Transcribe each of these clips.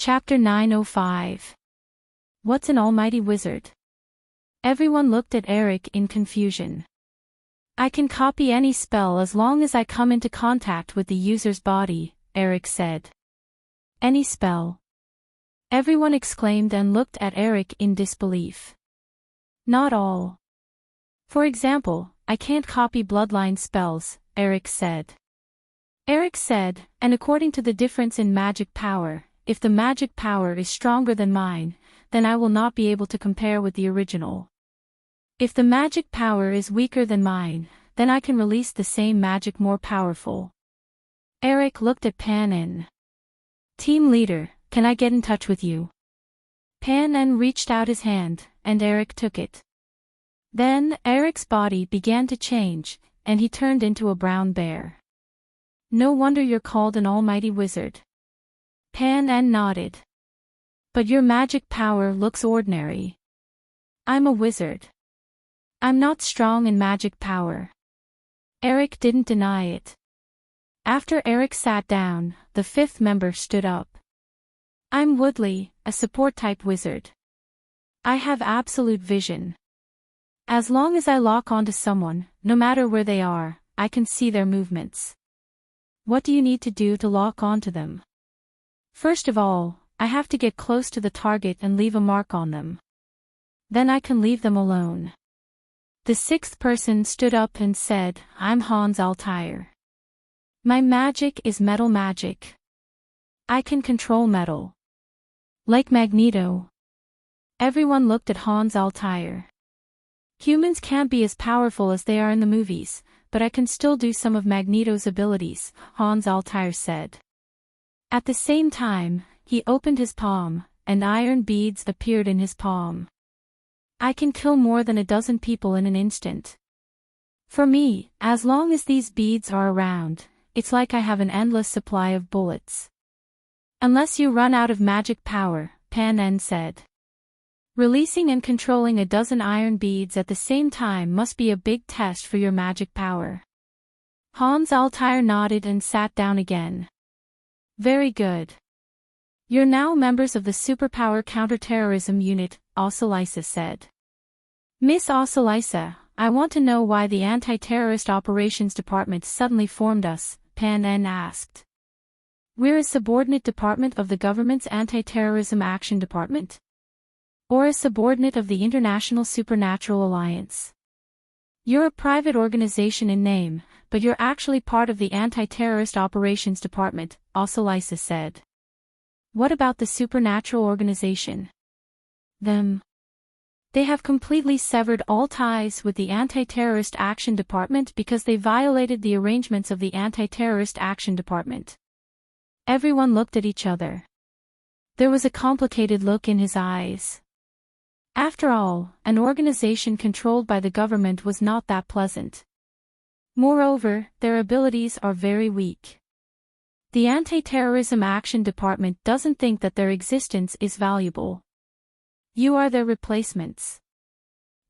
Chapter 905. What's an almighty wizard? Everyone looked at Eric in confusion. I can copy any spell as long as I come into contact with the user's body, Eric said. Any spell? Everyone exclaimed and looked at Eric in disbelief. Not all. For example, I can't copy bloodline spells, Eric said. Eric said, and according to the difference in magic power, if the magic power is stronger than mine, then I will not be able to compare with the original. If the magic power is weaker than mine, then I can release the same magic more powerful. Eric looked at Pan N. Team leader, can I get in touch with you? Pan N reached out his hand, and Eric took it. Then, Eric's body began to change, and he turned into a brown bear. No wonder you're called an almighty wizard. Pan N nodded. But your magic power looks ordinary. I'm a wizard. I'm not strong in magic power. Eric didn't deny it. After Eric sat down, the fifth member stood up. I'm Woodley, a support-type wizard. I have absolute vision. As long as I lock onto someone, no matter where they are, I can see their movements. What do you need to do to lock onto them? First of all, I have to get close to the target and leave a mark on them. Then I can leave them alone. The sixth person stood up and said, I'm Hans Altair. My magic is metal magic. I can control metal. Like Magneto. Everyone looked at Hans Altair. Humans can't be as powerful as they are in the movies, but I can still do some of Magneto's abilities, Hans Altair said. At the same time, he opened his palm, and iron beads appeared in his palm. I can kill more than a dozen people in an instant. For me, as long as these beads are around, it's like I have an endless supply of bullets. Unless you run out of magic power, Pan N said. Releasing and controlling a dozen iron beads at the same time must be a big test for your magic power. Hans Altair nodded and sat down again. Very good. You're now members of the Superpower Counterterrorism Unit, Osalisa said. Miss Osalisa, I want to know why the Anti-Terrorist Operations Department suddenly formed us, Pan N asked. We're a subordinate department of the government's Anti-Terrorism Action Department? Or a subordinate of the International Supernatural Alliance? You're a private organization in name, but you're actually part of the Anti-Terrorist Operations Department, Osalisa said. What about the Supernatural Organization? Them. They have completely severed all ties with the Anti-Terrorist Action Department because they violated the arrangements of the Anti-Terrorist Action Department. Everyone looked at each other. There was a complicated look in his eyes. After all, an organization controlled by the government was not that pleasant. Moreover, their abilities are very weak. The Anti-Terrorism Action Department doesn't think that their existence is valuable. You are their replacements.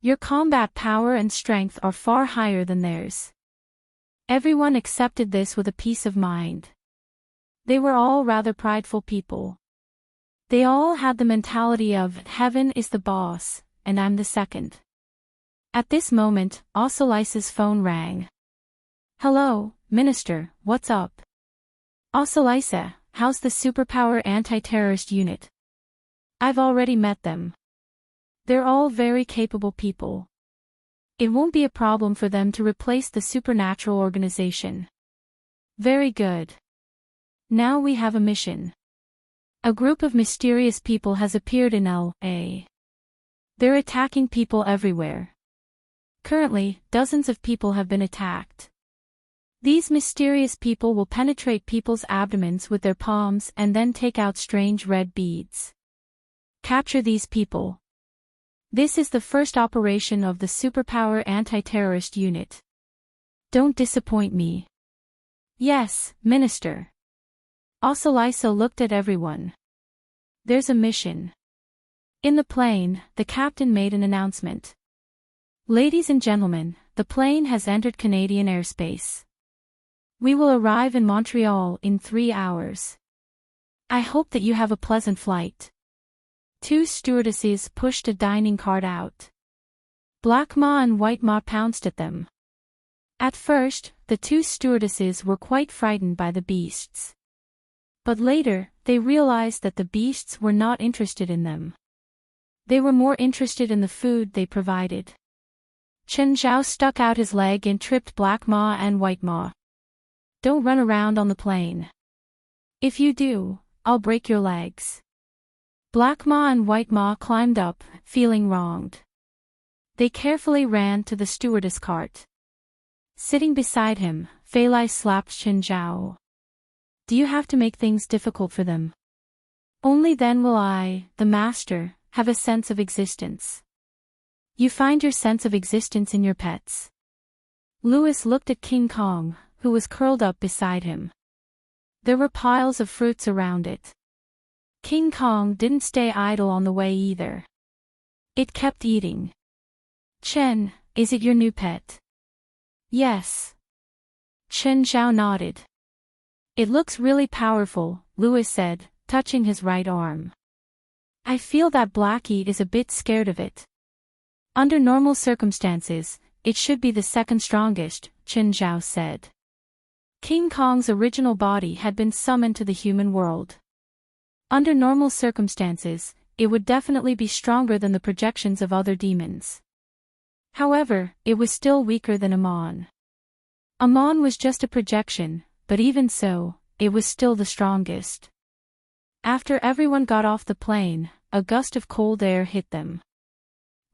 Your combat power and strength are far higher than theirs. Everyone accepted this with a peace of mind. They were all rather prideful people. They all had the mentality of, heaven is the boss, and I'm the second. At this moment, Osalisa's phone rang. Hello, Minister, what's up? Osalisa, how's the Superpower Anti-Terrorist Unit? I've already met them. They're all very capable people. It won't be a problem for them to replace the Supernatural Organization. Very good. Now we have a mission. A group of mysterious people has appeared in L.A. They're attacking people everywhere. Currently, dozens of people have been attacked. These mysterious people will penetrate people's abdomens with their palms and then take out strange red beads. Capture these people. This is the first operation of the Superpower Anti-Terrorist Unit. Don't disappoint me. Yes, Minister. Osalisa looked at everyone. There's a mission. In the plane, the captain made an announcement. Ladies and gentlemen, the plane has entered Canadian airspace. We will arrive in Montreal in 3 hours. I hope that you have a pleasant flight. Two stewardesses pushed a dining cart out. Black Ma and White Ma pounced at them. At first, the two stewardesses were quite frightened by the beasts. But later, they realized that the beasts were not interested in them. They were more interested in the food they provided. Chen Zhao stuck out his leg and tripped Black Ma and White Ma. Don't run around on the plane. If you do, I'll break your legs. Black Ma and White Ma climbed up, feeling wronged. They carefully ran to the stewardess cart. Sitting beside him, Fei Lai slapped Chen Zhao. Do you have to make things difficult for them? Only then will I, the master, have a sense of existence. You find your sense of existence in your pets. Louis looked at King Kong, who was curled up beside him. There were piles of fruits around it. King Kong didn't stay idle on the way either. It kept eating. Chen, is it your new pet? Yes. Chen Zhao nodded. It looks really powerful, Louis said, touching his right arm. I feel that Blackie is a bit scared of it. Under normal circumstances, it should be the second strongest, Chen Zhao said. King Kong's original body had been summoned to the human world. Under normal circumstances, it would definitely be stronger than the projections of other demons. However, it was still weaker than Amon. Amon was just a projection, but even so, it was still the strongest. After everyone got off the plane, a gust of cold air hit them.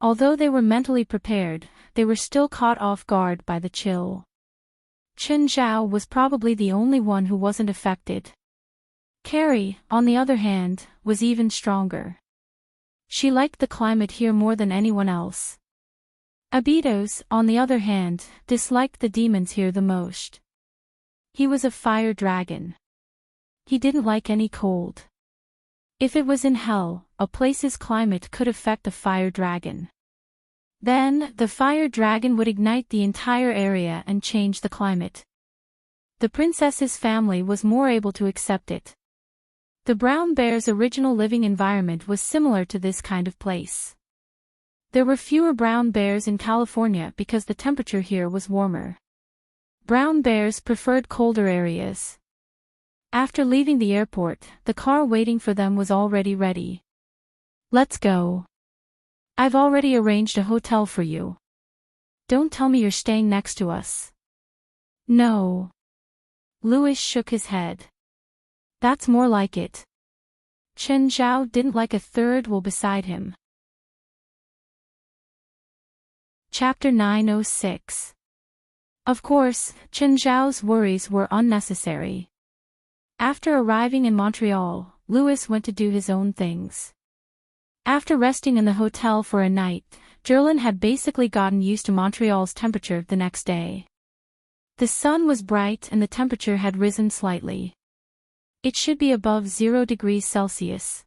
Although they were mentally prepared, they were still caught off guard by the chill. Chen Zhao was probably the only one who wasn't affected. Carrie, on the other hand, was even stronger. She liked the climate here more than anyone else. Abitos, on the other hand, disliked the demons here the most. He was a fire dragon. He didn't like any cold. If it was in hell, a place's climate could affect a fire dragon. Then, the fire dragon would ignite the entire area and change the climate. The princess's family was more able to accept it. The brown bear's original living environment was similar to this kind of place. There were fewer brown bears in California because the temperature here was warmer. Brown bears preferred colder areas. After leaving the airport, the car waiting for them was already ready. Let's go. I've already arranged a hotel for you. Don't tell me you're staying next to us. No. Louis shook his head. That's more like it. Chen Zhao didn't like a third wheel beside him. Chapter 906. Of course, Chen Zhao's worries were unnecessary. After arriving in Montreal, Louis went to do his own things. After resting in the hotel for a night, Jerlin had basically gotten used to Montreal's temperature the next day. The sun was bright and the temperature had risen slightly. It should be above 0 degrees Celsius.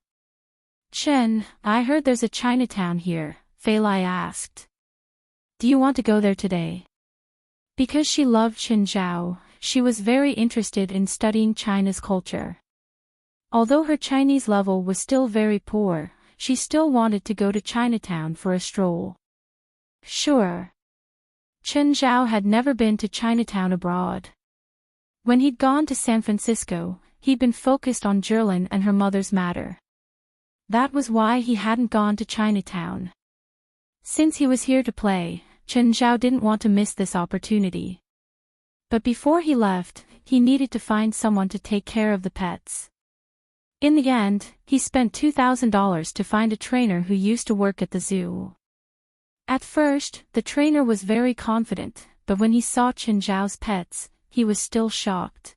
Chen, I heard there's a Chinatown here, Fei Lai asked. Do you want to go there today? Because she loved Chen Zhao, she was very interested in studying China's culture. Although her Chinese level was still very poor, she still wanted to go to Chinatown for a stroll. Sure. Chen Zhao had never been to Chinatown abroad. When he'd gone to San Francisco, he'd been focused on Jerlin and her mother's matter. That was why he hadn't gone to Chinatown. Since he was here to play, Chen Zhao didn't want to miss this opportunity. But before he left, he needed to find someone to take care of the pets. In the end, he spent $2,000 to find a trainer who used to work at the zoo. At first, the trainer was very confident, but when he saw Chen Zhao's pets, he was still shocked.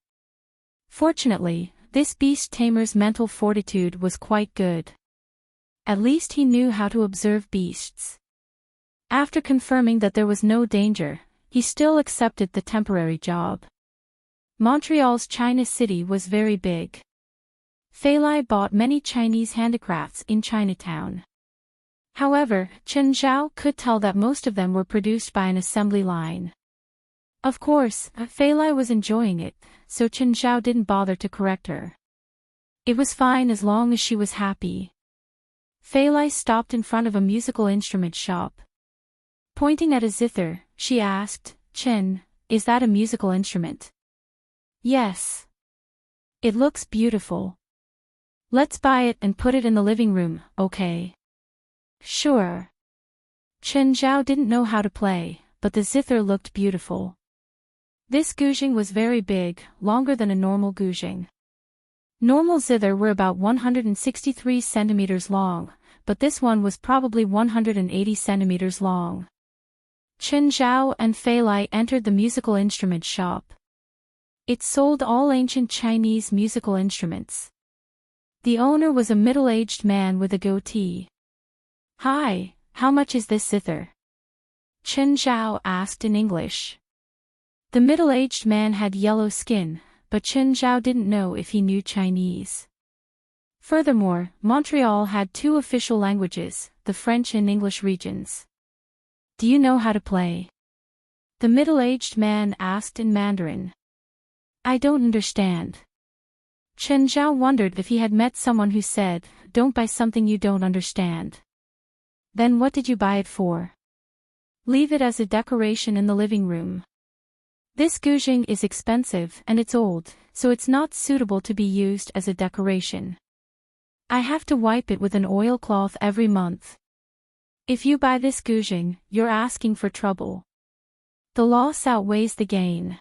Fortunately, this beast tamer's mental fortitude was quite good. At least he knew how to observe beasts. After confirming that there was no danger, he still accepted the temporary job. Montreal's China City was very big. Fei Lai bought many Chinese handicrafts in Chinatown. However, Chen Zhao could tell that most of them were produced by an assembly line. Of course, Fei Lai was enjoying it, so Chen Zhao didn't bother to correct her. It was fine as long as she was happy. Fei Lai stopped in front of a musical instrument shop. Pointing at a zither, she asked, "Chen, is that a musical instrument?" "Yes. It looks beautiful. Let's buy it and put it in the living room, okay?" "Sure." Chen Zhao didn't know how to play, but the zither looked beautiful. This guzheng was very big, longer than a normal guzheng. Normal zither were about 163 centimeters long, but this one was probably 180 centimeters long. Chen Zhao and Fei Lai entered the musical instrument shop. It sold all ancient Chinese musical instruments. The owner was a middle-aged man with a goatee. "Hi, how much is this zither?" Chen Zhao asked in English. The middle-aged man had yellow skin, but Chen Zhao didn't know if he knew Chinese. Furthermore, Montreal had two official languages, the French and English regions. "Do you know how to play?" the middle-aged man asked in Mandarin. "I don't understand." Chen Zhao wondered if he had met someone who said, "Don't buy something you don't understand." "Then what did you buy it for?" "Leave it as a decoration in the living room. This guzheng is expensive and it's old, so it's not suitable to be used as a decoration. I have to wipe it with an oilcloth every month. If you buy this guzheng, you're asking for trouble. The loss outweighs the gain.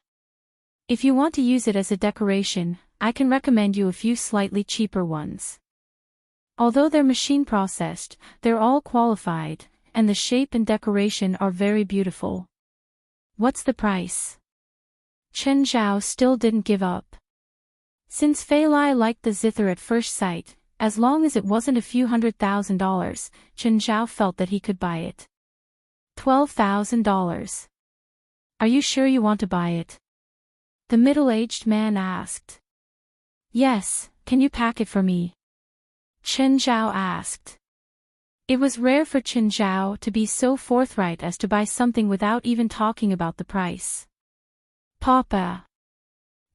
If you want to use it as a decoration, I can recommend you a few slightly cheaper ones. Although they're machine processed, they're all qualified, and the shape and decoration are very beautiful." "What's the price?" Chen Zhao still didn't give up. Since Fei Lai liked the zither at first sight, as long as it wasn't a few $100,000, Chen Zhao felt that he could buy it. $12,000. "Are you sure you want to buy it?" the middle-aged man asked. "Yes, can you pack it for me?" Chen Zhao asked. It was rare for Chen Zhao to be so forthright as to buy something without even talking about the price. "Papa."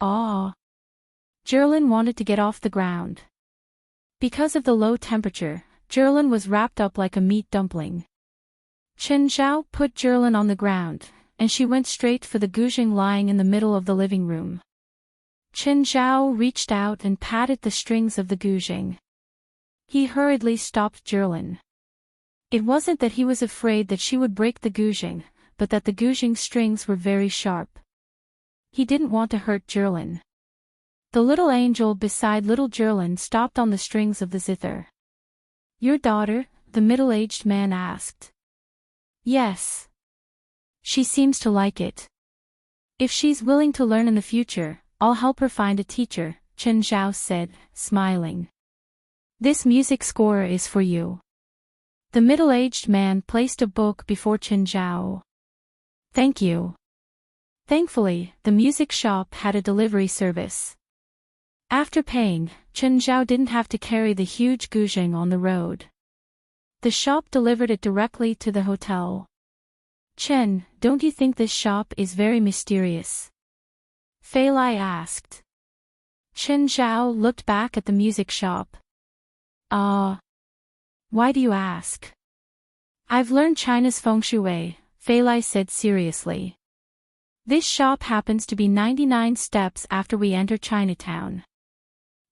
"Aw." Jerlin wanted to get off the ground. Because of the low temperature, Jerlin was wrapped up like a meat dumpling. Chen Zhao put Jerlin on the ground, and she went straight for the guzheng lying in the middle of the living room. Chen Zhao reached out and patted the strings of the guzheng. He hurriedly stopped Jerlin. It wasn't that he was afraid that she would break the guzheng, but that the guzheng strings were very sharp. He didn't want to hurt Jerlin. The little angel beside little Jerlin stopped on the strings of the zither. "Your daughter?" the middle-aged man asked. "Yes. She seems to like it. If she's willing to learn in the future, I'll help her find a teacher," Chen Zhao said, smiling. "This music score is for you." The middle-aged man placed a book before Chen Zhao. "Thank you." Thankfully, the music shop had a delivery service. After paying, Chen Zhao didn't have to carry the huge guzheng on the road. The shop delivered it directly to the hotel. "Chen, don't you think this shop is very mysterious?" Fei Lai asked. Chen Zhao looked back at the music shop. Why do you ask?" "I've learned China's feng shui," Fei Lai said seriously. "This shop happens to be 99 steps after we enter Chinatown.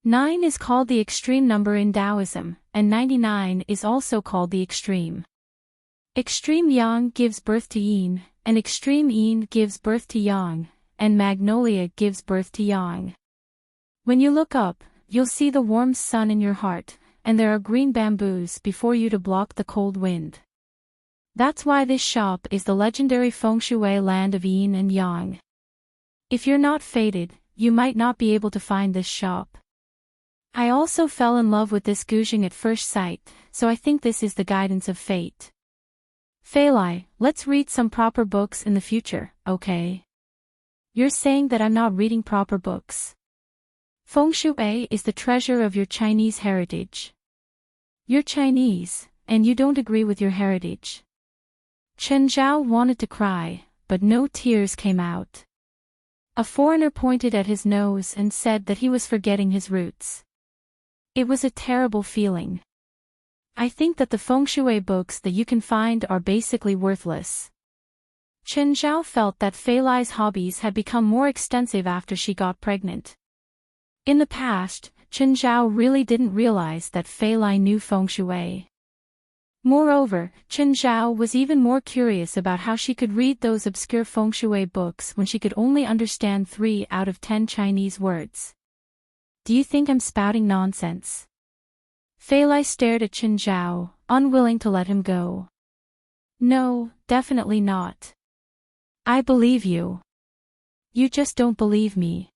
9 is called the extreme number in Taoism, and 99 is also called the extreme. Extreme yang gives birth to yin, and extreme yin gives birth to yang, and magnolia gives birth to yang. When you look up, you'll see the warm sun in your heart, and there are green bamboos before you to block the cold wind. That's why this shop is the legendary feng shui land of yin and yang. If you're not fated, you might not be able to find this shop. I also fell in love with this guzheng at first sight, so I think this is the guidance of fate. Fei Lai, let's read some proper books in the future, okay? You're saying that I'm not reading proper books? Feng shui is the treasure of your Chinese heritage. You're Chinese, and you don't agree with your heritage. Chen Zhao wanted to cry, but no tears came out. A foreigner pointed at his nose and said that he was forgetting his roots. It was a terrible feeling. I think that the feng shui books that you can find are basically worthless. Chen Zhao felt that Fei Lai's hobbies had become more extensive after she got pregnant. In the past, Chen Zhao really didn't realize that Fei Lai knew feng shui. Moreover, Chen Zhao was even more curious about how she could read those obscure feng shui books when she could only understand 3 out of 10 Chinese words. Do you think I'm spouting nonsense? Fei Lai stared at Chen Zhao, unwilling to let him go. No, definitely not. I believe you. You just don't believe me.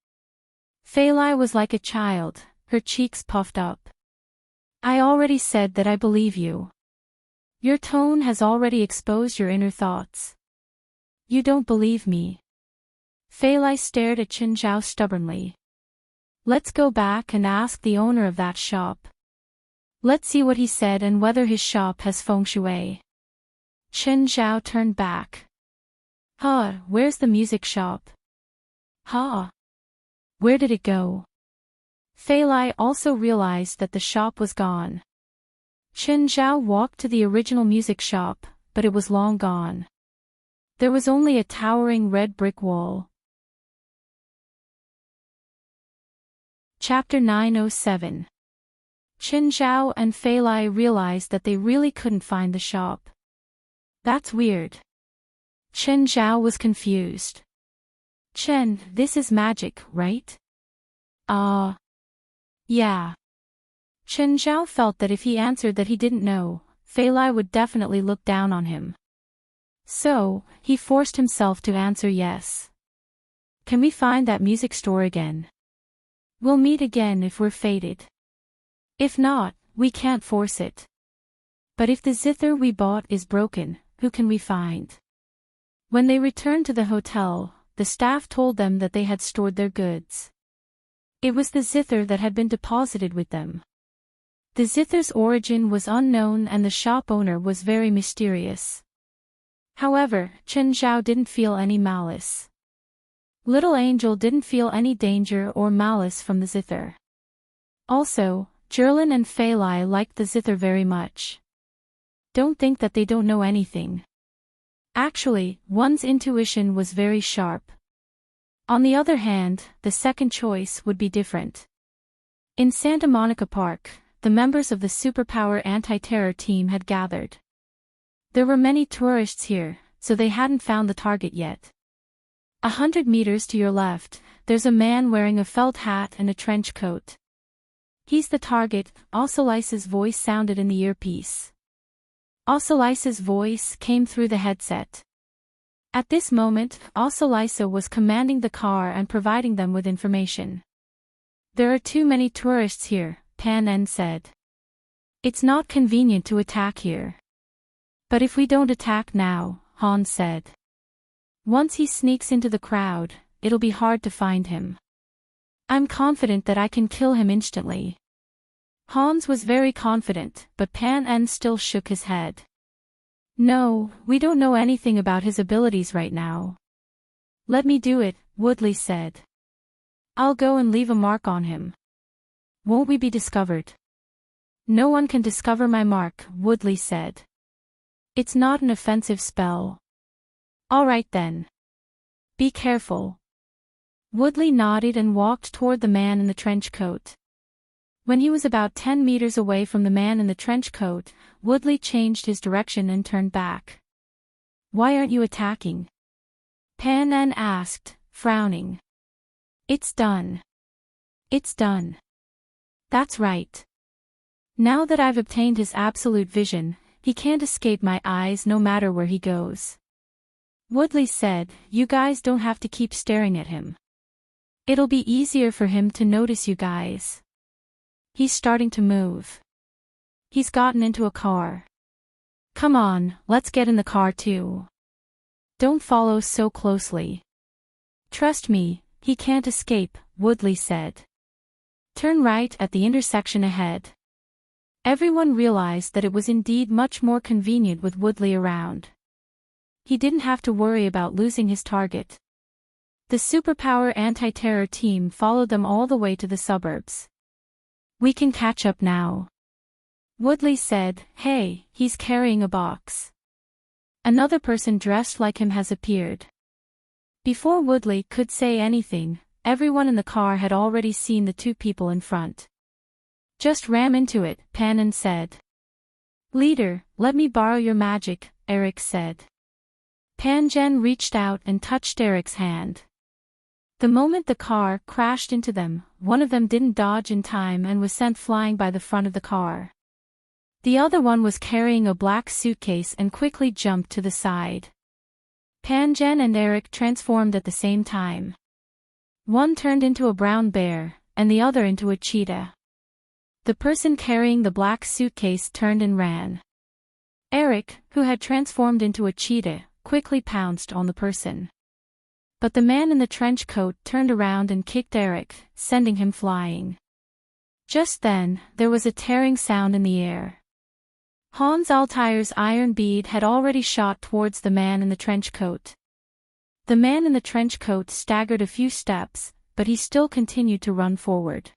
Fei Lai was like a child, her cheeks puffed up. I already said that I believe you. Your tone has already exposed your inner thoughts. You don't believe me. Fei Lai stared at Chen Zhao stubbornly. Let's go back and ask the owner of that shop. Let's see what he said and whether his shop has feng shui. Chen Zhao turned back. Huh, where's the music shop? Huh? Where did it go? Fei Lai also realized that the shop was gone. Chen Zhao walked to the original music shop, but it was long gone. There was only a towering red brick wall. Chapter 907. Chen Zhao and Fei Lai realized that they really couldn't find the shop. That's weird. Chen Zhao was confused. Chen, this is magic, right? Yeah. Chen Zhao felt that if he answered that he didn't know, Fei Lai would definitely look down on him. So, he forced himself to answer yes. Can we find that music store again? We'll meet again if we're fated. If not, we can't force it. But if the zither we bought is broken, who can we find? When they returned to the hotel, the staff told them that they had stored their goods. It was the zither that had been deposited with them. The zither's origin was unknown and the shop owner was very mysterious. However, Chen Zhao didn't feel any malice. Little Angel didn't feel any danger or malice from the zither. Also, Jerlin and Fei Lai liked the zither very much. Don't think that they don't know anything. Actually, one's intuition was very sharp. On the other hand, the second choice would be different. In Santa Monica Park, the members of the Superpower Anti-Terror team had gathered. There were many tourists here, so they hadn't found the target yet. 100 meters to your left, there's a man wearing a felt hat and a trench coat. He's the target, Ossolice's voice sounded in the earpiece. Ossolice's voice came through the headset. At this moment, Ossolice was commanding the car and providing them with information. There are too many tourists here, Pan En said. It's not convenient to attack here. But if we don't attack now, Han said. Once he sneaks into the crowd, it'll be hard to find him. I'm confident that I can kill him instantly. Hans was very confident, but Pan En still shook his head. No, we don't know anything about his abilities right now. Let me do it, Woodley said. I'll go and leave a mark on him. Won't we be discovered? No one can discover my mark, Woodley said. It's not an offensive spell. All right then. Be careful. Woodley nodded and walked toward the man in the trench coat. When he was about 10 meters away from the man in the trench coat, Woodley changed his direction and turned back. Why aren't you attacking? Pan En asked, frowning. It's done. It's done. That's right. Now that I've obtained his absolute vision, he can't escape my eyes no matter where he goes. Woodley said, you guys don't have to keep staring at him. It'll be easier for him to notice you guys. He's starting to move. He's gotten into a car. Come on, let's get in the car too. Don't follow so closely. Trust me, he can't escape, Woodley said. Turn right at the intersection ahead. Everyone realized that it was indeed much more convenient with Woodley around. He didn't have to worry about losing his target. The Superpower Anti-Terror team followed them all the way to the suburbs. We can catch up now. Woodley said, "Hey, he's carrying a box." Another person dressed like him has appeared. Before Woodley could say anything, everyone in the car had already seen the two people in front. "Just ram into it," Panan said. "Leader, let me borrow your magic," Eric said. Panjen reached out and touched Eric's hand. The moment the car crashed into them, one of them didn't dodge in time and was sent flying by the front of the car. The other one was carrying a black suitcase and quickly jumped to the side. Panjen and Eric transformed at the same time. One turned into a brown bear, and the other into a cheetah. The person carrying the black suitcase turned and ran. Eric, who had transformed into a cheetah, quickly pounced on the person. But the man in the trench coat turned around and kicked Eric, sending him flying. Just then, there was a tearing sound in the air. Hans Altair's iron bead had already shot towards the man in the trench coat. The man in the trench coat staggered a few steps, but he still continued to run forward.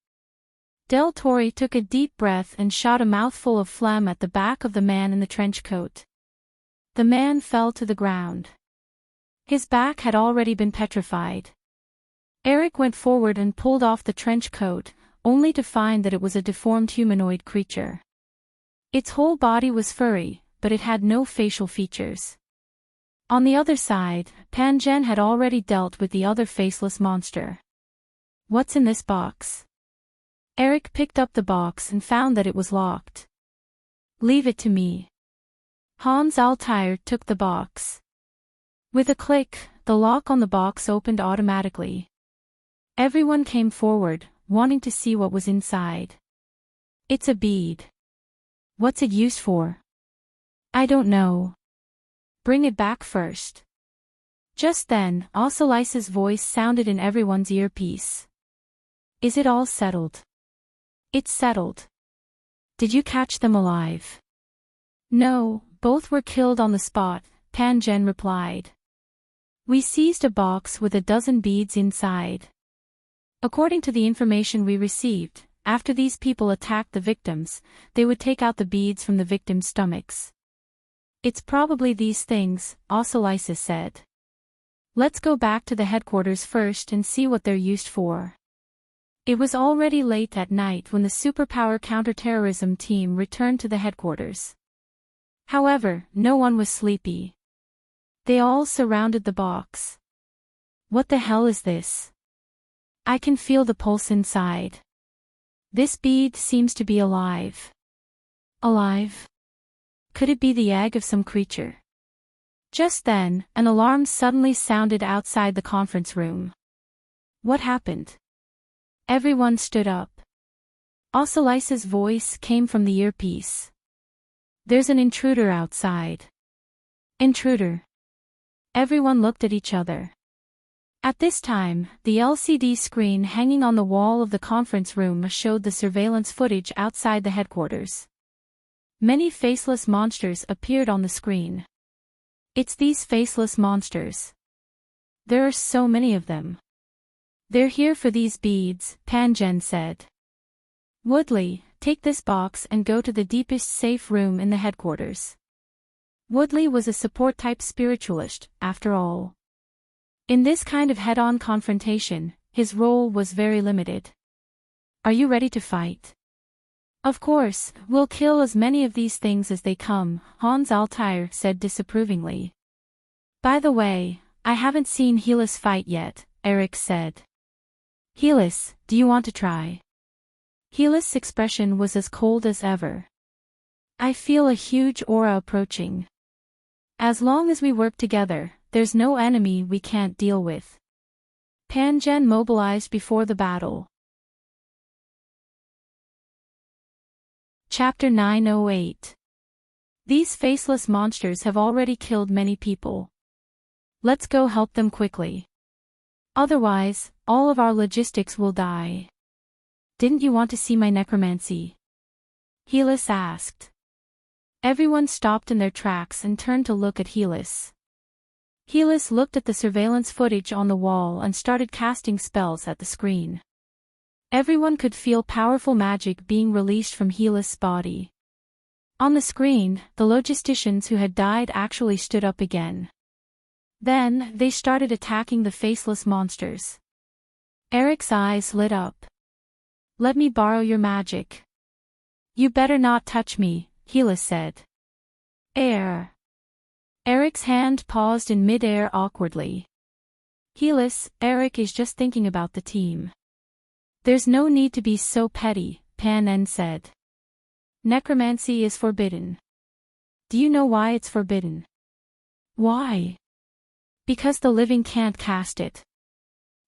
Del Torre took a deep breath and shot a mouthful of phlegm at the back of the man in the trench coat. The man fell to the ground. His back had already been petrified. Eric went forward and pulled off the trench coat, only to find that it was a deformed humanoid creature. Its whole body was furry, but it had no facial features. On the other side, Panjen had already dealt with the other faceless monster. "What's in this box?" Eric picked up the box and found that it was locked. "Leave it to me." Hans Altair took the box. With a click, the lock on the box opened automatically. Everyone came forward, wanting to see what was inside. "It's a bead." "What's it used for?" "I don't know." "Bring it back first." Just then, Ossolice's voice sounded in everyone's earpiece. "Is it all settled?" "It's settled." "Did you catch them alive?" "No, both were killed on the spot," Panjen replied. "We seized a box with a dozen beads inside. According to the information we received, after these people attacked the victims, they would take out the beads from the victims' stomachs." "It's probably these things," Ossolice said. "Let's go back to the headquarters first and see what they're used for." It was already late at night when the superpower counterterrorism team returned to the headquarters. However, no one was sleepy. They all surrounded the box. "What the hell is this? I can feel the pulse inside. This bead seems to be alive." "Alive? Could it be the egg of some creature?" Just then, an alarm suddenly sounded outside the conference room. "What happened?" Everyone stood up. Ossolice's voice came from the earpiece. "There's an intruder outside." "Intruder?" Everyone looked at each other. At this time, the LCD screen hanging on the wall of the conference room showed the surveillance footage outside the headquarters. Many faceless monsters appeared on the screen. "It's these faceless monsters. There are so many of them. They're here for these beads," Panjen said. "Woodley, take this box and go to the deepest safe room in the headquarters." Woodley was a support-type spiritualist, after all. In this kind of head-on confrontation, his role was very limited. "Are you ready to fight?" "Of course, we'll kill as many of these things as they come," Hans Altair said disapprovingly. "By the way, I haven't seen Helis fight yet," Eric said. "Helis, do you want to try?" Helis' expression was as cold as ever. "I feel a huge aura approaching. As long as we work together, there's no enemy we can't deal with." Panjen mobilized before the battle. Chapter 908. These faceless monsters have already killed many people. Let's go help them quickly. Otherwise, all of our logistics will die. "Didn't you want to see my necromancy?" Helis asked. Everyone stopped in their tracks and turned to look at Helis. Helis looked at the surveillance footage on the wall and started casting spells at the screen. Everyone could feel powerful magic being released from Helis' body. On the screen, the logisticians who had died actually stood up again. Then, they started attacking the faceless monsters. Eric's eyes lit up. "Let me borrow your magic." "You better not touch me," Helis said. Eric's hand paused in mid-air awkwardly. "Helis, Eric is just thinking about the team." "There's no need to be so petty," Pan said. "Necromancy is forbidden." "Do you know why it's forbidden?" "Why?" "Because the living can't cast it.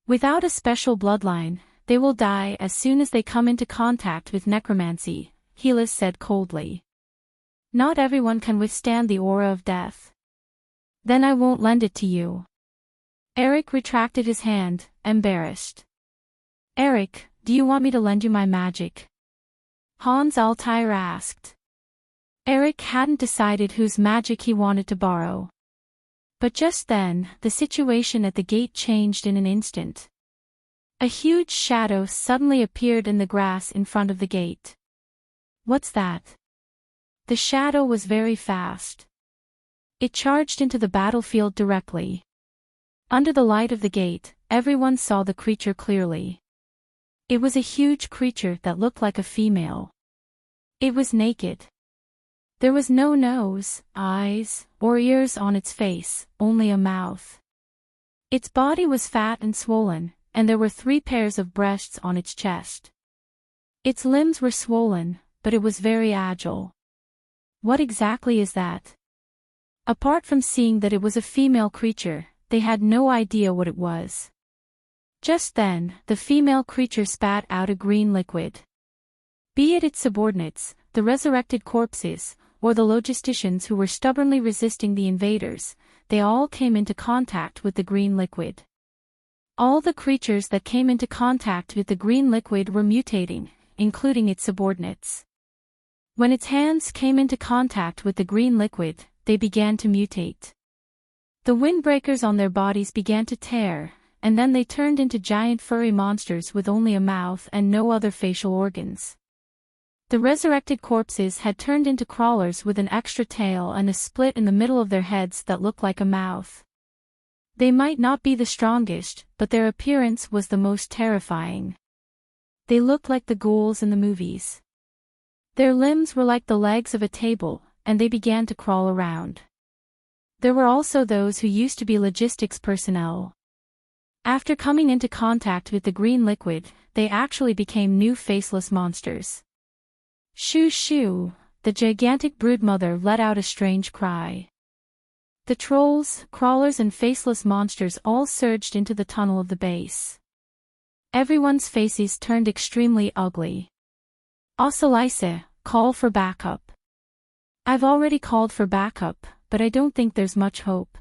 Without a special bloodline, they will die as soon as they come into contact with necromancy," Helis said coldly. "Not everyone can withstand the aura of death." "Then I won't lend it to you." Eric retracted his hand, embarrassed. "Eric, do you want me to lend you my magic?" Hans Altair asked. Eric hadn't decided whose magic he wanted to borrow. But just then, the situation at the gate changed in an instant. A huge shadow suddenly appeared in the grass in front of the gate. "What's that?" The shadow was very fast. It charged into the battlefield directly. Under the light of the gate, everyone saw the creature clearly. It was a huge creature that looked like a female. It was naked. There was no nose, eyes, or ears on its face, only a mouth. Its body was fat and swollen, and there were 3 pairs of breasts on its chest. Its limbs were swollen, but it was very agile. "What exactly is that?" Apart from seeing that it was a female creature, they had no idea what it was. Just then, the female creature spat out a green liquid. Be it its subordinates, the resurrected corpses, or the logisticians who were stubbornly resisting the invaders, they all came into contact with the green liquid. All the creatures that came into contact with the green liquid were mutating, including its subordinates. When its hands came into contact with the green liquid, they began to mutate. The windbreakers on their bodies began to tear, and then they turned into giant furry monsters with only a mouth and no other facial organs. The resurrected corpses had turned into crawlers with an extra tail and a split in the middle of their heads that looked like a mouth. They might not be the strongest, but their appearance was the most terrifying. They looked like the ghouls in the movies. Their limbs were like the legs of a table, and they began to crawl around. There were also those who used to be logistics personnel. After coming into contact with the green liquid, they actually became new faceless monsters. "Shoo shoo," the gigantic broodmother let out a strange cry. The trolls, crawlers and faceless monsters all surged into the tunnel of the base. Everyone's faces turned extremely ugly. "Ocelise, call for backup." "I've already called for backup, but I don't think there's much hope."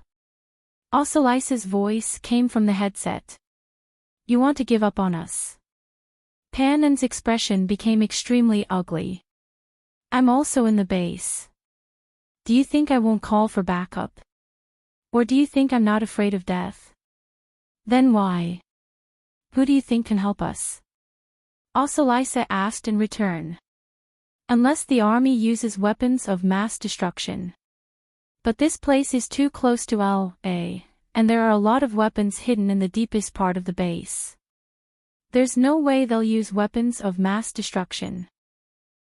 Ocelise's voice came from the headset. "You want to give up on us?" Panan's expression became extremely ugly. "I'm also in the base. Do you think I won't call for backup? Or do you think I'm not afraid of death? Then why? Who do you think can help us?" Ocelise asked in return. "Unless the army uses weapons of mass destruction. But this place is too close to LA, and there are a lot of weapons hidden in the deepest part of the base. There's no way they'll use weapons of mass destruction."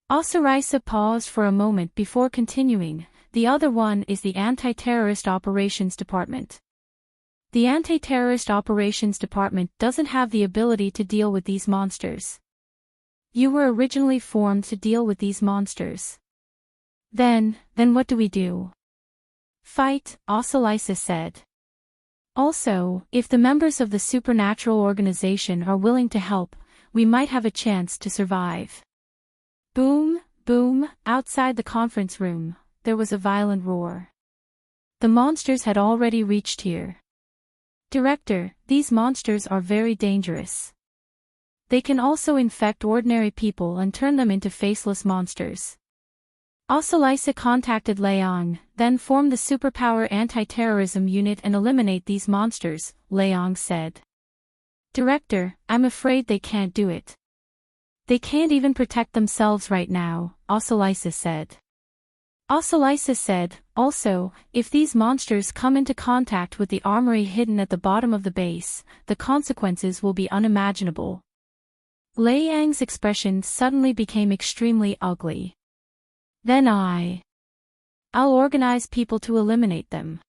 Ocelise paused for a moment before continuing. "The other one is the Anti-Terrorist Operations Department. The Anti-Terrorist Operations Department doesn't have the ability to deal with these monsters. You were originally formed to deal with these monsters. Then what do we do?" "Fight," Ocelise said. "Also, if the members of the supernatural organization are willing to help, we might have a chance to survive." Boom, boom, outside the conference room, there was a violent roar. The monsters had already reached here. "Director, these monsters are very dangerous. They can also infect ordinary people and turn them into faceless monsters." Ocelise contacted Leong, then form the superpower anti-terrorism unit and eliminate these monsters, Leong said. "Director, I'm afraid they can't do it. They can't even protect themselves right now, Ossolisis said. Ossolisis said, also, if these monsters come into contact with the armory hidden at the bottom of the base, the consequences will be unimaginable. Lei Yang's expression suddenly became extremely ugly. Then I'll organize people to eliminate them.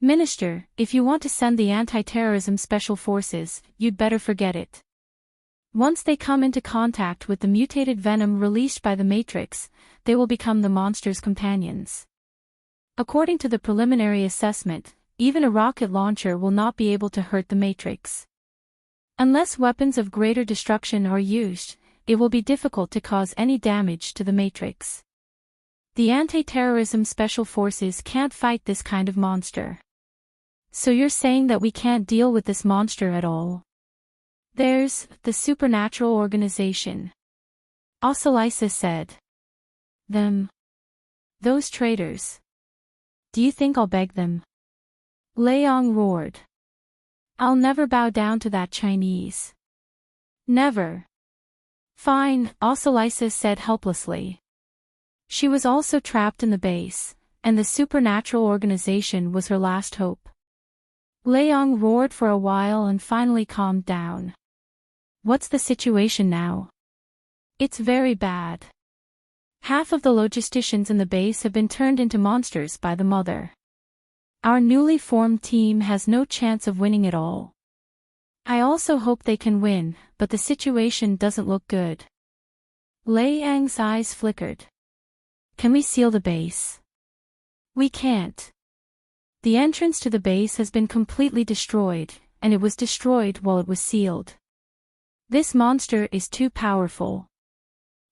Minister, if you want to send the anti-terrorism special forces, you'd better forget it. Once they come into contact with the mutated venom released by the Matrix, they will become the monster's companions. According to the preliminary assessment, even a rocket launcher will not be able to hurt the Matrix. Unless weapons of greater destruction are used, it will be difficult to cause any damage to the Matrix. The anti-terrorism special forces can't fight this kind of monster. So you're saying that we can't deal with this monster at all? There's the supernatural organization. Ossolisis said. Them. Those traitors. Do you think I'll beg them? Lei Yang roared. I'll never bow down to that Chinese. Never. Fine, Ossolisis said helplessly. She was also trapped in the base, and the supernatural organization was her last hope. Lei Yang roared for a while and finally calmed down. What's the situation now? It's very bad. Half of the logisticians in the base have been turned into monsters by the mother. Our newly formed team has no chance of winning it all. I also hope they can win, but the situation doesn't look good. Lei Yang's eyes flickered. Can we seal the base? We can't. The entrance to the base has been completely destroyed, and it was destroyed while it was sealed. This monster is too powerful.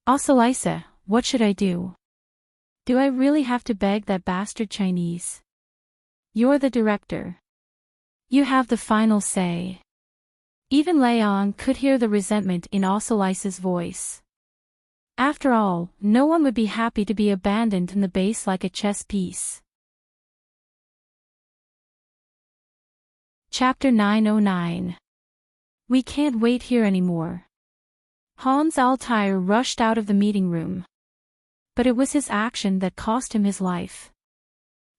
Ossolisis, what should I do? Do I really have to beg that bastard Chinese? You're the director. You have the final say. Even Lei Yang could hear the resentment in Ossolis's voice. After all, no one would be happy to be abandoned in the base like a chess piece. Chapter 909. We can't wait here anymore. Hans Altair rushed out of the meeting room. But it was his action that cost him his life.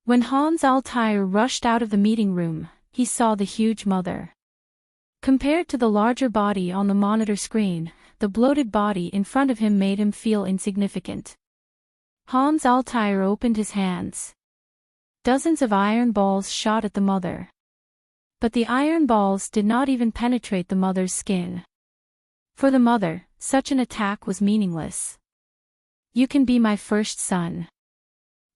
When Hans Altair rushed out of the meeting room, he saw the huge mother. Compared to the larger body on the monitor screen, the bloated body in front of him made him feel insignificant. Hans Altair opened his hands. Dozens of iron balls shot at the mother. But the iron balls did not even penetrate the mother's skin. For the mother, such an attack was meaningless. You can be my first son.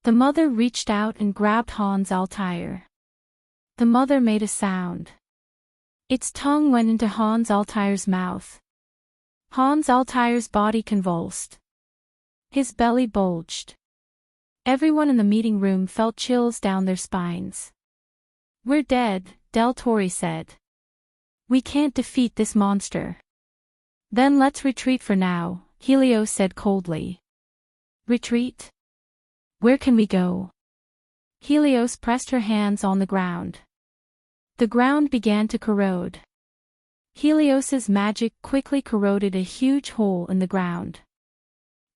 The mother reached out and grabbed Hans Altair. The mother made a sound. Its tongue went into Hans Altair's mouth. Hans Altair's body convulsed. His belly bulged. Everyone in the meeting room felt chills down their spines. We're dead, Del Torre said. We can't defeat this monster. Then let's retreat for now, Helios said coldly. Retreat? Where can we go? Helios pressed her hands on the ground. The ground began to corrode. Helios's magic quickly corroded a huge hole in the ground.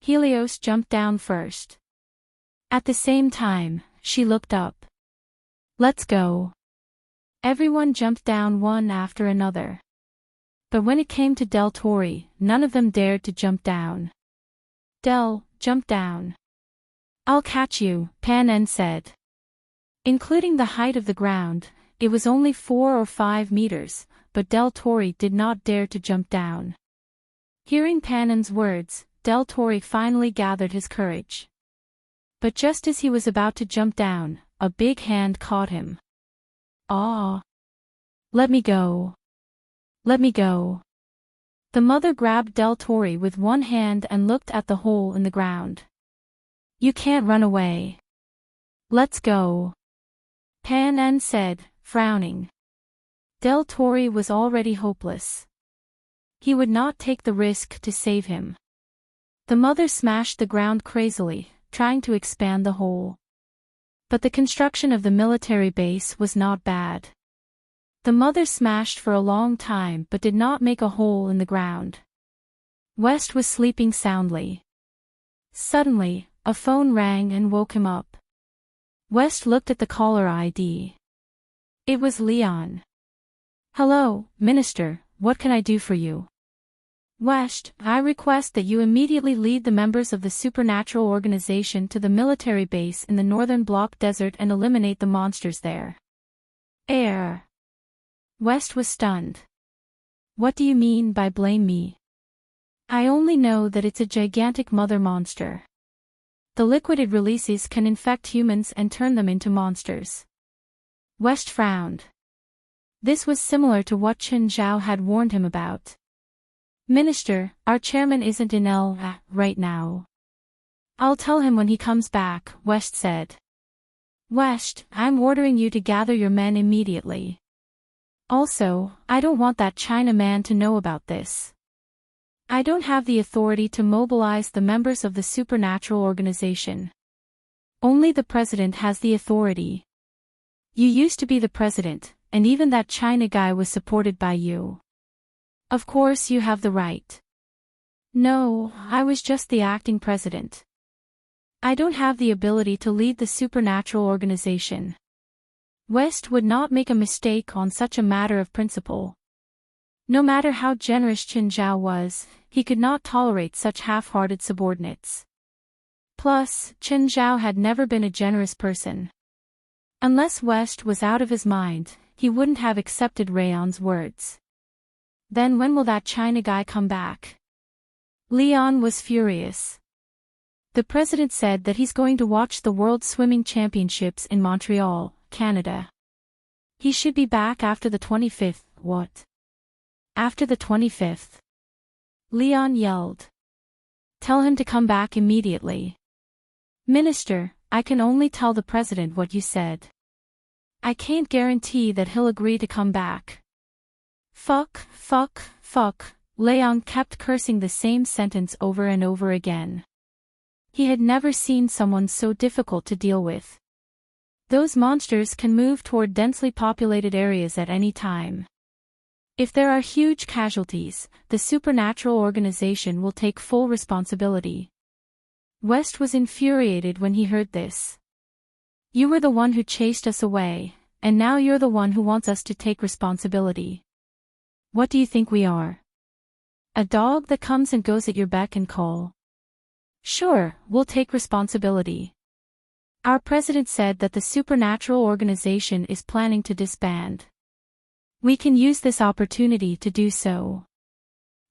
Helios jumped down first. At the same time, she looked up. Let's go. Everyone jumped down one after another. But when it came to Del Torre, none of them dared to jump down. Del, jump down. I'll catch you, Pan En said. Including the height of the ground, it was only 4 or 5 meters, but Del Torre did not dare to jump down. Hearing Pan En's words, Del Torre finally gathered his courage. But just as he was about to jump down, a big hand caught him. Ah! Let me go. Let me go. The mother grabbed Del Torre with one hand and looked at the hole in the ground. You can't run away. Let's go. Pan En said, frowning. Del Torre was already hopeless. He would not take the risk to save him. The mother smashed the ground crazily, trying to expand the hole. But the construction of the military base was not bad. The mother smashed for a long time but did not make a hole in the ground. West was sleeping soundly. Suddenly, a phone rang and woke him up. West looked at the caller ID. It was Leon. "Hello, Minister, what can I do for you?" "West, I request that you immediately lead the members of the supernatural organization to the military base in the northern block desert and eliminate the monsters there." Air. West was stunned. "What do you mean by blame me?" "I only know that it's a gigantic mother monster. The liquid it releases can infect humans and turn them into monsters." West frowned. This was similar to what Chen Zhao had warned him about. "Minister, our chairman isn't in right now." "I'll tell him when he comes back," West said. "West, I'm ordering you to gather your men immediately. Also, I don't want that China man to know about this. I don't have the authority to mobilize the members of the supernatural organization. Only the president has the authority. You used to be the president, and even that China guy was supported by you. Of course you have the right." "No, I was just the acting president. I don't have the ability to lead the supernatural organization." West would not make a mistake on such a matter of principle. No matter how generous Chen Zhao was, he could not tolerate such half-hearted subordinates. Plus, Chen Zhao had never been a generous person. Unless West was out of his mind, he wouldn't have accepted Rayon's words. "Then when will that China guy come back?" Leon was furious. "The president said that he's going to watch the World Swimming Championships in Montreal, Canada. He should be back after the 25th, what? After the 25th? Leon yelled. "Tell him to come back immediately." "Minister, I can only tell the president what you said. I can't guarantee that he'll agree to come back." Fuck, Leon kept cursing the same sentence over and over again. He had never seen someone so difficult to deal with. Those monsters can move toward densely populated areas at any time. If there are huge casualties, the supernatural organization will take full responsibility. West was infuriated when he heard this. "You were the one who chased us away, and now you're the one who wants us to take responsibility. What do you think we are? A dog that comes and goes at your beck and call? Sure, we'll take responsibility. Our president said that the supernatural organization is planning to disband. We can use this opportunity to do so.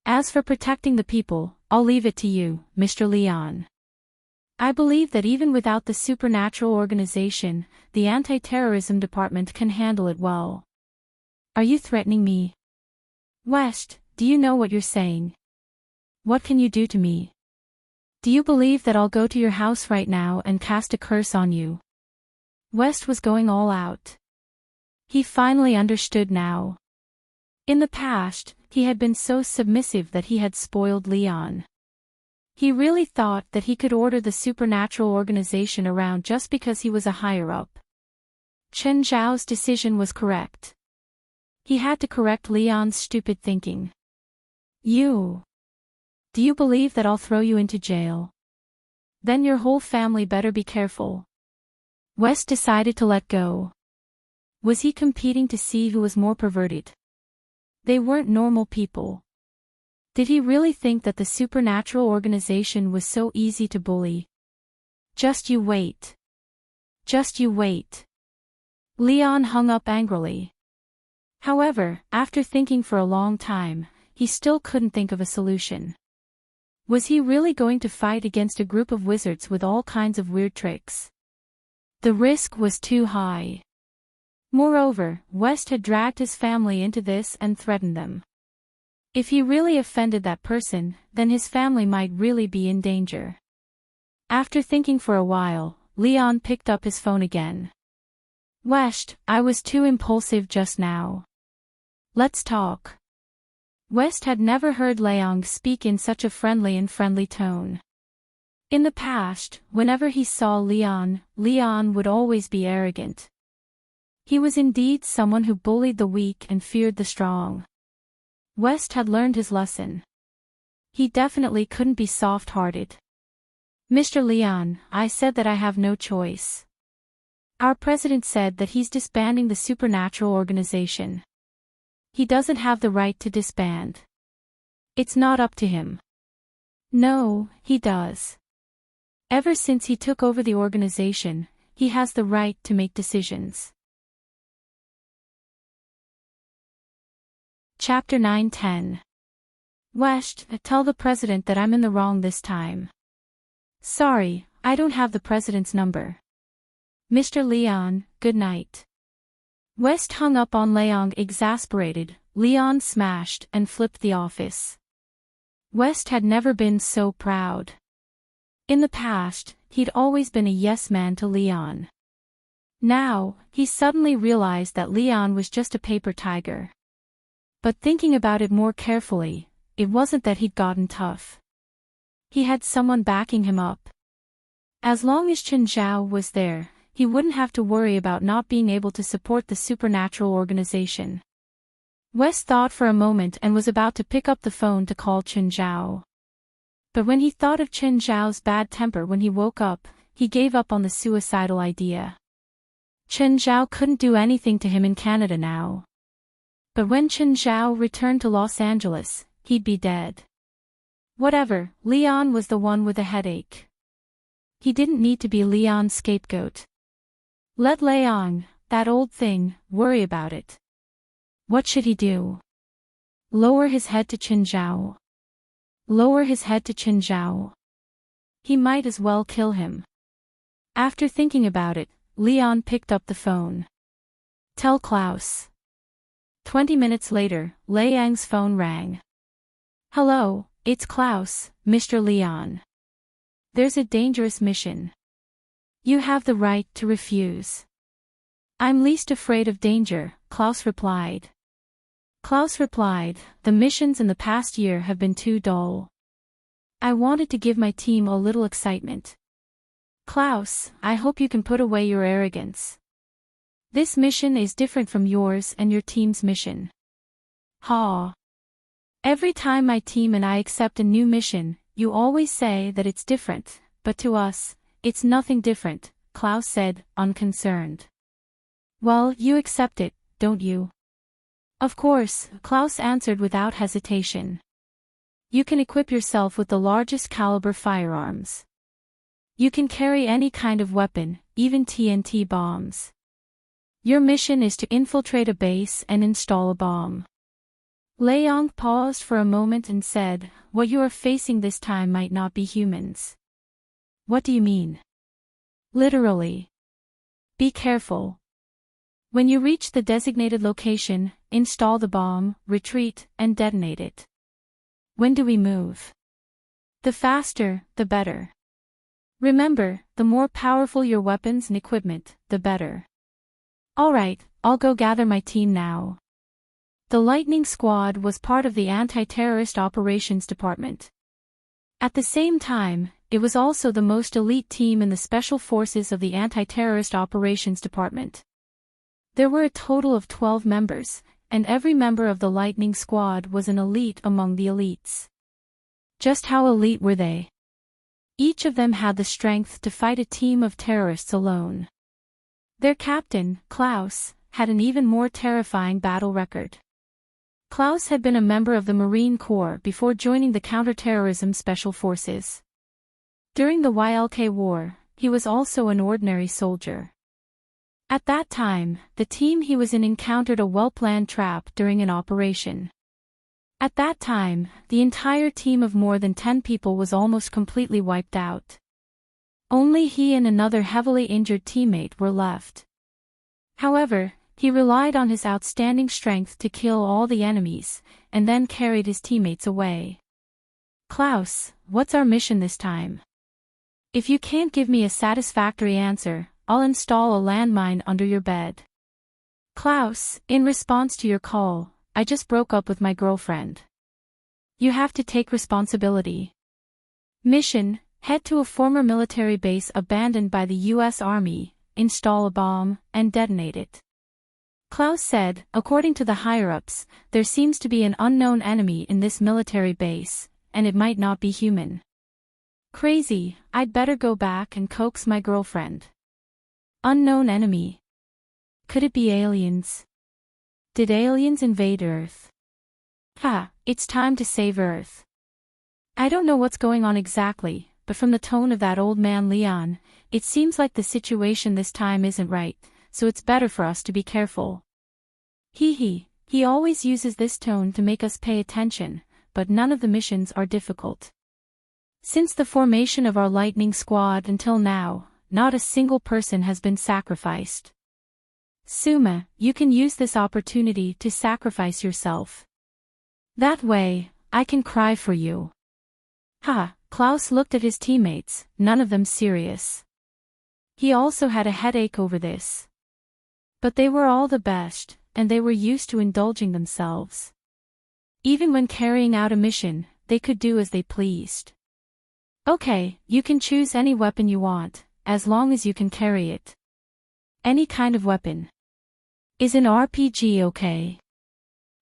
As for protecting the people, I'll leave it to you, Mr. Leon. I believe that even without the supernatural organization, the anti-terrorism department can handle it well." "Are you threatening me?" "West, do you know what you're saying? What can you do to me? Do you believe that I'll go to your house right now and cast a curse on you?" West was going all out. He finally understood now. In the past, he had been so submissive that he had spoiled Leon. He really thought that he could order the supernatural organization around just because he was a higher-up. Chen Zhao's decision was correct. He had to correct Leon's stupid thinking. Do you believe that I'll throw you into jail? Then your whole family better be careful." West decided to let go. Was he competing to see who was more perverted? They weren't normal people. Did he really think that the supernatural organization was so easy to bully? Just you wait. Leon hung up angrily. However, after thinking for a long time, he still couldn't think of a solution. Was he really going to fight against a group of wizards with all kinds of weird tricks? The risk was too high. Moreover, West had dragged his family into this and threatened them. If he really offended that person, then his family might really be in danger. After thinking for a while, Leon picked up his phone again. "West, I was too impulsive just now. Let's talk." West had never heard Leon speak in such a friendly tone. In the past, whenever he saw Leon would always be arrogant. He was indeed someone who bullied the weak and feared the strong. West had learned his lesson. He definitely couldn't be soft-hearted. Mr. Leon, I said that I have no choice. Our president said that he's disbanding the supernatural organization. He doesn't have the right to disband. It's not up to him. No, he does. Ever since he took over the organization, he has the right to make decisions. Chapter 9-10. West, tell the president that I'm in the wrong this time. Sorry, I don't have the president's number. Mr. Leon, good night. West hung up on Leon exasperated. Leon smashed and flipped the office. West had never been so proud. In the past, he'd always been a yes man to Leon. Now, he suddenly realized that Leon was just a paper tiger. But thinking about it more carefully, it wasn't that he'd gotten tough. He had someone backing him up. As long as Chen Zhao was there, he wouldn't have to worry about not being able to support the supernatural organization. West thought for a moment and was about to pick up the phone to call Chen Zhao. But when he thought of Chen Zhao's bad temper when he woke up, he gave up on the suicidal idea. Chen Zhao couldn't do anything to him in Canada now. But when Chen Zhao returned to Los Angeles, he'd be dead. Whatever, Leon was the one with a headache. He didn't need to be Leon's scapegoat. Let Leon, that old thing, worry about it. What should he do? Lower his head to Chen Zhao. Lower his head to Chen Zhao. He might as well kill him. After thinking about it, Leon picked up the phone. Tell Klaus. 20 minutes later, Lei Yang's phone rang. Hello, it's Klaus, Mr. Leon. There's a dangerous mission. You have the right to refuse. I'm least afraid of danger, Klaus replied. The missions in the past year have been too dull. I wanted to give my team a little excitement. Klaus, I hope you can put away your arrogance. This mission is different from yours and your team's mission. Ha! Every time my team and I accept a new mission, you always say that it's different, but to us, it's nothing different, Klaus said, unconcerned. Well, you accept it, don't you? Of course, Klaus answered without hesitation. You can equip yourself with the largest caliber firearms. You can carry any kind of weapon, even TNT bombs. Your mission is to infiltrate a base and install a bomb. Lei Yang paused for a moment and said, what you are facing this time might not be humans. What do you mean? Literally. Be careful. When you reach the designated location, install the bomb, retreat, and detonate it. When do we move? The faster, the better. Remember, the more powerful your weapons and equipment, the better. Alright, I'll go gather my team now. The Lightning Squad was part of the Anti-Terrorist Operations Department. At the same time, it was also the most elite team in the Special Forces of the Anti-Terrorist Operations Department. There were a total of 12 members, and every member of the Lightning Squad was an elite among the elites. Just how elite were they? Each of them had the strength to fight a team of terrorists alone. Their captain, Klaus, had an even more terrifying battle record. Klaus had been a member of the Marine Corps before joining the Counterterrorism Special Forces. During the YLK War, he was also an ordinary soldier. At that time, the team he was in encountered a well-planned trap during an operation. At that time, the entire team of more than 10 people was almost completely wiped out. Only he and another heavily injured teammate were left. However, he relied on his outstanding strength to kill all the enemies, and then carried his teammates away. Klaus, what's our mission this time? If you can't give me a satisfactory answer, I'll install a landmine under your bed. Klaus, in response to your call, I just broke up with my girlfriend. You have to take responsibility. Mission, head to a former military base abandoned by the U.S. Army, install a bomb, and detonate it. Klaus said, according to the higher-ups, there seems to be an unknown enemy in this military base, and it might not be human. Crazy, I'd better go back and coax my girlfriend. Unknown enemy. Could it be aliens? Did aliens invade Earth? It's time to save Earth. I don't know what's going on exactly, but from the tone of that old man Leon, it seems like the situation this time isn't right, so it's better for us to be careful. He always uses this tone to make us pay attention, but none of the missions are difficult. Since the formation of our lightning squad until now, not a single person has been sacrificed. Suma, you can use this opportunity to sacrifice yourself. That way, I can cry for you. Klaus looked at his teammates, none of them serious. He also had a headache over this. But they were all the best, and they were used to indulging themselves. Even when carrying out a mission, they could do as they pleased. Okay, you can choose any weapon you want, as long as you can carry it. Any kind of weapon. Is an RPG okay?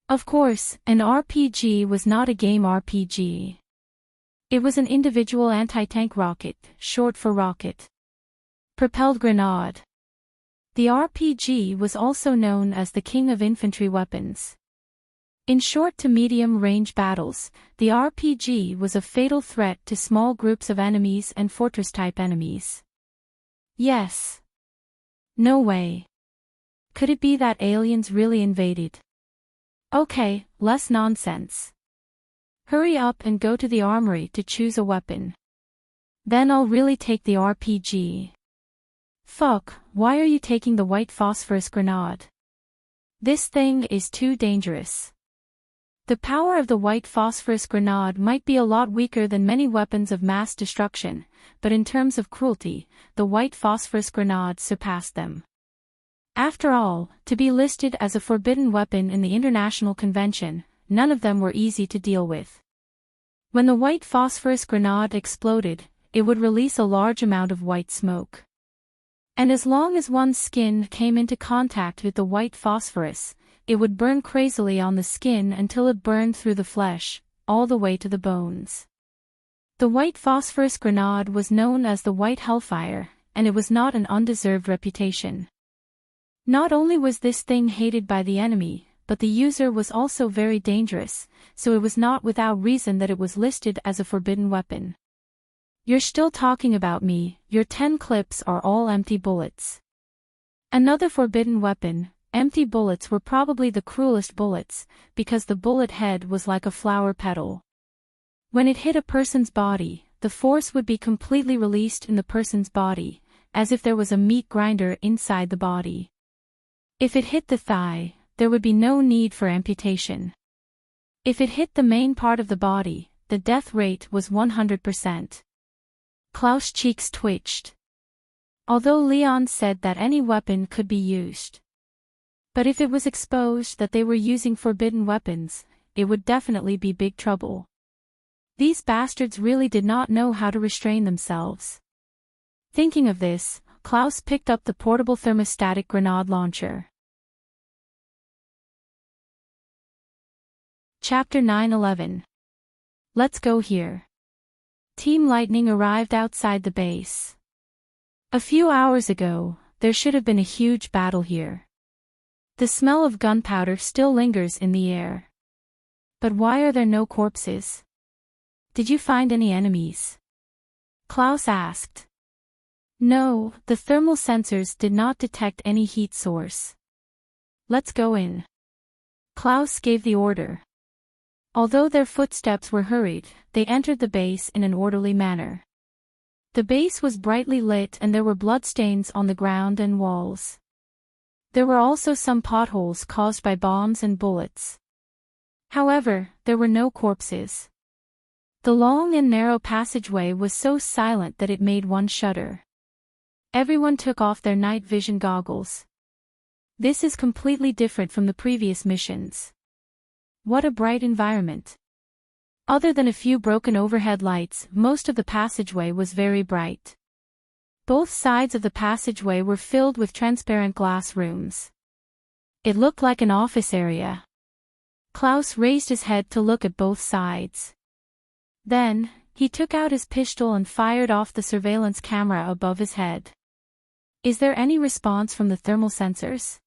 Of course, an RPG was not a game RPG. It was an individual anti-tank rocket, short for rocket. Propelled grenade. The RPG was also known as the king of infantry weapons. In short to medium-range battles, the RPG was a fatal threat to small groups of enemies and fortress-type enemies. Yes. No way. Could it be that aliens really invaded? Okay, less nonsense. Hurry up and go to the armory to choose a weapon. Then I'll really take the RPG. Fuck, why are you taking the white phosphorus grenade? This thing is too dangerous. The power of the white phosphorus grenade might be a lot weaker than many weapons of mass destruction, but in terms of cruelty, the white phosphorus grenade surpassed them. After all, to be listed as a forbidden weapon in the International Convention, none of them were easy to deal with. When the white phosphorus grenade exploded, it would release a large amount of white smoke. And as long as one's skin came into contact with the white phosphorus, it would burn crazily on the skin until it burned through the flesh, all the way to the bones. The white phosphorus grenade was known as the White Hellfire, and it was not an undeserved reputation. Not only was this thing hated by the enemy, but the user was also very dangerous, so it was not without reason that it was listed as a forbidden weapon. You're still talking about me, your 10 clips are all empty bullets. Another forbidden weapon, empty bullets were probably the cruelest bullets, because the bullet head was like a flower petal. When it hit a person's body, the force would be completely released in the person's body, as if there was a meat grinder inside the body. If it hit the thigh, there would be no need for amputation. If it hit the main part of the body, the death rate was 100%. Klaus' cheeks twitched. Although Leon said that any weapon could be used. But if it was exposed that they were using forbidden weapons, it would definitely be big trouble. These bastards really did not know how to restrain themselves. Thinking of this, Klaus picked up the portable thermostatic grenade launcher. Chapter 9-11. Let's go here. Team Lightning arrived outside the base. A few hours ago, there should have been a huge battle here. The smell of gunpowder still lingers in the air. But why are there no corpses? Did you find any enemies? Klaus asked. No, the thermal sensors did not detect any heat source. Let's go in. Klaus gave the order. Although their footsteps were hurried, they entered the base in an orderly manner. The base was brightly lit and there were bloodstains on the ground and walls. There were also some potholes caused by bombs and bullets. However, there were no corpses. The long and narrow passageway was so silent that it made one shudder. Everyone took off their night vision goggles. This is completely different from the previous missions. What a bright environment. Other than a few broken overhead lights, most of the passageway was very bright. Both sides of the passageway were filled with transparent glass rooms. It looked like an office area. Klaus raised his head to look at both sides. Then, he took out his pistol and fired off the surveillance camera above his head. Is there any response from the thermal sensors?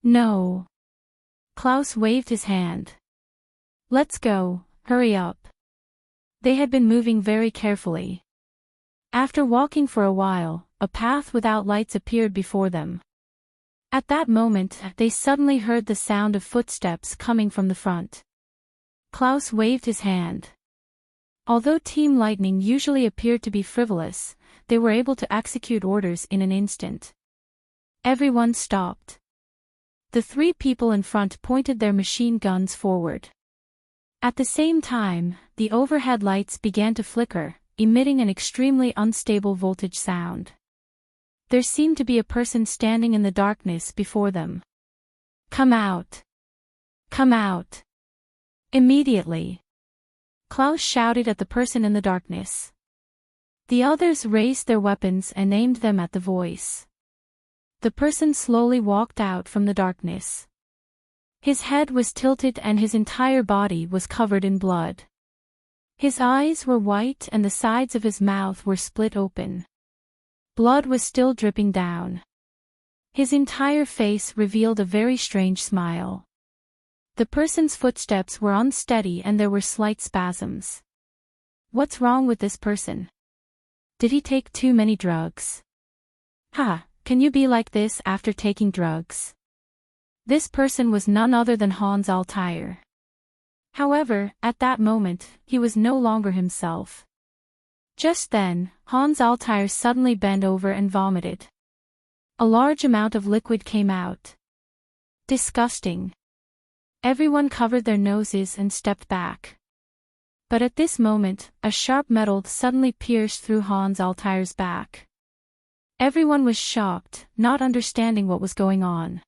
No. Klaus waved his hand. Let's go, hurry up. They had been moving very carefully. After walking for a while, a path without lights appeared before them. At that moment, they suddenly heard the sound of footsteps coming from the front. Klaus waved his hand. Although Team Lightning usually appeared to be frivolous, they were able to execute orders in an instant. Everyone stopped. The three people in front pointed their machine guns forward. At the same time, the overhead lights began to flicker, emitting an extremely unstable voltage sound. There seemed to be a person standing in the darkness before them. Come out! Come out! Immediately! Klaus shouted at the person in the darkness. The others raised their weapons and aimed them at the voice. The person slowly walked out from the darkness. His head was tilted and his entire body was covered in blood. His eyes were white and the sides of his mouth were split open. Blood was still dripping down. His entire face revealed a very strange smile. The person's footsteps were unsteady and there were slight spasms. What's wrong with this person? Did he take too many drugs? Ha, can you be like this after taking drugs? This person was none other than Hans Altair. However, at that moment, he was no longer himself. Just then, Hans Altair suddenly bent over and vomited. A large amount of liquid came out. Disgusting. Everyone covered their noses and stepped back. But at this moment, a sharp metal suddenly pierced through Hans Altair's back. Everyone was shocked, not understanding what was going on.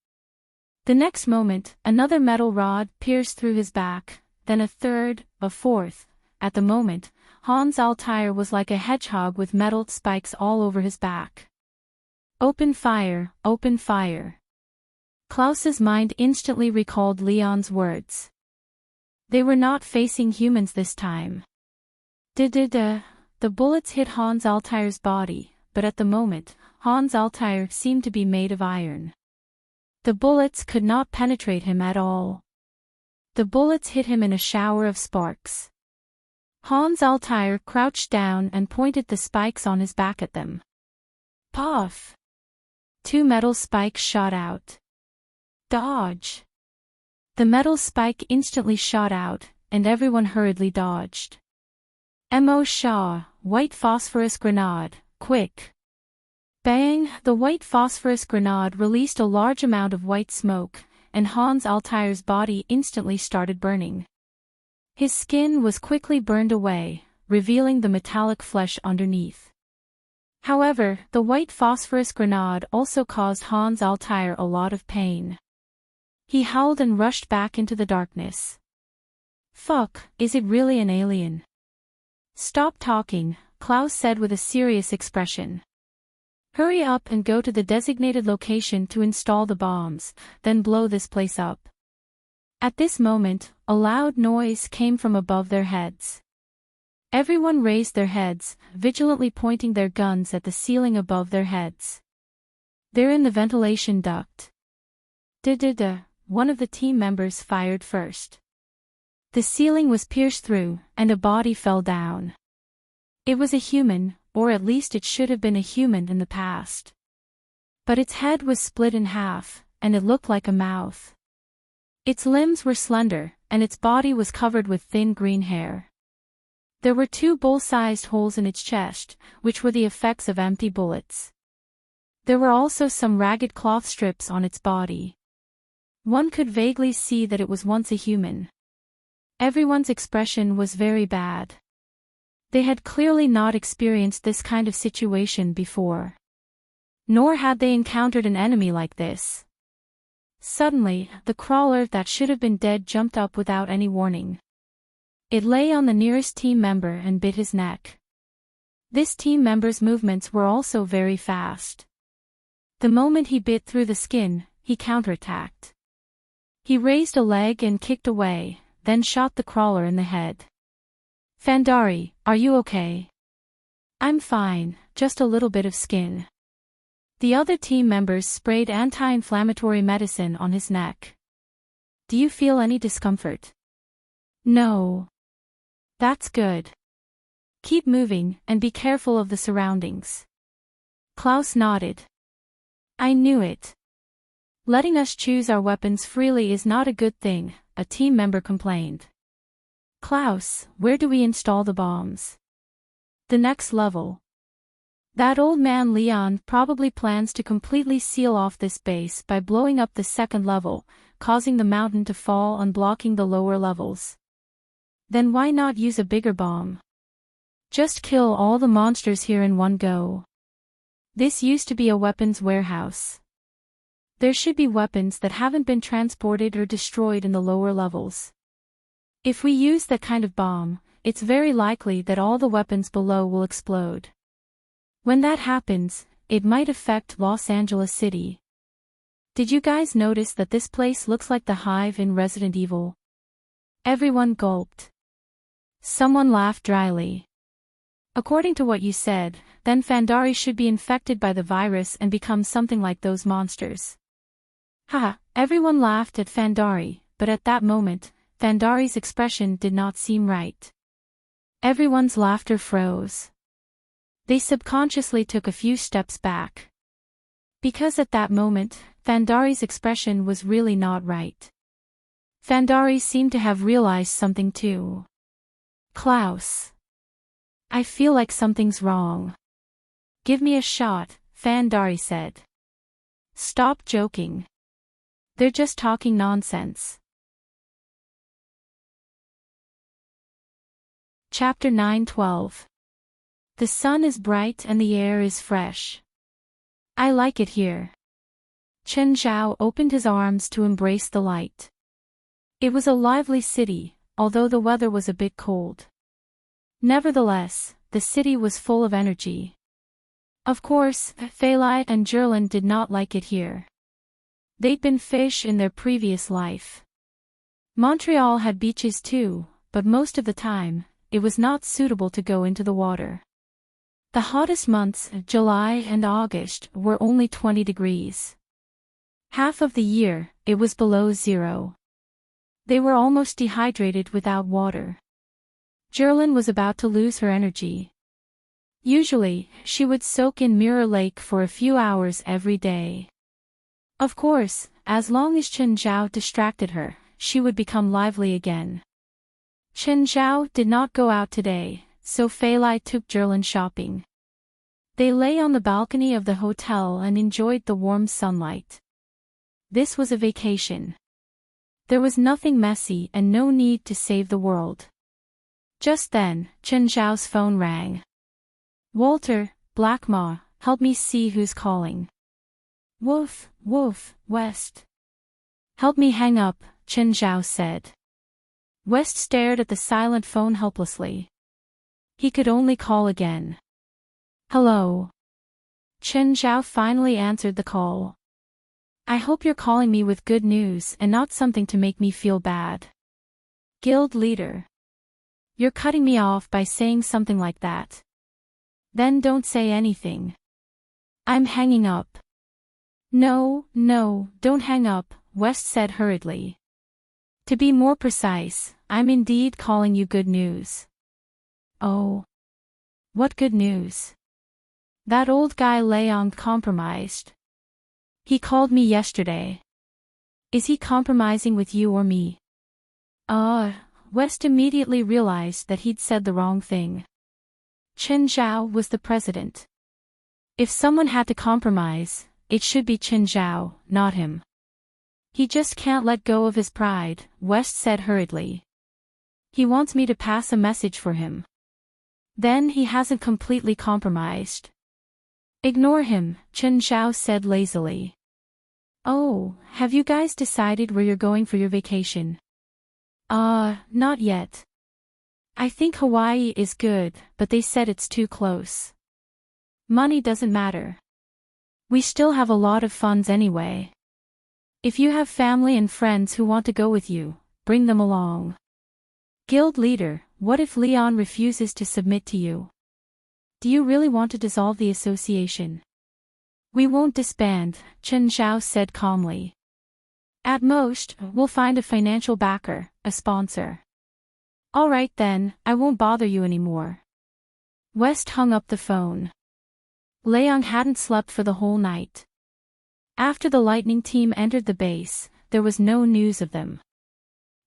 The next moment, another metal rod pierced through his back, then a third, a fourth. At the moment, Hans Altair was like a hedgehog with metal spikes all over his back. Open fire, open fire. Klaus's mind instantly recalled Leon's words. They were not facing humans this time. The bullets hit Hans Altair's body, but at the moment, Hans Altair seemed to be made of iron. The bullets could not penetrate him at all. The bullets hit him in a shower of sparks. Hans Altair crouched down and pointed the spikes on his back at them. Puff! 2 metal spikes shot out. Dodge! The metal spike instantly shot out, and everyone hurriedly dodged. Mo Shaw, white phosphorus grenade, quick! Bang! The white phosphorus grenade released a large amount of white smoke, and Hans Altair's body instantly started burning. His skin was quickly burned away, revealing the metallic flesh underneath. However, the white phosphorus grenade also caused Hans Altair a lot of pain. He howled and rushed back into the darkness. Fuck, is it really an alien? Stop talking, Klaus said with a serious expression. Hurry up and go to the designated location to install the bombs, then blow this place up. At this moment, a loud noise came from above their heads. Everyone raised their heads, vigilantly pointing their guns at the ceiling above their heads. They're in the ventilation duct. One of the team members fired first. The ceiling was pierced through, and a body fell down. It was a human, or at least it should have been a human in the past. But its head was split in half, and it looked like a mouth. Its limbs were slender, and its body was covered with thin green hair. There were 2 bull-sized holes in its chest, which were the effects of empty bullets. There were also some ragged cloth strips on its body. One could vaguely see that it was once a human. Everyone's expression was very bad. They had clearly not experienced this kind of situation before. Nor had they encountered an enemy like this. Suddenly, the crawler that should have been dead jumped up without any warning. It lay on the nearest team member and bit his neck. This team member's movements were also very fast. The moment he bit through the skin, he counterattacked. He raised a leg and kicked away, then shot the crawler in the head. Fandari, are you okay? I'm fine, just a little bit of skin. The other team members sprayed anti-inflammatory medicine on his neck. Do you feel any discomfort? No. That's good. Keep moving and be careful of the surroundings. Klaus nodded. I knew it. Letting us choose our weapons freely is not a good thing, a team member complained. Klaus, where do we install the bombs? The next level. That old man Leon probably plans to completely seal off this base by blowing up the second level, causing the mountain to fall and blocking the lower levels. Then why not use a bigger bomb? Just kill all the monsters here in one go. This used to be a weapons warehouse. There should be weapons that haven't been transported or destroyed in the lower levels. If we use that kind of bomb, it's very likely that all the weapons below will explode. When that happens, it might affect Los Angeles City. Did you guys notice that this place looks like the Hive in Resident Evil? Everyone gulped. Someone laughed dryly. According to what you said, then Fandari should be infected by the virus and become something like those monsters. Haha, everyone laughed at Fandari, but at that moment, Fandari's expression did not seem right. Everyone's laughter froze. They subconsciously took a few steps back. Because at that moment, Fandari's expression was really not right. Fandari seemed to have realized something too. Klaus. I feel like something's wrong. Give me a shot, Fandari said. Stop joking. They're just talking nonsense. Chapter 9:12. The sun is bright and the air is fresh. I like it here. Chen Zhao opened his arms to embrace the light. It was a lively city, although the weather was a bit cold. Nevertheless, the city was full of energy. Of course, Phalite and Jerlin did not like it here. They'd been fish in their previous life. Montreal had beaches too, but most of the time, it was not suitable to go into the water. The hottest months, July and August, were only 20 degrees. Half of the year, it was below zero. They were almost dehydrated without water. Jerlin was about to lose her energy. Usually, she would soak in Mirror Lake for a few hours every day. Of course, as long as Chen Zhao distracted her, she would become lively again. Chen Zhao did not go out today, so Phalite took Jerlin shopping. They lay on the balcony of the hotel and enjoyed the warm sunlight. This was a vacation. There was nothing messy and no need to save the world. Just then, Chen Zhao's phone rang. Walter, Blackmaw, help me see who's calling. Woof, woof, West. Help me hang up, Chen Zhao said. West stared at the silent phone helplessly. He could only call again. Hello. Chen Zhao finally answered the call. I hope you're calling me with good news and not something to make me feel bad. Guild leader. You're cutting me off by saying something like that. Then don't say anything. I'm hanging up. No, don't hang up, West said hurriedly. To be more precise, I'm indeed calling you good news. Oh. What good news? That old guy Leon compromised. He called me yesterday. Is he compromising with you or me? West immediately realized that he'd said the wrong thing. Chen Zhao was the president. If someone had to compromise, it should be Chen Zhao, not him. He just can't let go of his pride, West said hurriedly. He wants me to pass a message for him. Then he hasn't completely compromised. Ignore him, Chen Zhao said lazily. Oh, have you guys decided where you're going for your vacation? Not yet. I think Hawaii is good, but they said it's too close. Money doesn't matter. We still have a lot of funds anyway. If you have family and friends who want to go with you, bring them along. Guild leader, what if Leon refuses to submit to you? Do you really want to dissolve the association? We won't disband, Chen Zhao said calmly. At most, we'll find a financial backer, a sponsor. All right then, I won't bother you anymore. West hung up the phone. Leong hadn't slept for the whole night. After the lightning team entered the base, there was no news of them.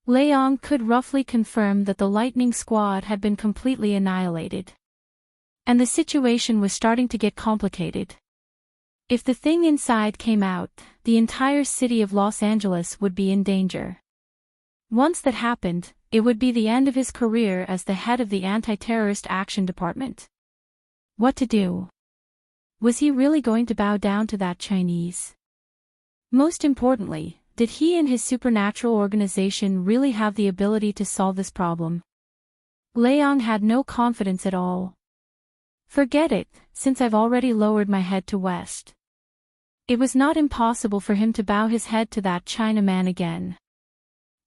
Leong could roughly confirm that the lightning squad had been completely annihilated. And the situation was starting to get complicated. If the thing inside came out, the entire city of Los Angeles would be in danger. Once that happened, it would be the end of his career as the head of the Anti-Terrorist Action Department. What to do? Was he really going to bow down to that Chinese? Most importantly, did he and his supernatural organization really have the ability to solve this problem? Leong had no confidence at all. Forget it, since I've already lowered my head to West. It was not impossible for him to bow his head to that Chinaman again.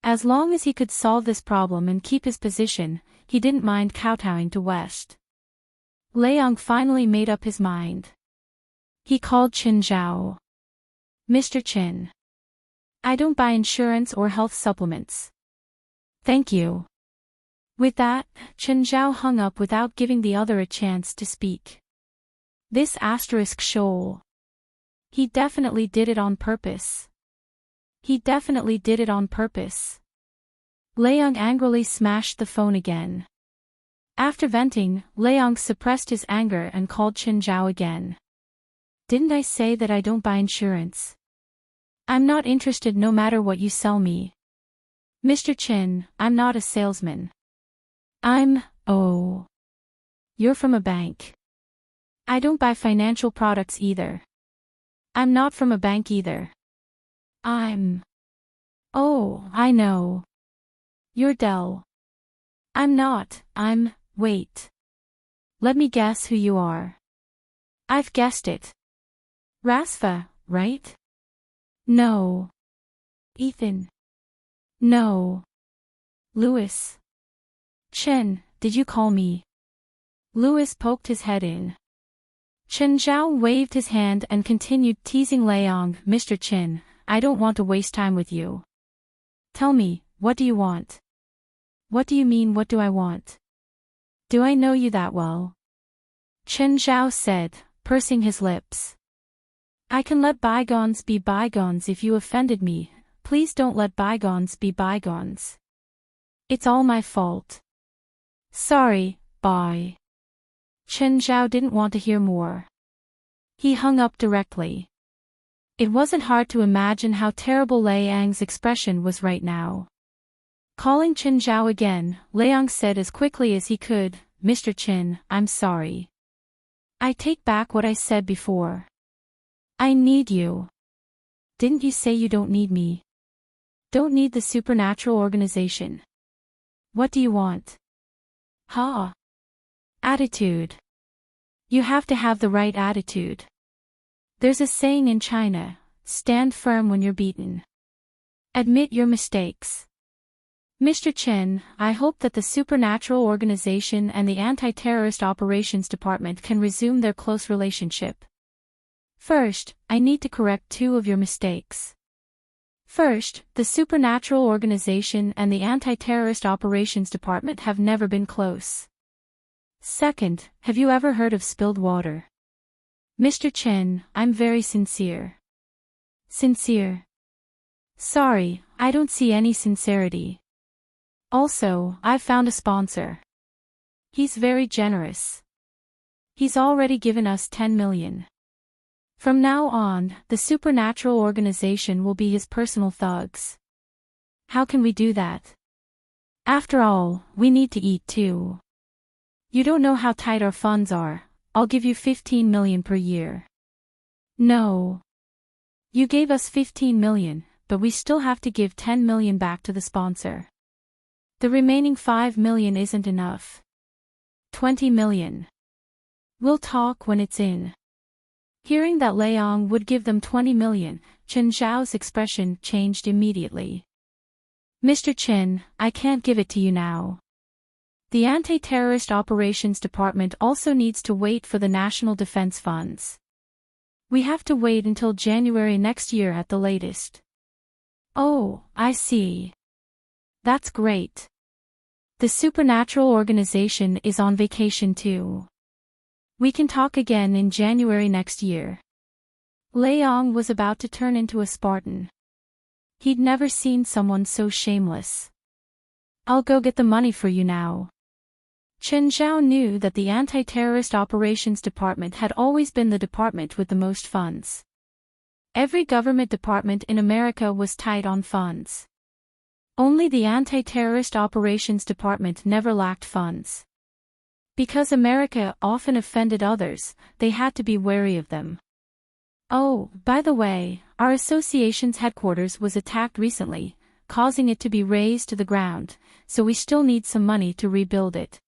As long as he could solve this problem and keep his position, he didn't mind kowtowing to West. Leong finally made up his mind. He called Chen Zhao. Mr. Chen. I don't buy insurance or health supplements. Thank you. With that, Chen Zhao hung up without giving the other a chance to speak. This asterisk shoal. He definitely did it on purpose. He definitely did it on purpose. Leong angrily smashed the phone again. After venting, Leong suppressed his anger and called Chen Zhao again. Didn't I say that I don't buy insurance? I'm not interested no matter what you sell me. Mr. Chen, I'm not a salesman. Oh. You're from a bank. I don't buy financial products either. I'm not from a bank either. Oh, I know. You're Dell. I'm not, wait. Let me guess who you are. I've guessed it. Rasfa, right? No. Ethan. No. Louis. Chen, did you call me? Louis poked his head in. Chen Zhao waved his hand and continued teasing Leong. Mr. Chen, I don't want to waste time with you. Tell me, what do you want? What do you mean, what do I want? Do I know you that well? Chen Zhao said, pursing his lips. I can let bygones be bygones. If you offended me, please don't let bygones be bygones. It's all my fault. Sorry, bye. Chen Zhao didn't want to hear more. He hung up directly. It wasn't hard to imagine how terrible Leong's expression was right now. Calling Chen Zhao again, Leong said as quickly as he could, Mr. Chen, I'm sorry. I take back what I said before. I need you. Didn't you say you don't need me? Don't need the supernatural organization. What do you want? Attitude. You have to have the right attitude. There's a saying in China, stand firm when you're beaten. Admit your mistakes. Mr. Chen, I hope that the Supernatural Organization and the Anti-Terrorist Operations Department can resume their close relationship. First, I need to correct two of your mistakes. First, the Supernatural Organization and the Anti-Terrorist Operations Department have never been close. Second, have you ever heard of spilled water? Mr. Chen, I'm very sincere. Sincere? Sorry, I don't see any sincerity. Also, I've found a sponsor. He's very generous. He's already given us 10 million. From now on, the Supernatural Organization will be his personal thugs. How can we do that? After all, we need to eat too. You don't know how tight our funds are. I'll give you 15 million per year. No. You gave us 15 million, but we still have to give 10 million back to the sponsor. The remaining 5 million isn't enough. 20 million. We'll talk when it's in. Hearing that Leong would give them 20 million, Chen Zhao's expression changed immediately. Mr. Chen, I can't give it to you now. The Anti-Terrorist Operations Department also needs to wait for the National Defense Funds. We have to wait until January next year at the latest. Oh, I see. That's great. The supernatural organization is on vacation too. We can talk again in January next year. Leong was about to turn into a Spartan. He'd never seen someone so shameless. I'll go get the money for you now. Chen Zhao knew that the Anti-Terrorist Operations Department had always been the department with the most funds. Every government department in America was tight on funds. Only the Anti-Terrorist Operations Department never lacked funds. Because America often offended others, they had to be wary of them. Oh, by the way, our association's headquarters was attacked recently, causing it to be razed to the ground, so we still need some money to rebuild it.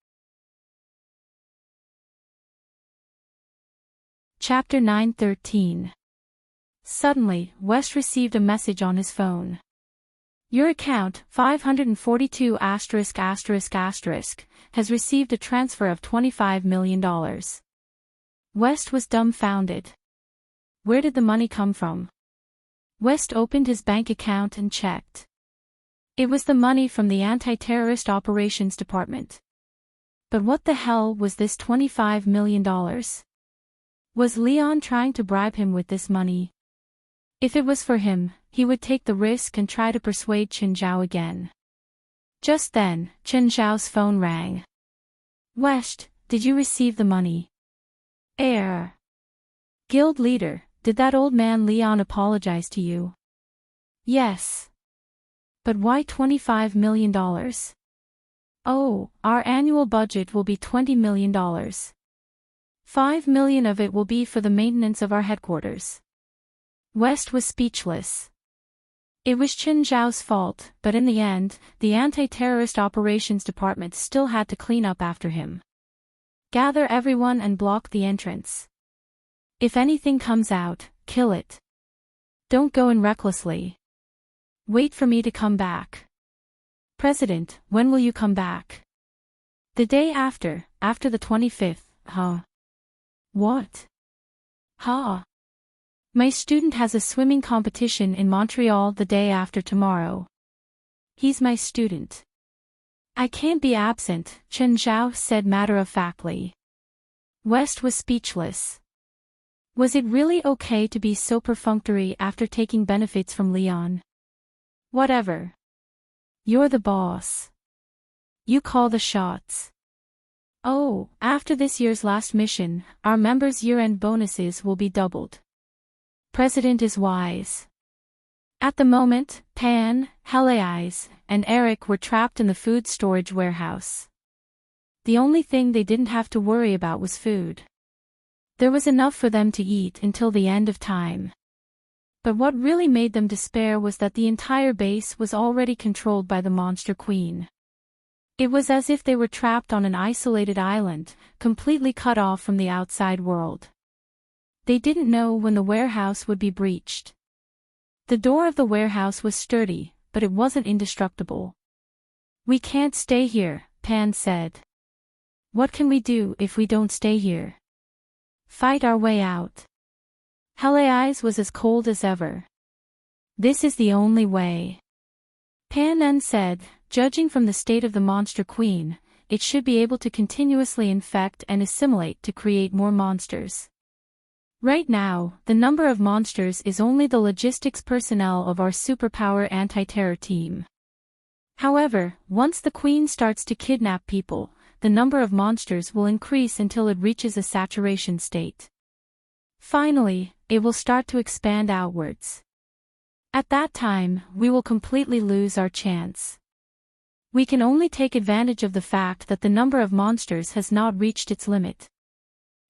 Chapter 9:13. Suddenly, West received a message on his phone. Your account, 542*****, has received a transfer of $25 million. West was dumbfounded. Where did the money come from? West opened his bank account and checked. It was the money from the Anti-Terrorist Operations Department. But what the hell was this $25 million? Was Leon trying to bribe him with this money? If it was for him, he would take the risk and try to persuade Chen Zhao again. Just then, Chen Zhao's phone rang. West, did you receive the money? Guild leader, did that old man Leon apologize to you? Yes. But why $25 million? Oh, our annual budget will be $20 million. $5 million of it will be for the maintenance of our headquarters. West was speechless. It was Chen Zhao's fault, but in the end, the Anti-Terrorist Operations Department still had to clean up after him. Gather everyone and block the entrance. If anything comes out, kill it. Don't go in recklessly. Wait for me to come back. President, when will you come back? The day after the 25th, huh? What? Huh? My student has a swimming competition in Montreal the day after tomorrow. He's my student. I can't be absent, Chen Zhao said matter-of-factly. West was speechless. Was it really okay to be so perfunctory after taking benefits from Leon? Whatever. You're the boss. You call the shots. Oh, after this year's last mission, our members' year-end bonuses will be doubled. President is wise. At the moment, Pan, Heartwarming, and Eric were trapped in the food storage warehouse. The only thing they didn't have to worry about was food. There was enough for them to eat until the end of time. But what really made them despair was that the entire base was already controlled by the Monster Queen. It was as if they were trapped on an isolated island, completely cut off from the outside world. They didn't know when the warehouse would be breached. The door of the warehouse was sturdy, but it wasn't indestructible. We can't stay here, Pan said. What can we do if we don't stay here? Fight our way out. Heartwarming was as cold as ever. This is the only way. Pan said, judging from the state of the Monster Queen, it should be able to continuously infect and assimilate to create more monsters. Right now, the number of monsters is only the logistics personnel of our superpower anti-terror team. However, once the Queen starts to kidnap people, the number of monsters will increase until it reaches a saturation state. Finally, it will start to expand outwards. At that time, we will completely lose our chance. We can only take advantage of the fact that the number of monsters has not reached its limit.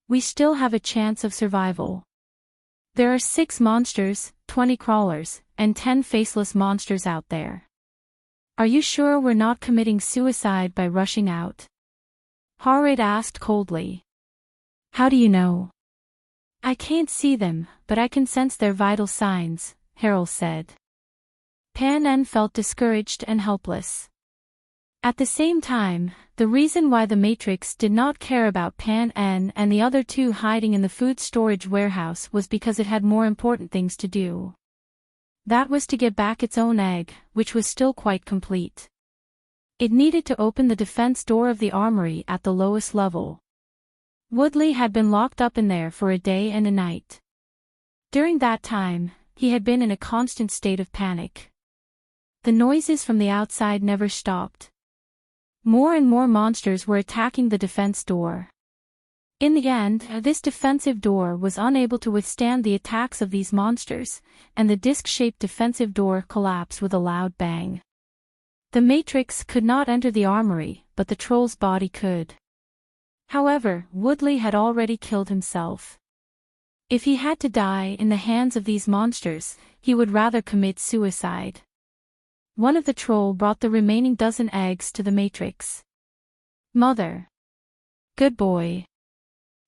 We still have a chance of survival. There are 6 monsters, 20 crawlers, and 10 faceless monsters out there. Are you sure we're not committing suicide by rushing out? Harriet asked coldly. How do you know? I can't see them, but I can sense their vital signs, Harold said. Pan felt discouraged and helpless. At the same time, the reason why the Matrix did not care about Pan N and the other two hiding in the food storage warehouse was because it had more important things to do. That was to get back its own egg, which was still quite complete. It needed to open the defense door of the armory at the lowest level. Woodley had been locked up in there for a day and a night. During that time, he had been in a constant state of panic. The noises from the outside never stopped. More and more monsters were attacking the defense door. In the end, this defensive door was unable to withstand the attacks of these monsters, and the disc-shaped defensive door collapsed with a loud bang. The Matrix could not enter the armory, but the troll's body could. However, Woodley had already killed himself. If he had to die in the hands of these monsters, he would rather commit suicide. One of the troll brought the remaining dozen eggs to the Matrix. Mother. Good boy.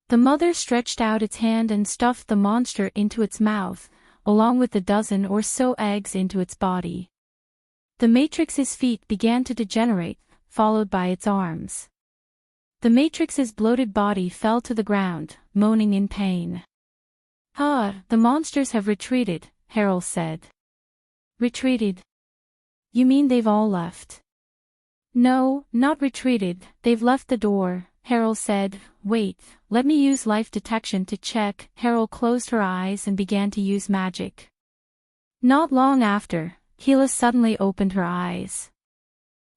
The mother stretched out its hand and stuffed the monster into its mouth, along with the dozen or so eggs into its body. The Matrix's feet began to degenerate, followed by its arms. The Matrix's bloated body fell to the ground, moaning in pain. The monsters have retreated, Harold said. Retreated? You mean they've all left? No, not retreated, they've left the door, Harold said. Wait, let me use life detection to check. Harold closed her eyes and began to use magic. Not long after, Keela suddenly opened her eyes.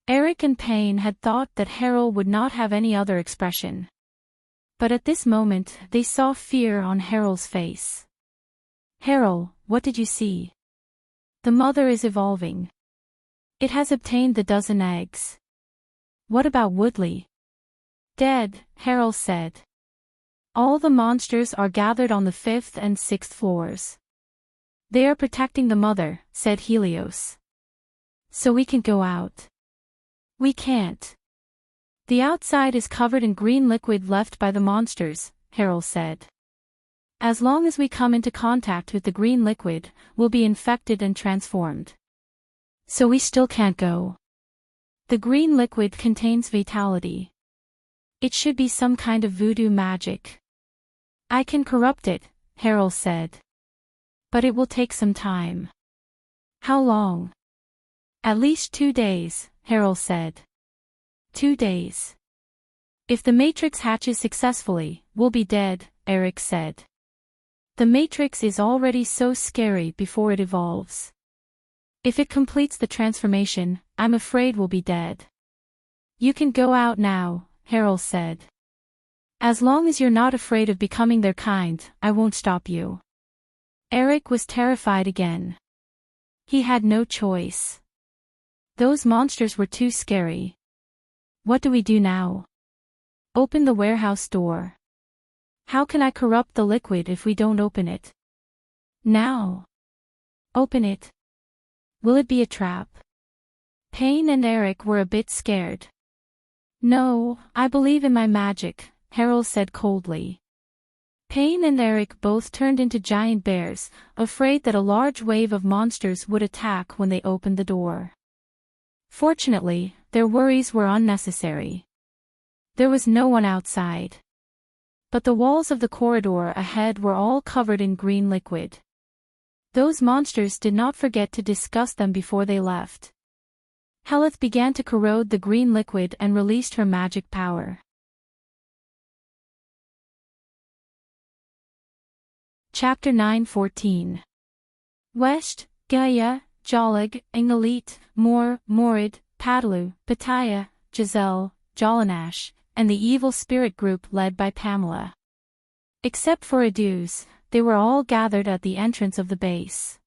Eric and Payne had thought that Harold would not have any other expression. But at this moment, they saw fear on Harold's face. Harold, what did you see? The mother is evolving. It has obtained the dozen eggs. What about Woodley? Dead, Harold said. All the monsters are gathered on the 5th and 6th floors. They are protecting the mother, said Helios. So we can go out. We can't. The outside is covered in green liquid left by the monsters, Harold said. As long as we come into contact with the green liquid, we'll be infected and transformed. So we still can't go. The green liquid contains vitality. It should be some kind of voodoo magic. I can corrupt it, Harold said. But it will take some time. How long? At least 2 days, Harold said. 2 days. If the Matrix hatches successfully, we'll be dead, Eric said. The Matrix is already so scary before it evolves. If it completes the transformation, I'm afraid we'll be dead. You can go out now, Harold said. As long as you're not afraid of becoming their kind, I won't stop you. Eric was terrified again. He had no choice. Those monsters were too scary. What do we do now? Open the warehouse door. How can I corrupt the liquid if we don't open it? Now. Open it. Will it be a trap? Payne and Eric were a bit scared. No, I believe in my magic, Harold said coldly. Payne and Eric both turned into giant bears, afraid that a large wave of monsters would attack when they opened the door. Fortunately, their worries were unnecessary. There was no one outside. But the walls of the corridor ahead were all covered in green liquid. Those monsters did not forget to discuss them before they left. Heleth began to corrode the green liquid and released her magic power. Chapter 9:14. West, Gaia, Jolig, Ingalit, Morid, Padalu, Pataya, Giselle, Jolanash, and the evil spirit group led by Pamela. Except for Aduz, they were all gathered at the entrance of the base.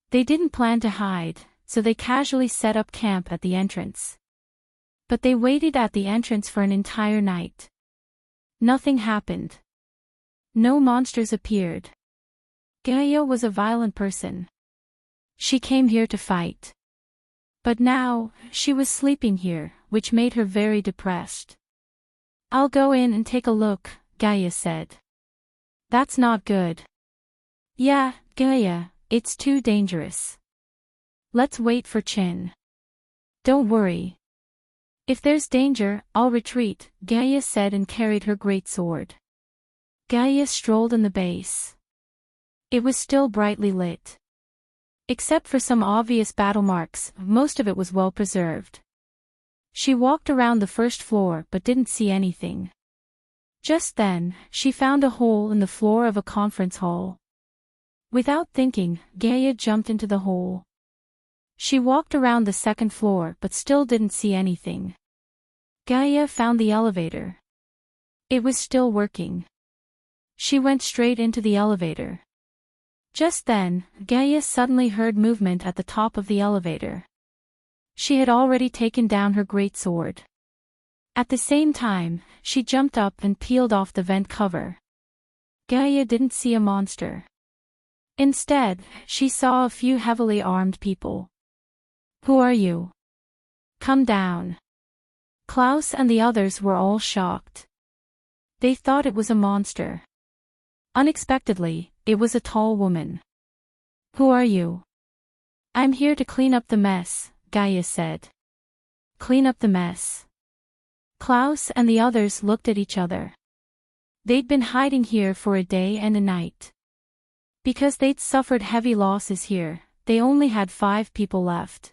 They didn't plan to hide, so they casually set up camp at the entrance. But they waited at the entrance for an entire night. Nothing happened. No monsters appeared. Gaia was a violent person. She came here to fight. But now, she was sleeping here, which made her very depressed. I'll go in and take a look, Gaia said. That's not good. Yeah, Gaia, it's too dangerous. Let's wait for Chin. Don't worry. If there's danger, I'll retreat, Gaia said and carried her great sword. Gaia strolled in the base. It was still brightly lit. Except for some obvious battle marks, most of it was well preserved. She walked around the first floor but didn't see anything. Just then, she found a hole in the floor of a conference hall. Without thinking, Gaia jumped into the hole. She walked around the second floor but still didn't see anything. Gaia found the elevator. It was still working. She went straight into the elevator. Just then, Gaia suddenly heard movement at the top of the elevator. She had already taken down her great sword. At the same time, she jumped up and peeled off the vent cover. Gaia didn't see a monster. Instead, she saw a few heavily armed people. "Who are you? Come down." Klaus and the others were all shocked. They thought it was a monster. Unexpectedly, it was a tall woman. "Who are you?" "I'm here to clean up the mess," Gaia said. "Clean up the mess?" Klaus and the others looked at each other. They'd been hiding here for a day and a night. Because they'd suffered heavy losses here, they only had 5 people left.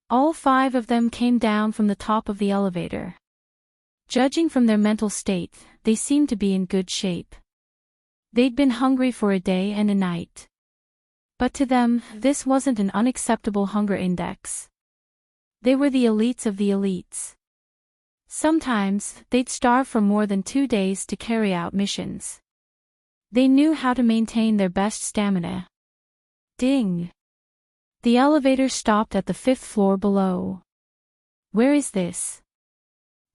All 5 of them came down from the top of the elevator. Judging from their mental state, they seemed to be in good shape. They'd been hungry for a day and a night. But to them, this wasn't an unacceptable hunger index. They were the elites of the elites. Sometimes, they'd starve for more than 2 days to carry out missions. They knew how to maintain their best stamina. Ding! The elevator stopped at the 5th floor below. "Where is this?"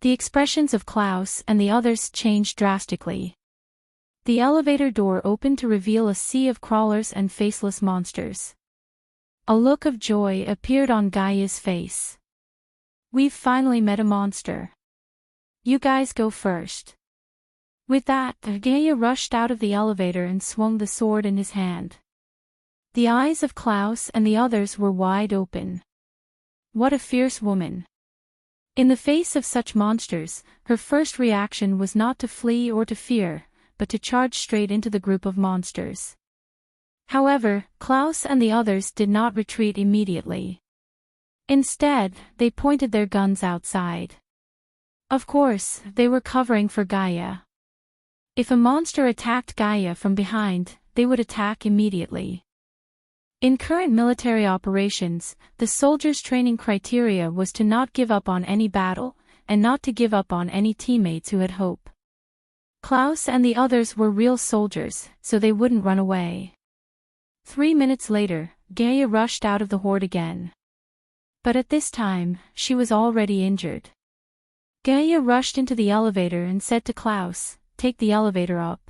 The expressions of Klaus and the others changed drastically. The elevator door opened to reveal a sea of crawlers and faceless monsters. A look of joy appeared on Gaia's face. "We've finally met a monster. You guys go first." With that, Gaia rushed out of the elevator and swung the sword in his hand. The eyes of Klaus and the others were wide open. What a fierce woman. In the face of such monsters, her first reaction was not to flee or to fear, but to charge straight into the group of monsters. However, Klaus and the others did not retreat immediately. Instead, they pointed their guns outside. Of course, they were covering for Gaia. If a monster attacked Gaia from behind, they would attack immediately. In current military operations, the soldiers' training criteria was to not give up on any battle, and not to give up on any teammates who had hope. Klaus and the others were real soldiers, so they wouldn't run away. 3 minutes later, Gaia rushed out of the horde again. But at this time, she was already injured. Gaia rushed into the elevator and said to Klaus, "Take the elevator up."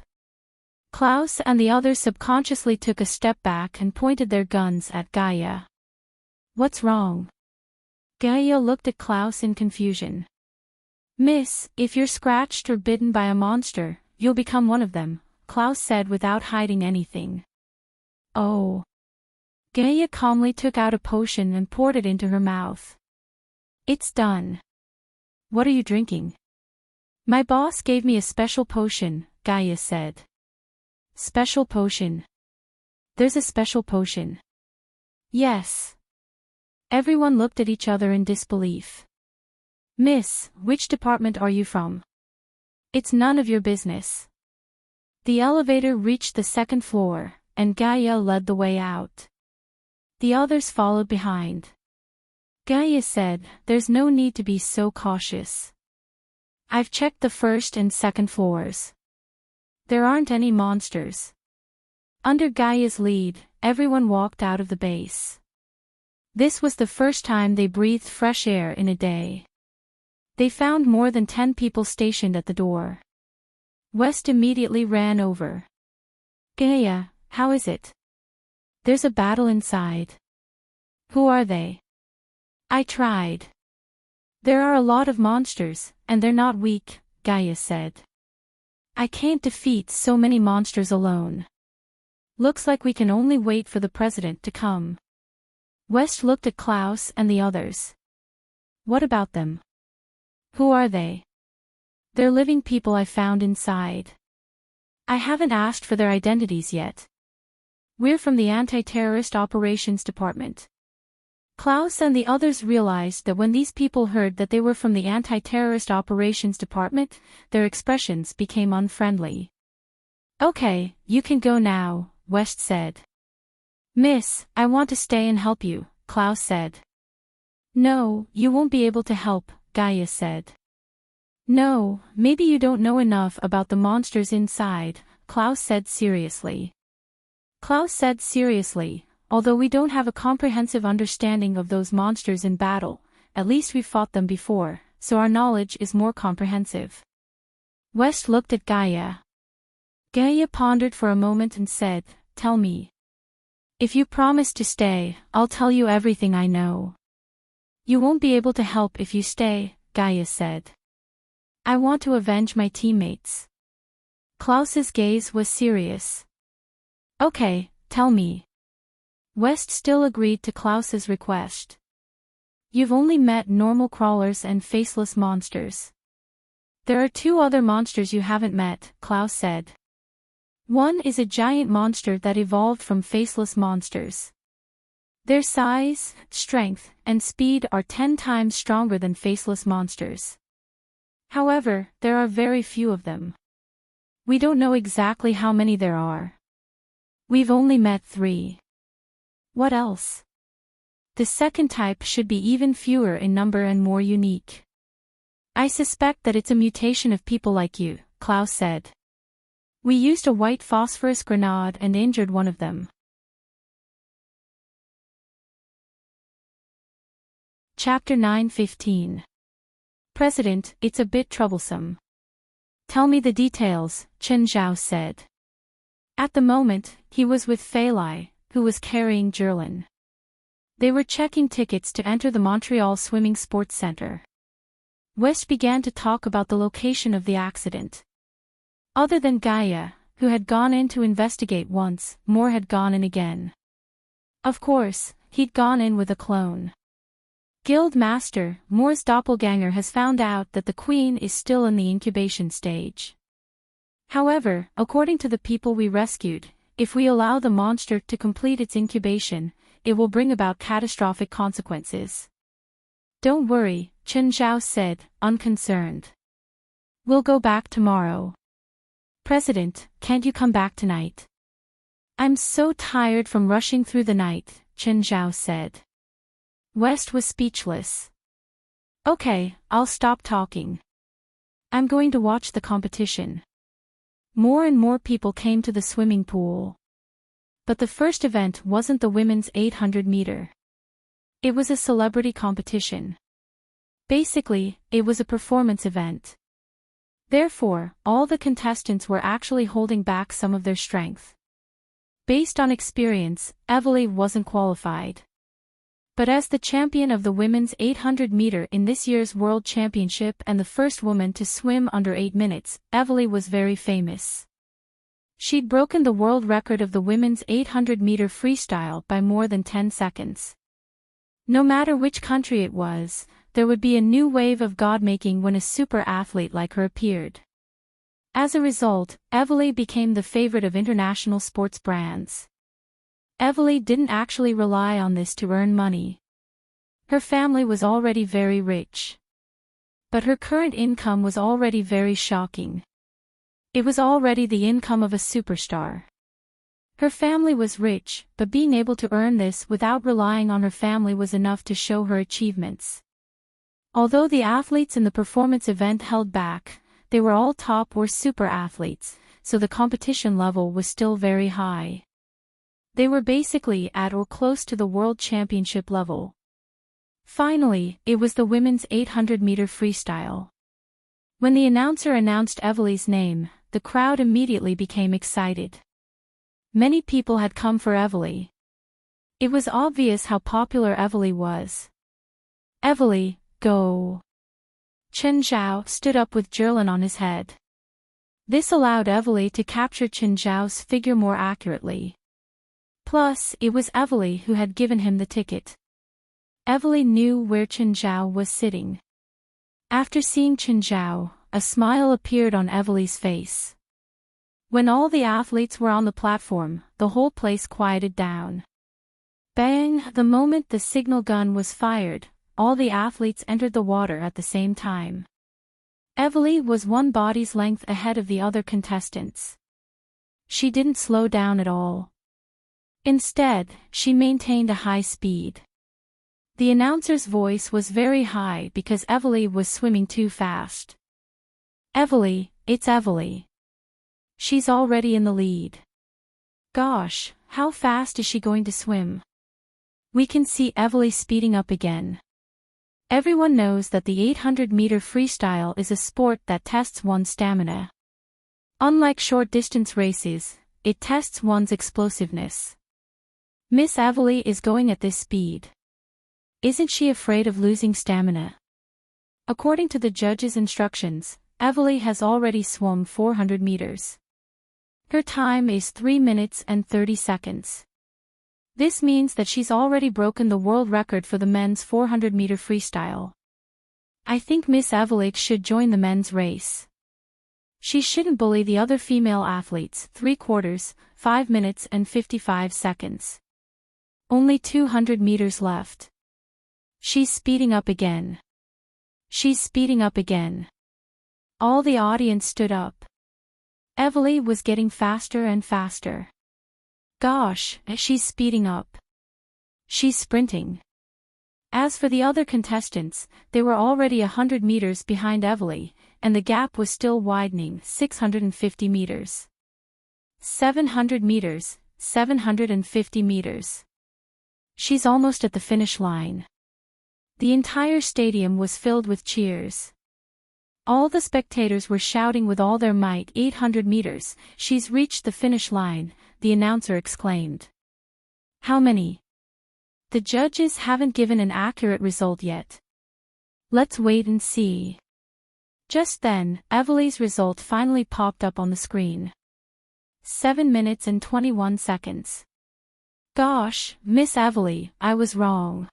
Klaus and the others subconsciously took a step back and pointed their guns at Gaia. "What's wrong?" Gaia looked at Klaus in confusion. "Miss, if you're scratched or bitten by a monster, you'll become one of them," Klaus said without hiding anything. "Oh." Gaia calmly took out a potion and poured it into her mouth. "It's done." "What are you drinking?" "My boss gave me a special potion," Gaia said. "Special potion? There's a special potion?" "Yes." Everyone looked at each other in disbelief. "Miss, which department are you from?" "It's none of your business." The elevator reached the 2nd floor, and Gaia led the way out. The others followed behind. Gaia said, "There's no need to be so cautious. I've checked the 1st and 2nd floors. There aren't any monsters." Under Gaia's lead, everyone walked out of the base. This was the first time they breathed fresh air in a day. They found more than 10 people stationed at the door. West immediately ran over. "Gaia, how is it?" "There's a battle inside." "Who are they?" "I tried. There are a lot of monsters, and they're not weak," Gaia said. "I can't defeat so many monsters alone. Looks like we can only wait for the president to come." West looked at Klaus and the others. "What about them?" Who are they? They're living people I found inside. I haven't asked for their identities yet. We're from the Anti-Terrorist Operations Department. Klaus and the others realized that when these people heard that they were from the Anti-Terrorist Operations Department, their expressions became unfriendly. Okay, you can go now, West said. Miss, I want to stay and help you, Klaus said. No, you won't be able to help, Gaia said. No, maybe you don't know enough about the monsters inside, Klaus said seriously. Klaus said seriously, although we don't have a comprehensive understanding of those monsters in battle, at least we've fought them before, so our knowledge is more comprehensive. West looked at Gaia. Gaia pondered for a moment and said, Tell me. If you promise to stay, I'll tell you everything I know. You won't be able to help if you stay, Gaia said. I want to avenge my teammates. Klaus's gaze was serious. Okay, tell me. West still agreed to Klaus's request. You've only met normal crawlers and faceless monsters. There are two other monsters you haven't met, Klaus said. One is a giant monster that evolved from faceless monsters. Their size, strength, and speed are 10 times stronger than faceless monsters. However, there are very few of them. We don't know exactly how many there are. We've only met 3. What else? The second type should be even fewer in number and more unique. I suspect that it's a mutation of people like you, Klaus said. We used a white phosphorus grenade and injured one of them. Chapter 9:15. President, it's a bit troublesome. Tell me the details, Chen Zhao said. At the moment, he was with Fei Lai, who was carrying Jerlin. They were checking tickets to enter the Montreal Swimming Sports Center. West began to talk about the location of the accident. Other than Gaia, who had gone in to investigate once, Moore had gone in again. Of course, he'd gone in with a clone. Guild Master, Moore's doppelganger, has found out that the Queen is still in the incubation stage. However, according to the people we rescued, if we allow the monster to complete its incubation, it will bring about catastrophic consequences. Don't worry, Chen Zhao said, unconcerned. We'll go back tomorrow. President, can't you come back tonight? I'm so tired from rushing through the night, Chen Zhao said. West was speechless. Okay, I'll stop talking. I'm going to watch the competition. More and more people came to the swimming pool. But the first event wasn't the women's 800 meter. It was a celebrity competition. Basically, it was a performance event. Therefore, all the contestants were actually holding back some of their strength. Based on experience, Evely wasn't qualified. But as the champion of the women's 800 meter in this year's World Championship and the first woman to swim under 8 minutes, Evely was very famous. She'd broken the world record of the women's 800 meter freestyle by more than 10 seconds. No matter which country it was, there would be a new wave of god-making when a super athlete like her appeared. As a result, Evely became the favorite of international sports brands. Evely didn't actually rely on this to earn money. Her family was already very rich. But her current income was already very shocking. It was already the income of a superstar. Her family was rich, but being able to earn this without relying on her family was enough to show her achievements. Although the athletes in the performance event held back, they were all top or super athletes, so the competition level was still very high. They were basically at or close to the World Championship level. Finally, it was the women's 800 meter freestyle. When the announcer announced Evely's name, the crowd immediately became excited. Many people had come for Evely. It was obvious how popular Evely was. Evely, go! Chen Zhao stood up with Jerlin on his head. This allowed Evely to capture Chen Zhao's figure more accurately. Plus, it was Evely who had given him the ticket. Evely knew where Chen Zhao was sitting. After seeing Chen Zhao, a smile appeared on Emily's face. When all the athletes were on the platform, the whole place quieted down. Bang! The moment the signal gun was fired, all the athletes entered the water at the same time. Emily was one body's length ahead of the other contestants. She didn't slow down at all. Instead, she maintained a high speed. The announcer's voice was very high because Emily was swimming too fast. Emily, it's Emily. She's already in the lead. Gosh, how fast is she going to swim? We can see Emily speeding up again. Everyone knows that the 800-meter freestyle is a sport that tests one's stamina. Unlike short-distance races, it tests one's explosiveness. Miss Emily is going at this speed. Isn't she afraid of losing stamina? According to the judge's instructions, Emily has already swum 400 meters. Her time is 3 minutes and 30 seconds. This means that she's already broken the world record for the men's 400-meter freestyle. I think Miss Emily should join the men's race. She shouldn't bully the other female athletes. 3/4, 5 minutes and 55 seconds. Only 200 meters left. She's speeding up again. She's speeding up again. All the audience stood up. Emily was getting faster and faster. Gosh, she's speeding up. She's sprinting. As for the other contestants, they were already 100 meters behind Emily, and the gap was still widening. 650 meters. 700 meters, 750 meters. She's almost at the finish line. The entire stadium was filled with cheers. All the spectators were shouting with all their might. 800 meters, she's reached the finish line, the announcer exclaimed. How many? The judges haven't given an accurate result yet. Let's wait and see. Just then, Emily's result finally popped up on the screen. 7 minutes and 21 seconds. Gosh, Miss Emily, I was wrong.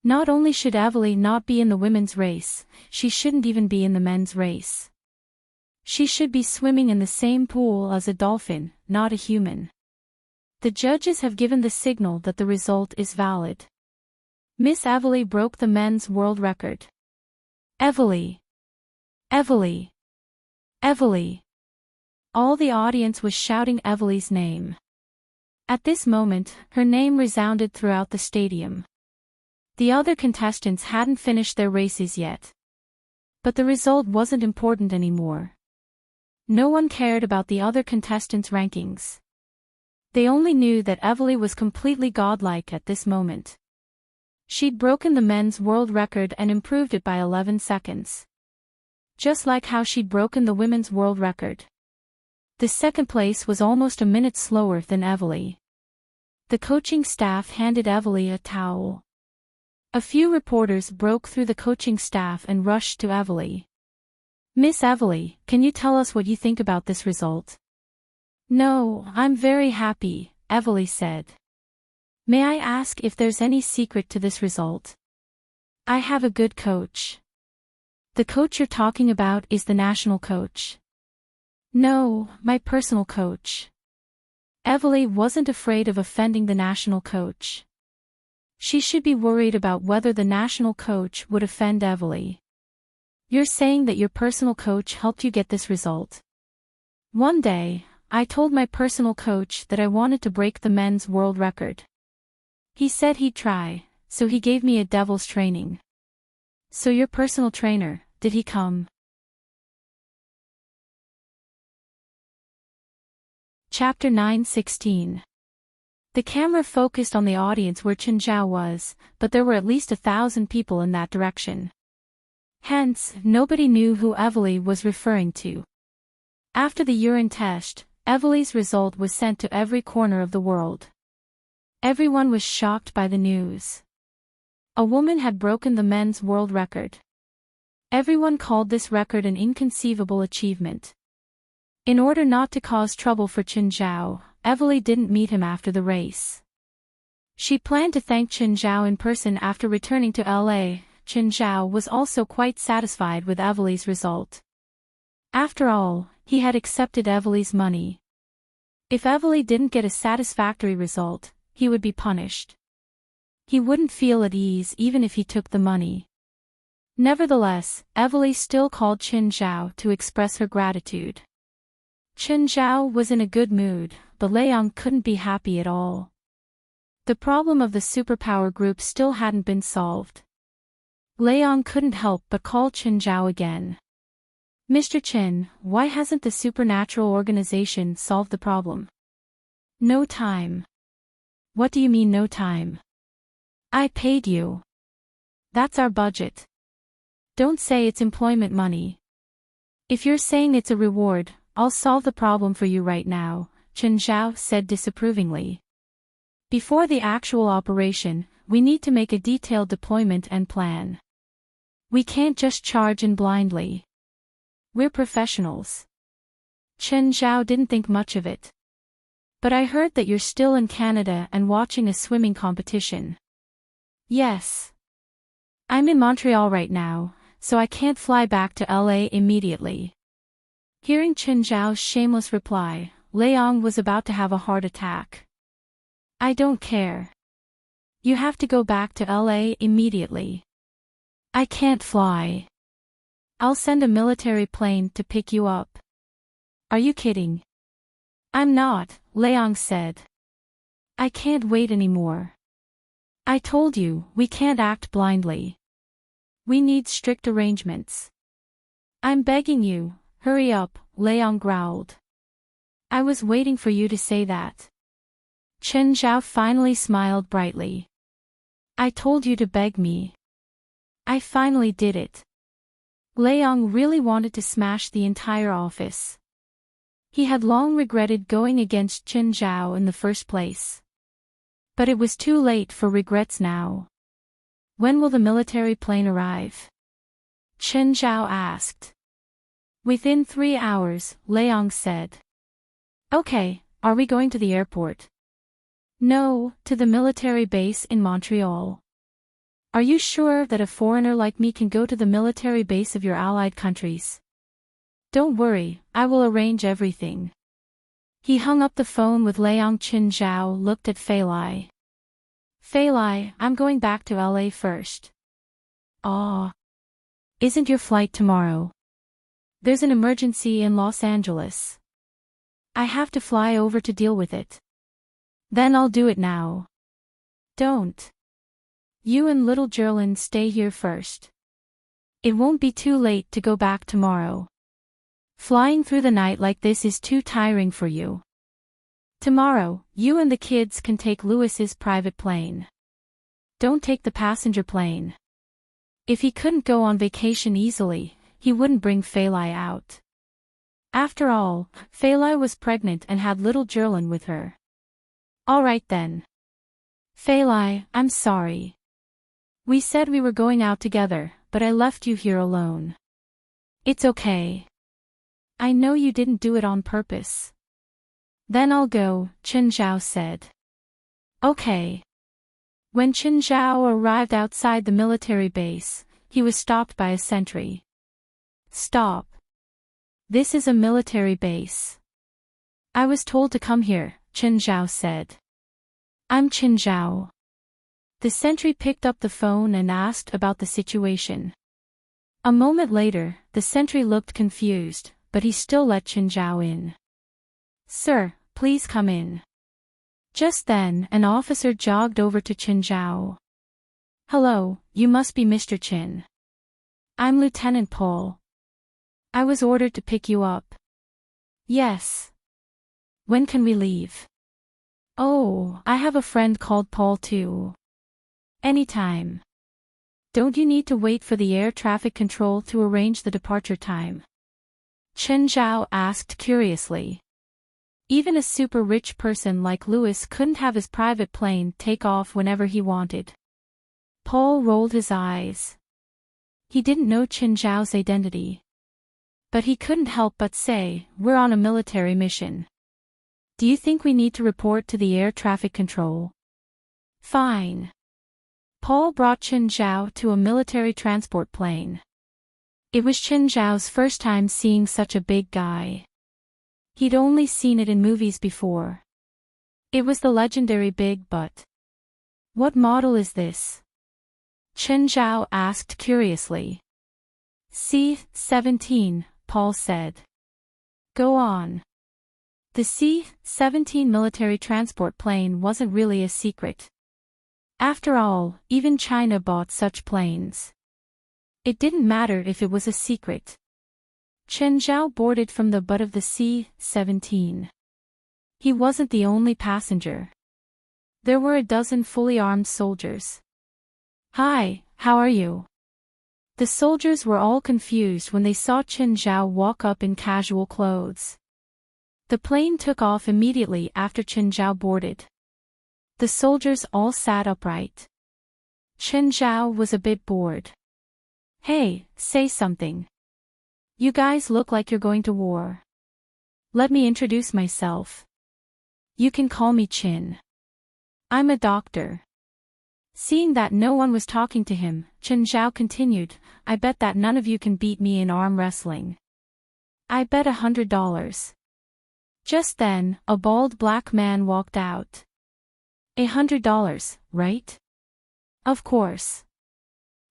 Not only should Emily not be in the women's race, she shouldn't even be in the men's race. She should be swimming in the same pool as a dolphin, not a human. The judges have given the signal that the result is valid. Miss Emily broke the men's world record. Emily! Emily! Emily! All the audience was shouting Emily's name. At this moment, her name resounded throughout the stadium. The other contestants hadn't finished their races yet. But the result wasn't important anymore. No one cared about the other contestants' rankings. They only knew that Emily was completely godlike at this moment. She'd broken the men's world record and improved it by 11 seconds. Just like how she'd broken the women's world record. The second place was almost a minute slower than Emily. The coaching staff handed Emily a towel. A few reporters broke through the coaching staff and rushed to Emily. Miss Emily, can you tell us what you think about this result? No, I'm very happy, Emily said. May I ask if there's any secret to this result? I have a good coach. The coach you're talking about is the national coach. No, my personal coach. Emily wasn't afraid of offending the national coach. She should be worried about whether the national coach would offend Emily. You're saying that your personal coach helped you get this result? One day, I told my personal coach that I wanted to break the men's world record. He said he'd try, so he gave me a devil's training. So your personal trainer, did he come? Chapter 9:16. The camera focused on the audience where Chen Zhao was, but there were at least 1,000 people in that direction. Hence, nobody knew who Emily was referring to. After the urine test, Emily's result was sent to every corner of the world. Everyone was shocked by the news. A woman had broken the men's world record. Everyone called this record an inconceivable achievement. In order not to cause trouble for Chen Zhao, Emily didn't meet him after the race. She planned to thank Chen Zhao in person after returning to LA, Qin Zhao was also quite satisfied with Evely's result. After all, he had accepted Evely's money. If Evely didn't get a satisfactory result, he would be punished. He wouldn't feel at ease even if he took the money. Nevertheless, Evely still called Qin Zhao to express her gratitude. Qin Zhao was in a good mood, but Leong couldn't be happy at all. The problem of the superpower group still hadn't been solved. Leong couldn't help but call Qin Zhao again. Mr. Qin, why hasn't the supernatural organization solved the problem? No time. What do you mean no time? I paid you. That's our budget. Don't say it's employment money. If you're saying it's a reward, I'll solve the problem for you right now, Qin Zhao said disapprovingly. Before the actual operation, we need to make a detailed deployment and plan. We can't just charge in blindly. We're professionals. Qin Zhao didn't think much of it. But I heard that you're still in Canada and watching a swimming competition. Yes. I'm in Montreal right now, so I can't fly back to LA immediately. Hearing Qin Zhao's shameless reply, Leong was about to have a heart attack. I don't care. You have to go back to LA immediately. I can't fly. I'll send a military plane to pick you up. Are you kidding? I'm not, Leong said. I can't wait anymore. I told you, we can't act blindly. We need strict arrangements. I'm begging you, hurry up, Leong growled. I was waiting for you to say that. Qin Zhao finally smiled brightly. I told you to beg me. I finally did it. Leong really wanted to smash the entire office. He had long regretted going against Qin Zhao in the first place. But it was too late for regrets now. When will the military plane arrive? Qin Zhao asked. Within 3 hours, Leong said. Okay, are we going to the airport? No, to the military base in Montreal. Are you sure that a foreigner like me can go to the military base of your allied countries? Don't worry, I will arrange everything. He hung up the phone with Leong. Qin Zhao looked at Fei Lai. Fei Lai, I'm going back to LA first. Aw. Isn't your flight tomorrow? There's an emergency in Los Angeles. I have to fly over to deal with it. Then I'll do it now. Don't. You and little Gerlin stay here first. It won't be too late to go back tomorrow. Flying through the night like this is too tiring for you. Tomorrow, you and the kids can take Louis's private plane. Don't take the passenger plane. If he couldn't go on vacation easily, he wouldn't bring Fei Lai out. After all, Fei Lai was pregnant and had little Gerlin with her. All right then. Fei Lai, I'm sorry. We said we were going out together, but I left you here alone. It's okay. I know you didn't do it on purpose. Then I'll go, Qin Zhao said. Okay. When Qin Zhao arrived outside the military base, he was stopped by a sentry. Stop. This is a military base. I was told to come here, Qin Zhao said. I'm Qin Zhao. The sentry picked up the phone and asked about the situation. A moment later, the sentry looked confused, but he still let Qin Zhao in. Sir, please come in. Just then, an officer jogged over to Qin Zhao. Hello, you must be Mr. Qin. I'm Lieutenant Paul. I was ordered to pick you up. Yes. When can we leave? Oh, I have a friend called Paul too. Anytime. Don't you need to wait for the air traffic control to arrange the departure time? Qin Zhao asked curiously. Even a super rich person like Louis couldn't have his private plane take off whenever he wanted. Paul rolled his eyes. He didn't know Qin Zhao's identity. But he couldn't help but say, we're on a military mission. Do you think we need to report to the air traffic control? Fine. Paul brought Chen Zhao to a military transport plane. It was Chen Zhao's first time seeing such a big guy. He'd only seen it in movies before. It was the legendary Big Butt. What model is this? Chen Zhao asked curiously. C-17, Paul said. Go on. The C-17 military transport plane wasn't really a secret. After all, even China bought such planes. It didn't matter if it was a secret. Chen Zhao boarded from the butt of the C-17. He wasn't the only passenger. There were a dozen fully armed soldiers. Hi, how are you? The soldiers were all confused when they saw Chen Zhao walk up in casual clothes. The plane took off immediately after Chen Zhao boarded. The soldiers all sat upright. Chen Zhao was a bit bored. Hey, say something. You guys look like you're going to war. Let me introduce myself. You can call me Chin. I'm a doctor. Seeing that no one was talking to him, Chen Zhao continued, I bet that none of you can beat me in arm wrestling. I bet $100. Just then, a bald black man walked out. $100, right? Of course.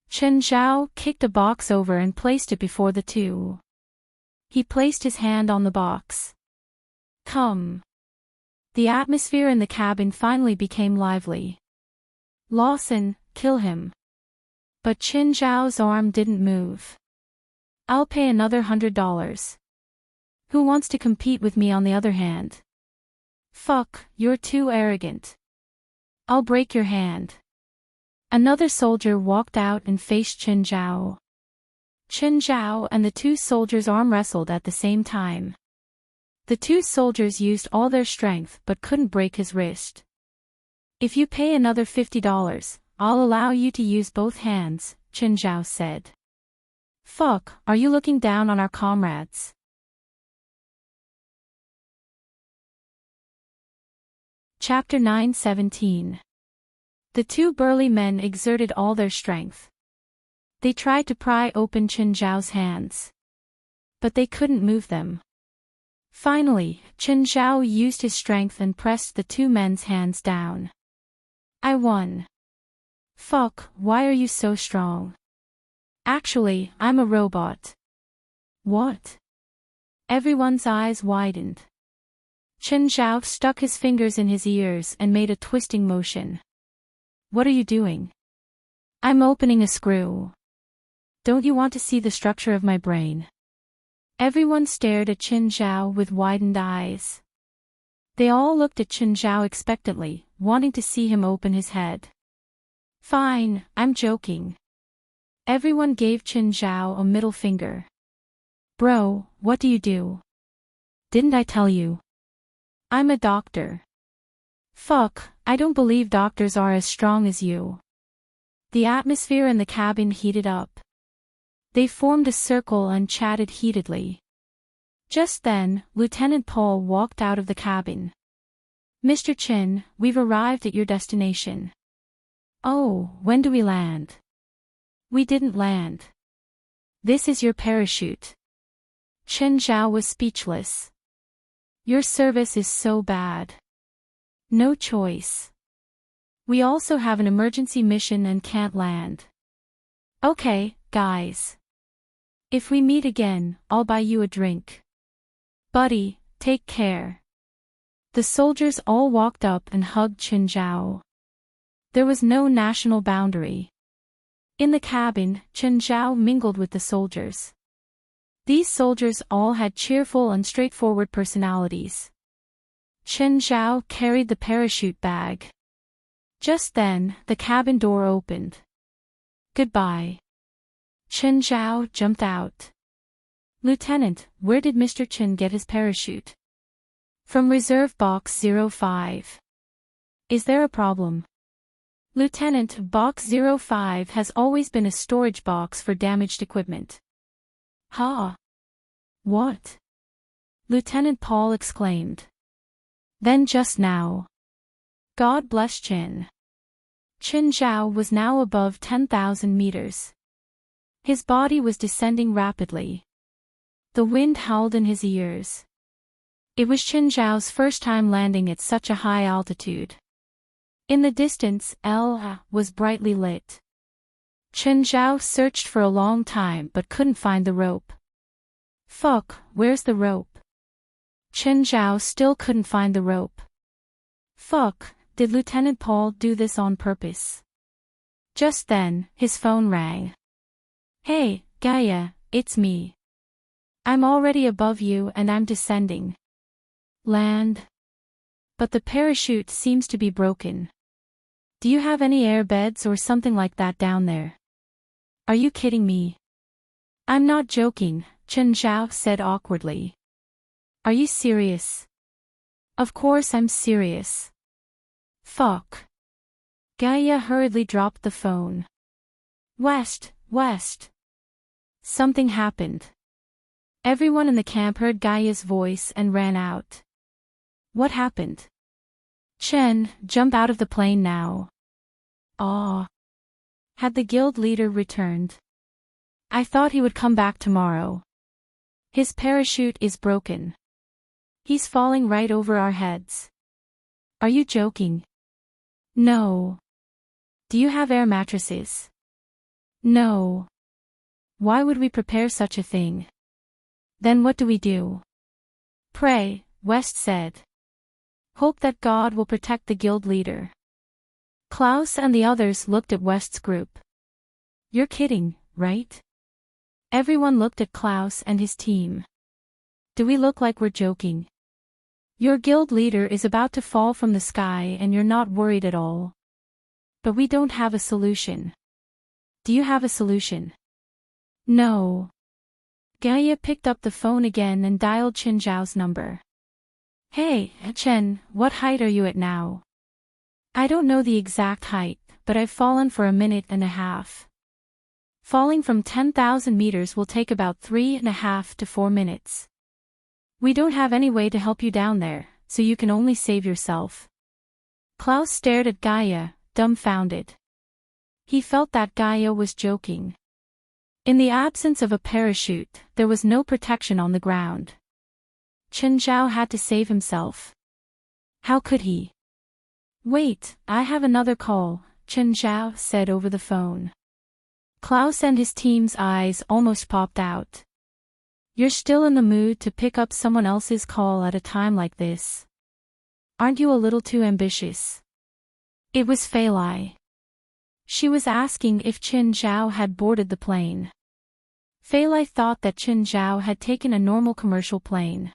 Chen Zhao kicked a box over and placed it before the two. He placed his hand on the box. Come. The atmosphere in the cabin finally became lively. Lawson, kill him. But Chen Zhao's arm didn't move. I'll pay another $100. Who wants to compete with me on the other hand? Fuck, you're too arrogant. I'll break your hand. Another soldier walked out and faced Chen Zhao. Chen Zhao and the two soldiers arm wrestled at the same time. The two soldiers used all their strength but couldn't break his wrist. If you pay another $50, I'll allow you to use both hands, Chen Zhao said. Fuck, are you looking down on our comrades? Chapter 9:17. The two burly men exerted all their strength. They tried to pry open Chen Zhao's hands. But they couldn't move them. Finally, Chen Zhao used his strength and pressed the two men's hands down. I won. Fuck, why are you so strong? Actually, I'm a robot. What? Everyone's eyes widened. Chen Zhao stuck his fingers in his ears and made a twisting motion. What are you doing? I'm opening a screw. Don't you want to see the structure of my brain? Everyone stared at Chen Zhao with widened eyes. They all looked at Chen Zhao expectantly, wanting to see him open his head. Fine, I'm joking. Everyone gave Chen Zhao a middle finger. Bro, what do you do? Didn't I tell you? I'm a doctor. Fuck, I don't believe doctors are as strong as you. The atmosphere in the cabin heated up. They formed a circle and chatted heatedly. Just then, Lieutenant Paul walked out of the cabin. Mr. Chin, we've arrived at your destination. Oh, when do we land? We didn't land. This is your parachute. Chen Zhao was speechless. Your service is so bad. No choice. We also have an emergency mission and can't land. Okay, guys. If we meet again, I'll buy you a drink. Buddy, take care. The soldiers all walked up and hugged Chen Zhao. There was no national boundary. In the cabin, Chen Zhao mingled with the soldiers. These soldiers all had cheerful and straightforward personalities. Chen Zhao carried the parachute bag. Just then, the cabin door opened. Goodbye. Chen Zhao jumped out. Lieutenant, where did Mr. Chen get his parachute? From Reserve Box 05. Is there a problem? Lieutenant, Box 05 has always been a storage box for damaged equipment. Huh? What? Lieutenant Paul exclaimed. Then just now. God bless Chen. Chen Zhao was now above 10,000 meters. His body was descending rapidly. The wind howled in his ears. It was Chen Zhao's first time landing at such a high altitude. In the distance, L was brightly lit. Chen Zhao searched for a long time but couldn't find the rope. Fuck, where's the rope? Chen Zhao still couldn't find the rope. Fuck, did Lieutenant Paul do this on purpose? Just then, his phone rang. Hey, Gaia, it's me. I'm already above you and I'm descending. Land. But the parachute seems to be broken. Do you have any air beds or something like that down there? Are you kidding me? I'm not joking, Chen Zhao said awkwardly. Are you serious? Of course I'm serious. Fuck. Gaia hurriedly dropped the phone. West. Something happened. Everyone in the camp heard Gaia's voice and ran out. What happened? Chen, jump out of the plane now. Aw. Had the guild leader returned? I thought he would come back tomorrow. His parachute is broken. He's falling right over our heads. Are you joking? No. Do you have air mattresses? No. Why would we prepare such a thing? Then what do we do? Pray, West said. Hope that God will protect the guild leader. Klaus and the others looked at West's group. You're kidding, right? Everyone looked at Klaus and his team. Do we look like we're joking? Your guild leader is about to fall from the sky and you're not worried at all. But we don't have a solution. Do you have a solution? No. Gaia picked up the phone again and dialed Chen Zhao's number. Hey, Chen, what height are you at now? I don't know the exact height, but I've fallen for a minute and a half. Falling from 10,000 meters will take about 3.5 to 4 minutes. We don't have any way to help you down there, so you can only save yourself. Klaus stared at Gaia, dumbfounded. He felt that Gaia was joking. In the absence of a parachute, there was no protection on the ground. Chen Zhao had to save himself. How could he? Wait, I have another call, Chen Zhao said over the phone. Klaus and his team's eyes almost popped out. You're still in the mood to pick up someone else's call at a time like this? Aren't you a little too ambitious? It was Fei Lai. She was asking if Chen Zhao had boarded the plane. Fei Lai thought that Chen Zhao had taken a normal commercial plane.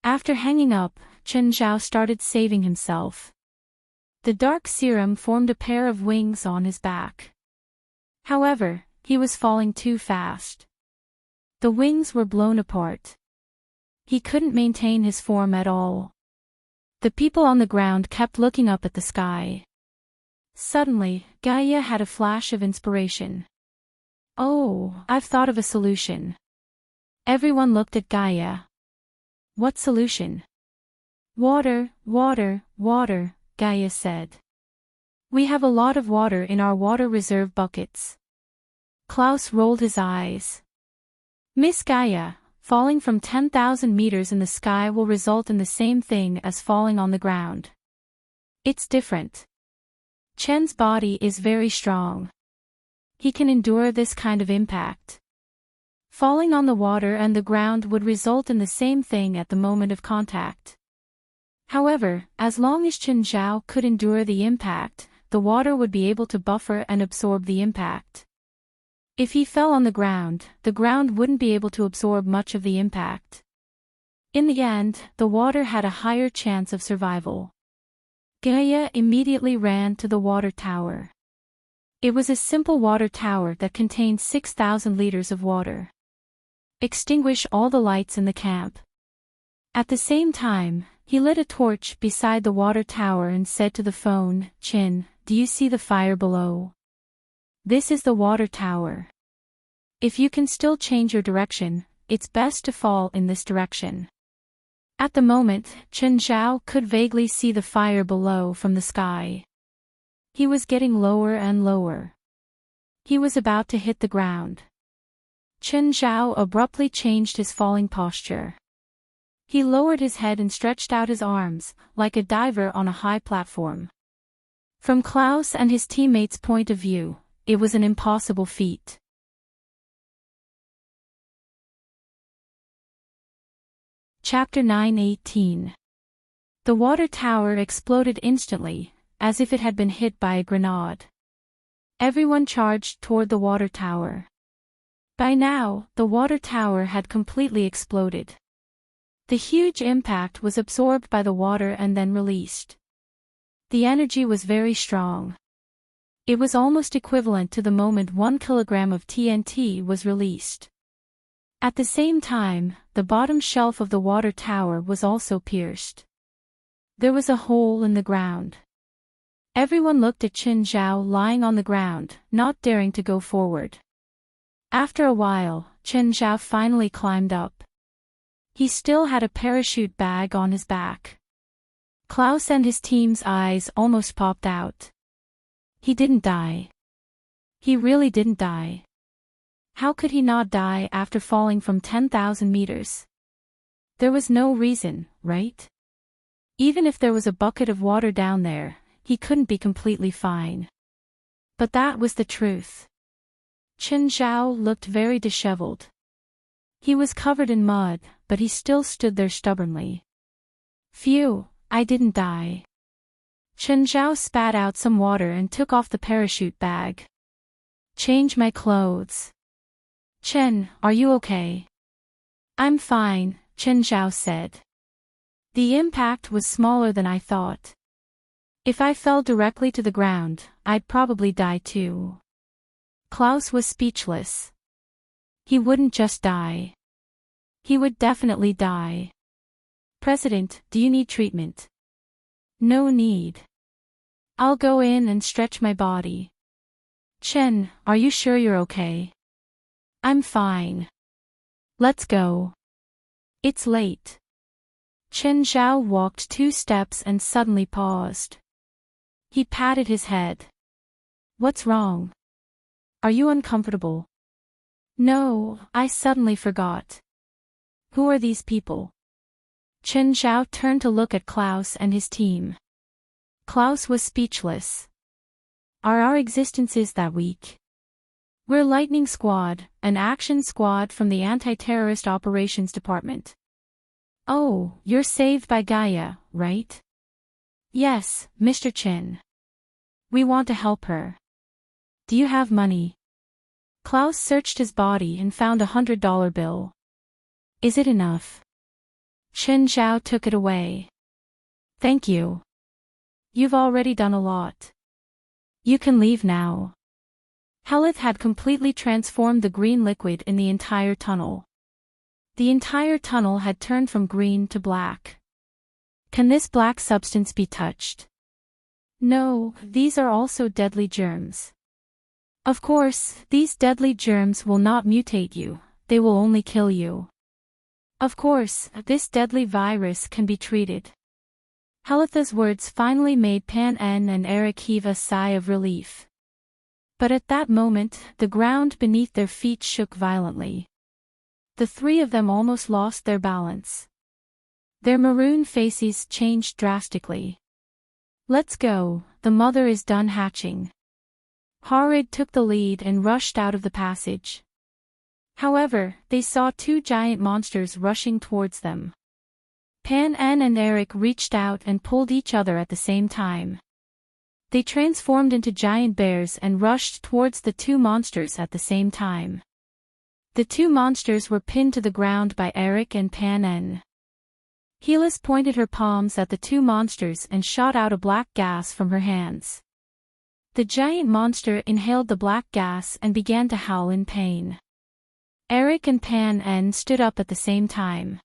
After hanging up, Chen Zhao started saving himself. The dark serum formed a pair of wings on his back. However, he was falling too fast. The wings were blown apart. He couldn't maintain his form at all. The people on the ground kept looking up at the sky. Suddenly, Gaia had a flash of inspiration. Oh, I've thought of a solution. Everyone looked at Gaia. What solution? Water, Gaia said. We have a lot of water in our water reserve buckets. Klaus rolled his eyes. Miss Gaia, falling from 10,000 meters in the sky will result in the same thing as falling on the ground. It's different. Chen's body is very strong. He can endure this kind of impact. Falling on the water and the ground would result in the same thing at the moment of contact. However, as long as Chen Zhao could endure the impact, the water would be able to buffer and absorb the impact. If he fell on the ground wouldn't be able to absorb much of the impact. In the end, the water had a higher chance of survival. Gaia immediately ran to the water tower. It was a simple water tower that contained 6,000 liters of water. Extinguish all the lights in the camp. At the same time, he lit a torch beside the water tower and said to the phone, Chin, do you see the fire below? This is the water tower. If you can still change your direction, it's best to fall in this direction. At the moment, Chen Zhao could vaguely see the fire below from the sky. He was getting lower and lower. He was about to hit the ground. Chen Zhao abruptly changed his falling posture. He lowered his head and stretched out his arms, like a diver on a high platform. From Klaus and his teammates' point of view, it was an impossible feat. Chapter 9:18. The water tower exploded instantly, as if it had been hit by a grenade. Everyone charged toward the water tower. By now, the water tower had completely exploded. The huge impact was absorbed by the water and then released. The energy was very strong. It was almost equivalent to the moment 1 kilogram of TNT was released. At the same time, the bottom shelf of the water tower was also pierced. There was a hole in the ground. Everyone looked at Chen Zhao lying on the ground, not daring to go forward. After a while, Chen Zhao finally climbed up. He still had a parachute bag on his back. Klaus and his team's eyes almost popped out. He didn't die. He really didn't die. How could he not die after falling from 10,000 meters? There was no reason, right? Even if there was a bucket of water down there, he couldn't be completely fine. But that was the truth. Chen Zhao looked very disheveled. He was covered in mud, but he still stood there stubbornly. Phew, I didn't die. Chen Zhao spat out some water and took off the parachute bag. Change my clothes. Chen, are you okay? I'm fine, Chen Zhao said. The impact was smaller than I thought. If I fell directly to the ground, I'd probably die too. Klaus was speechless. He wouldn't just die. He would definitely die. President, do you need treatment? No need. I'll go in and stretch my body. Chen, are you sure you're okay? I'm fine. Let's go. It's late. Chen Zhao walked 2 steps and suddenly paused. He patted his head. What's wrong? Are you uncomfortable? No, I suddenly forgot. Who are these people? Chen Zhao turned to look at Klaus and his team. Klaus was speechless. Are our existences that weak? We're Lightning Squad, an action squad from the Anti-Terrorist Operations Department. Oh, you're saved by Gaia, right? Yes, Mr. Chen. We want to help her. Do you have money? Klaus searched his body and found a $100 bill. Is it enough? Chen Zhao took it away. Thank you. You've already done a lot. You can leave now. Helith had completely transformed the green liquid in the entire tunnel. The entire tunnel had turned from green to black. Can this black substance be touched? No, these are also deadly germs. Of course, these deadly germs will not mutate you, they will only kill you. Of course, this deadly virus can be treated. Helith's words finally made Pan En and Eric heave a sigh of relief. But at that moment, the ground beneath their feet shook violently. The 3 of them almost lost their balance. Their maroon faces changed drastically. Let's go, the mother is done hatching. Harid took the lead and rushed out of the passage. However, they saw 2 giant monsters rushing towards them. Pan En and Eric reached out and pulled each other at the same time. They transformed into giant bears and rushed towards the 2 monsters at the same time. The 2 monsters were pinned to the ground by Eric and Pan En. Helis pointed her palms at the 2 monsters and shot out a black gas from her hands. The giant monster inhaled the black gas and began to howl in pain. Eric and Pan En stood up at the same time.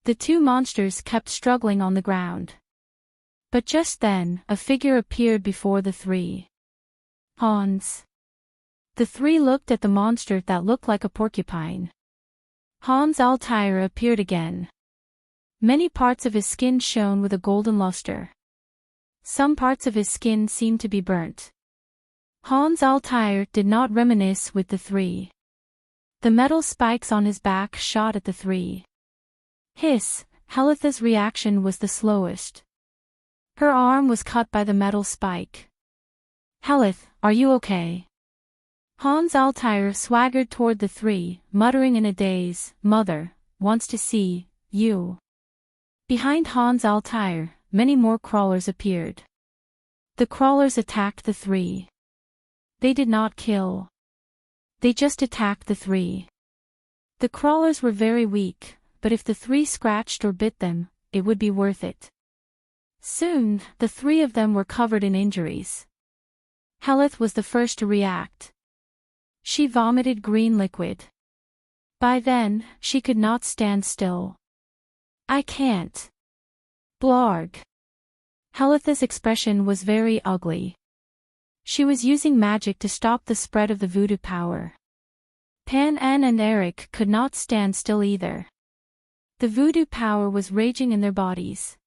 The 2 monsters kept struggling on the ground. But just then, a figure appeared before the 3. Hans. The 3 looked at the monster that looked like a porcupine. Hans Altair appeared again. Many parts of his skin shone with a golden luster. Some parts of his skin seemed to be burnt. Hans Altair did not reminisce with the three. The metal spikes on his back shot at the three. Helitha's reaction was the slowest. Her arm was cut by the metal spike. Helith, are you okay? Hans Altair swaggered toward the three, muttering in a daze, Mother wants to see you. Behind Hans Altair, many more crawlers appeared. The crawlers attacked the three. They did not kill. They just attacked the three. The crawlers were very weak, but if the three scratched or bit them, it would be worth it. Soon, the three of them were covered in injuries. Helith was the first to react. She vomited green liquid. By then, she could not stand still. I can't. Blarg. Helitha's expression was very ugly. She was using magic to stop the spread of the voodoo power. Pan and Eric could not stand still either. The voodoo power was raging in their bodies.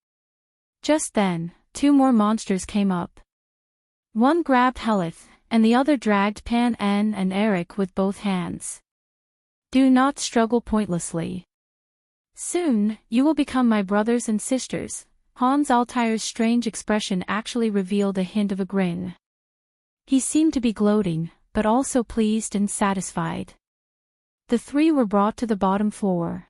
Just then, two more monsters came up. One grabbed Helith, and the other dragged Pan and Eric with both hands. Do not struggle pointlessly. Soon, you will become my brothers and sisters. Hans Altair's strange expression actually revealed a hint of a grin. He seemed to be gloating, but also pleased and satisfied. The three were brought to the bottom floor.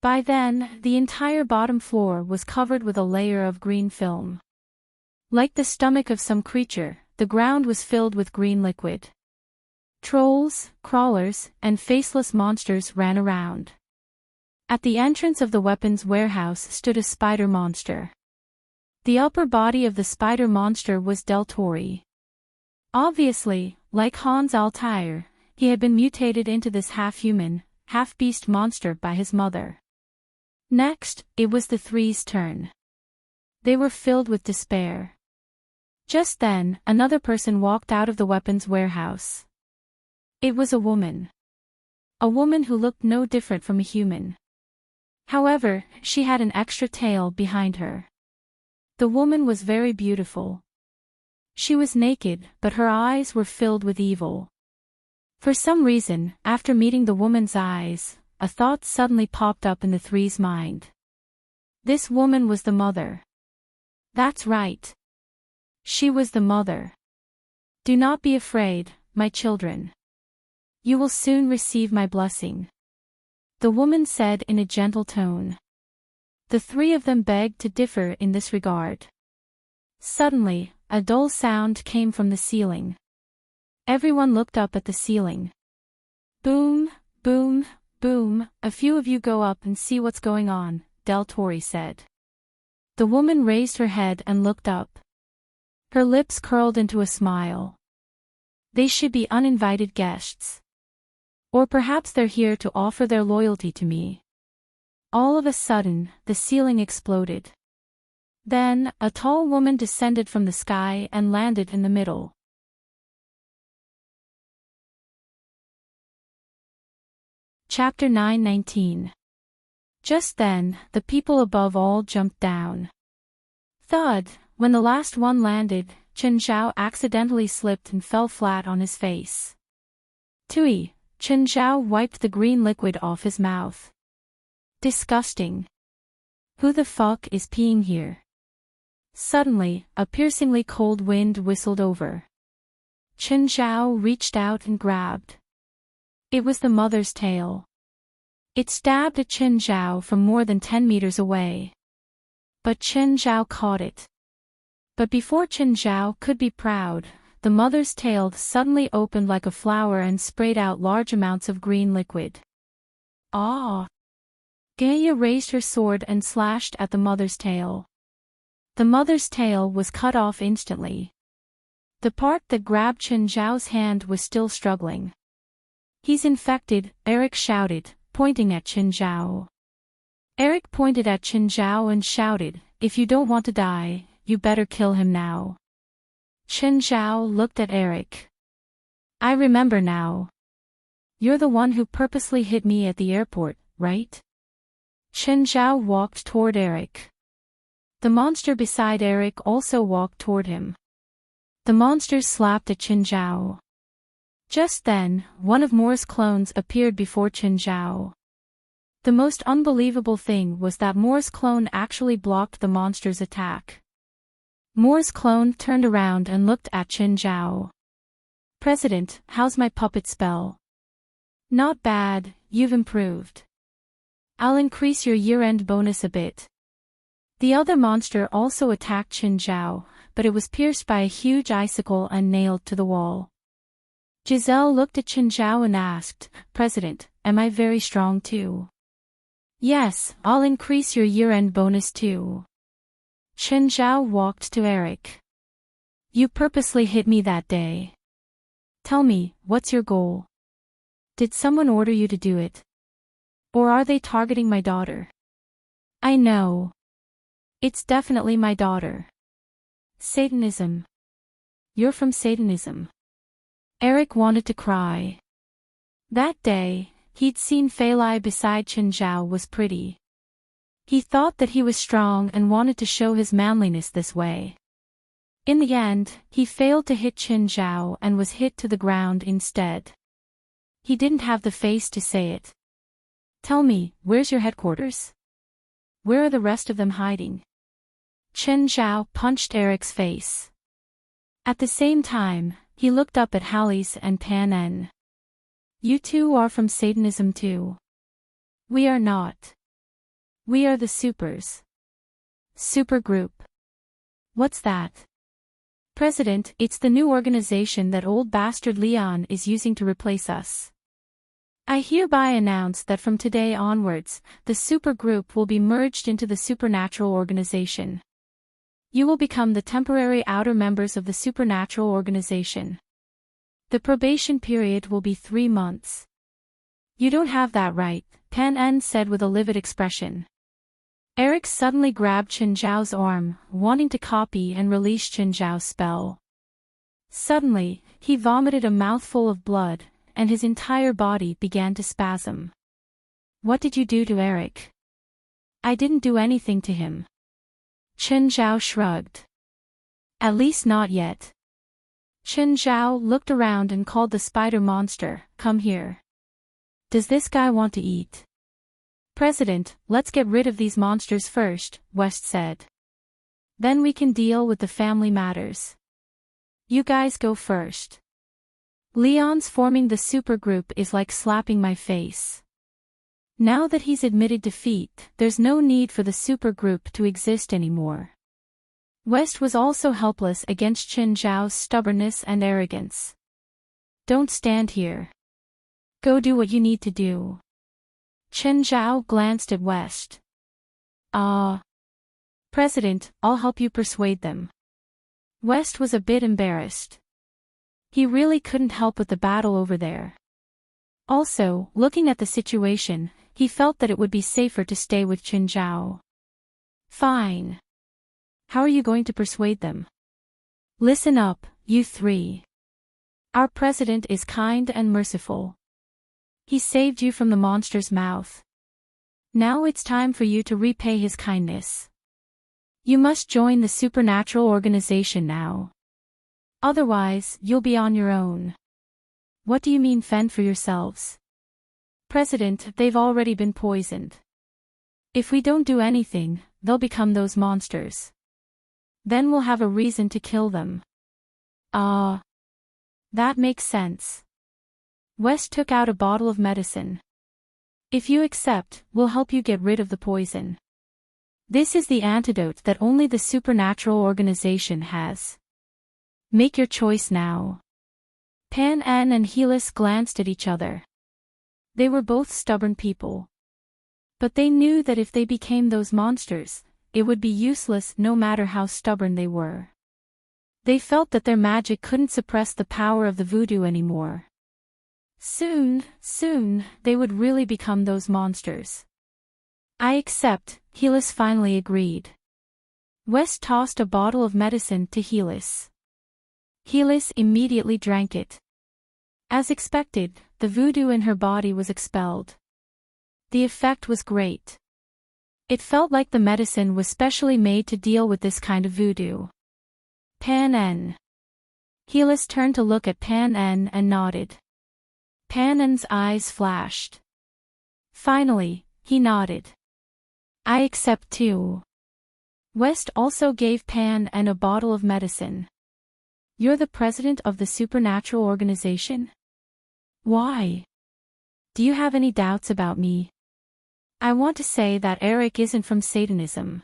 By then, the entire bottom floor was covered with a layer of green film. Like the stomach of some creature, the ground was filled with green liquid. Trolls, crawlers, and faceless monsters ran around. At the entrance of the weapons warehouse stood a spider monster. The upper body of the spider monster was Deltori. Obviously, like Hans Altair, he had been mutated into this half-human, half-beast monster by his mother. Next, it was the three's turn. They were filled with despair. Just then, another person walked out of the weapons warehouse. It was a woman. A woman who looked no different from a human. However, she had an extra tail behind her. The woman was very beautiful. She was naked, but her eyes were filled with evil. For some reason, after meeting the woman's eyes, a thought suddenly popped up in the three's mind. This woman was the mother. That's right. She was the mother. Do not be afraid, my children. You will soon receive my blessing. The woman said in a gentle tone. The three of them begged to differ in this regard. Suddenly, a dull sound came from the ceiling. Everyone looked up at the ceiling. Boom, boom, boom, a few of you go up and see what's going on, Deltori said. The woman raised her head and looked up. Her lips curled into a smile. They should be uninvited guests. Or perhaps they're here to offer their loyalty to me. All of a sudden, the ceiling exploded. Then, a tall woman descended from the sky and landed in the middle. Chapter 9:19. Just then, the people above all jumped down. Thud, when the last one landed, Chen Zhao accidentally slipped and fell flat on his face. Tui, Chen Zhao wiped the green liquid off his mouth. Disgusting. Who the fuck is peeing here? Suddenly, a piercingly cold wind whistled over. Chen Zhao reached out and grabbed. It was the mother's tail. It stabbed at Chen Zhao from more than 10 meters away. But Chen Zhao caught it. But before Chen Zhao could be proud, the mother's tail suddenly opened like a flower and sprayed out large amounts of green liquid. Ah! Gaia raised her sword and slashed at the mother's tail. The mother's tail was cut off instantly. The part that grabbed Chen Zhao's hand was still struggling. He's infected, Eric shouted, pointing at Chen Zhao. Eric pointed at Chen Zhao and shouted, if you don't want to die, you better kill him now. Chen Zhao looked at Eric. I remember now. You're the one who purposely hit me at the airport, right? Chen Zhao walked toward Eric. The monster beside Eric also walked toward him. The monsters slapped at Qinzhao. Just then, one of Moore's clones appeared before Qinzhao. The most unbelievable thing was that Moore's clone actually blocked the monster's attack. Moore's clone turned around and looked at Qinzhao. "President, how's my puppet spell?" "Not bad, you've improved. I'll increase your year-end bonus a bit." The other monster also attacked Qinzhao, but it was pierced by a huge icicle and nailed to the wall. Giselle looked at Qinzhao and asked, "President, am I very strong too?" "Yes, I'll increase your year-end bonus too." Qinzhao walked to Eric. "You purposely hit me that day. Tell me, what's your goal? Did someone order you to do it? Or are they targeting my daughter?" "I know. It's definitely my daughter. Satanism. You're from Satanism." Eric wanted to cry. That day, he'd seen Feilai beside Qinzhao was pretty. He thought that he was strong and wanted to show his manliness this way. In the end, he failed to hit Qinzhao and was hit to the ground instead. He didn't have the face to say it. "Tell me, where's your headquarters? Where are the rest of them hiding?" Qinzhao punched Eric's face. At the same time, he looked up at Hallie's and Pan En. "You two are from Satanism too." "We are not. We are the Supers." "Super group. What's that?" "President, it's the new organization that old bastard Leon is using to replace us. I hereby announce that from today onwards, the super group will be merged into the supernatural organization. You will become the temporary outer members of the supernatural organization. The probation period will be 3 months. You don't have that right, Pan En said with a livid expression. Eric suddenly grabbed Qinzhao's arm, wanting to copy and release Qinzhao's spell. Suddenly, he vomited a mouthful of blood, and his entire body began to spasm. "What did you do to Eric?" "I didn't do anything to him." Qinzhao shrugged. "At least not yet." Qinzhao looked around and called the spider monster, "Come here. Does this guy want to eat?" "President, let's get rid of these monsters first," West said. "Then we can deal with the family matters. You guys go first. Leon's forming the supergroup is like slapping my face. Now that he's admitted defeat, there's no need for the supergroup to exist anymore." West was also helpless against Qinzhao's stubbornness and arrogance. "Don't stand here. Go do what you need to do." Qinzhao glanced at West. President, I'll help you persuade them." West was a bit embarrassed. He really couldn't help with the battle over there. Also, looking at the situation, he felt that it would be safer to stay with Qinzhao. "Fine. How are you going to persuade them?" "Listen up, you three. Our president is kind and merciful. He saved you from the monster's mouth. Now it's time for you to repay his kindness. You must join the supernatural organization now. Otherwise, you'll be on your own." "What do you mean fend for yourselves?" "President, they've already been poisoned. If we don't do anything, they'll become those monsters. Then we'll have a reason to kill them." That makes sense." West took out a bottle of medicine. "If you accept, we'll help you get rid of the poison. This is the antidote that only the supernatural organization has. Make your choice now." Pan En and Helis glanced at each other. They were both stubborn people. But they knew that if they became those monsters, it would be useless no matter how stubborn they were. They felt that their magic couldn't suppress the power of the voodoo anymore. Soon, they would really become those monsters. "I accept," Helis finally agreed. West tossed a bottle of medicine to Helis. Helis immediately drank it. As expected, the voodoo in her body was expelled. The effect was great. It felt like the medicine was specially made to deal with this kind of voodoo. Pan-en. Helis turned to look at Pan-en and nodded. Pan-en's eyes flashed. Finally, he nodded. I accept too. West also gave Pan-en a bottle of medicine. You're the president of the supernatural organization? Why? Do you have any doubts about me? I want to say that Eric isn't from Satanism.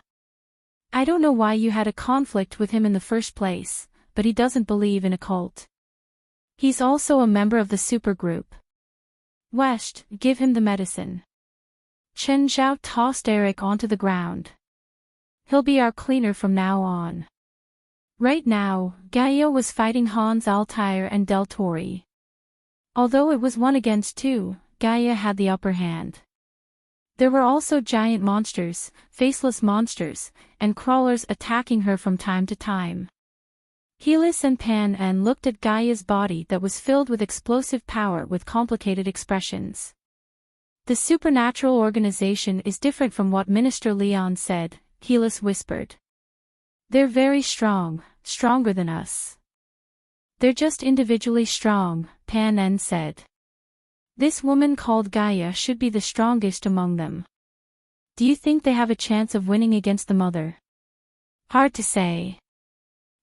I don't know why you had a conflict with him in the first place, but he doesn't believe in a cult. He's also a member of the supergroup. West, give him the medicine. Chen Zhao tossed Eric onto the ground. He'll be our cleaner from now on. Right now, Gaia was fighting Hans Altair and Del Torre. Although it was 1 against 2, Gaia had the upper hand. There were also giant monsters, faceless monsters, and crawlers attacking her from time to time. Helis and Pan-en looked at Gaia's body that was filled with explosive power with complicated expressions. The supernatural organization is different from what Minister Leon said, Helis whispered. They're very strong, stronger than us. They're just individually strong, Pan-en said. This woman called Gaia should be the strongest among them. Do you think they have a chance of winning against the mother? Hard to say.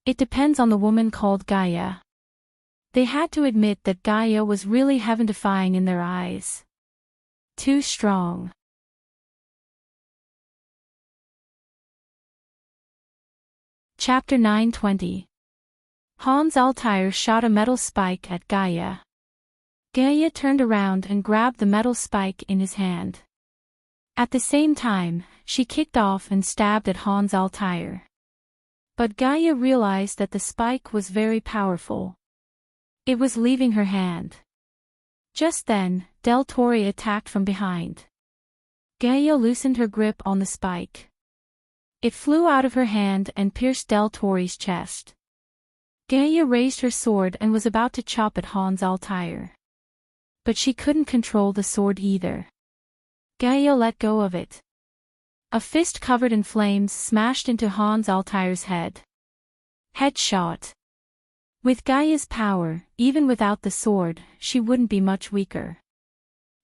It depends on the woman called Gaia. They had to admit that Gaia was really heaven-defying in their eyes. Too strong. Chapter 920. Hans Altair shot a metal spike at Gaia. Gaia turned around and grabbed the metal spike in his hand. At the same time, she kicked off and stabbed at Hans Altair. But Gaia realized that the spike was very powerful. It was leaving her hand. Just then, Del Torre attacked from behind. Gaia loosened her grip on the spike. It flew out of her hand and pierced Del Torre's chest. Gaia raised her sword and was about to chop at Hans Altair. But she couldn't control the sword either. Gaia let go of it. A fist covered in flames smashed into Hans Altair's head. Headshot. With Gaia's power, even without the sword, she wouldn't be much weaker.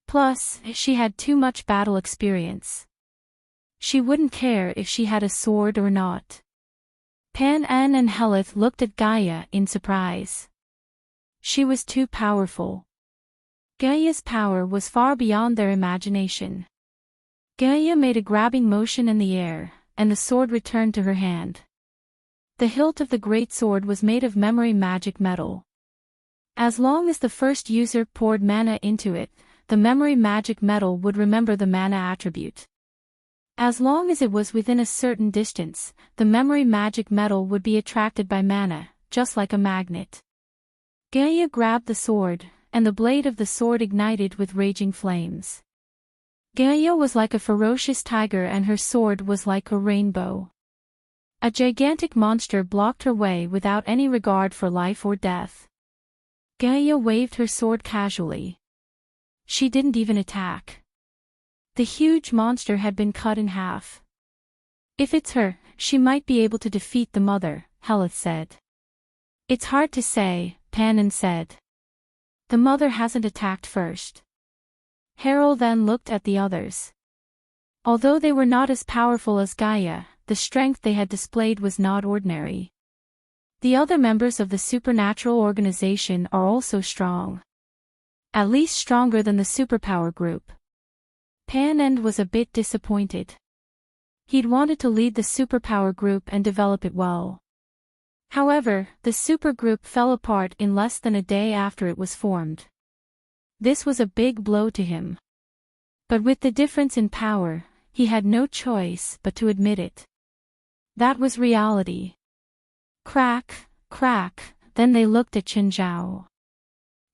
Plus, she had too much battle experience. She wouldn't care if she had a sword or not. Pan-en and Helith looked at Gaia in surprise. She was too powerful. Gaia's power was far beyond their imagination. Gaia made a grabbing motion in the air, and the sword returned to her hand. The hilt of the great sword was made of memory magic metal. As long as the first user poured mana into it, the memory magic metal would remember the mana attribute. As long as it was within a certain distance, the memory magic metal would be attracted by mana, just like a magnet. Gaia grabbed the sword, and the blade of the sword ignited with raging flames. Gaia was like a ferocious tiger and her sword was like a rainbow. A gigantic monster blocked her way without any regard for life or death. Gaia waved her sword casually. She didn't even attack. The huge monster had been cut in half. If it's her, she might be able to defeat the mother, Helith said. It's hard to say, Pan-en said. The mother hasn't attacked first. Harold then looked at the others. Although they were not as powerful as Gaia, the strength they had displayed was not ordinary. The other members of the supernatural organization are also strong. At least stronger than the superpower group. Pan-en was a bit disappointed. He'd wanted to lead the superpower group and develop it well. However, the supergroup fell apart in less than a day after it was formed. This was a big blow to him. But with the difference in power, he had no choice but to admit it. That was reality. Crack, crack, then they looked at Chen Zhao.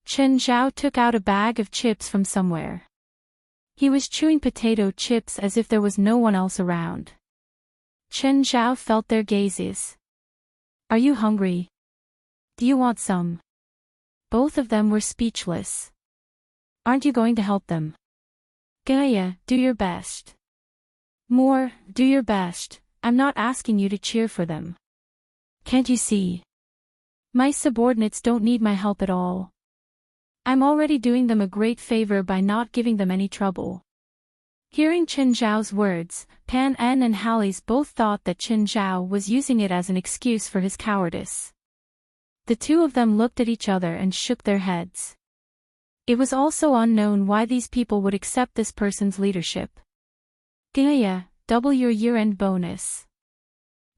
Chen Zhao took out a bag of chips from somewhere. He was chewing potato chips as if there was no one else around. Chen Zhao felt their gazes. Are you hungry? Do you want some? Both of them were speechless. Aren't you going to help them? Gaia, do your best. More, do your best, I'm not asking you to cheer for them. Can't you see? My subordinates don't need my help at all. I'm already doing them a great favor by not giving them any trouble. Hearing Qin Zhao's words, Pan En and Halle's both thought that Qin Zhao was using it as an excuse for his cowardice. The two of them looked at each other and shook their heads. It was also unknown why these people would accept this person's leadership. Gaia, double your year-end bonus.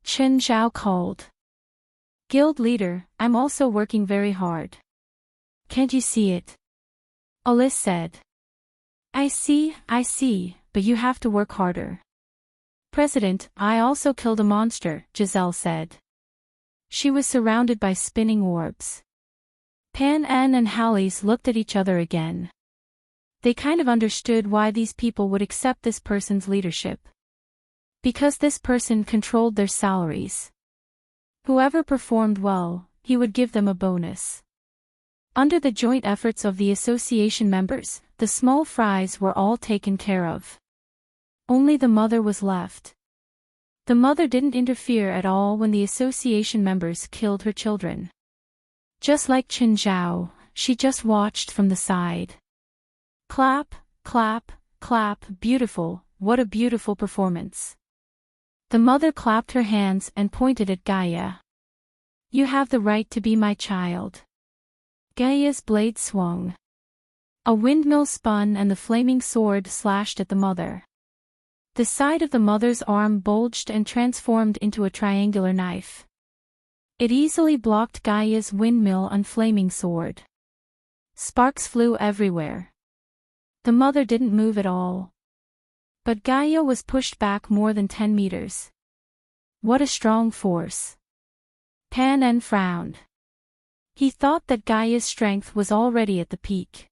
Qin Zhao called. Guild leader, I'm also working very hard. Can't you see it? Alice said. I see, but you have to work harder. President, I also killed a monster, Giselle said. She was surrounded by spinning orbs. Pan En and Halle's looked at each other again. They kind of understood why these people would accept this person's leadership. Because this person controlled their salaries. Whoever performed well, he would give them a bonus. Under the joint efforts of the association members, the small fries were all taken care of. Only the mother was left. The mother didn't interfere at all when the association members killed her children. Just like Qin Zhao, she just watched from the side. Clap, clap, clap, beautiful, what a beautiful performance. The mother clapped her hands and pointed at Gaia. You have the right to be my child. Gaia's blade swung. A windmill spun and the flaming sword slashed at the mother. The side of the mother's arm bulged and transformed into a triangular knife. It easily blocked Gaia's windmill and flaming sword. Sparks flew everywhere. The mother didn't move at all. But Gaia was pushed back more than 10 meters. What a strong force. Pan En frowned. He thought that Gaia's strength was already at the peak.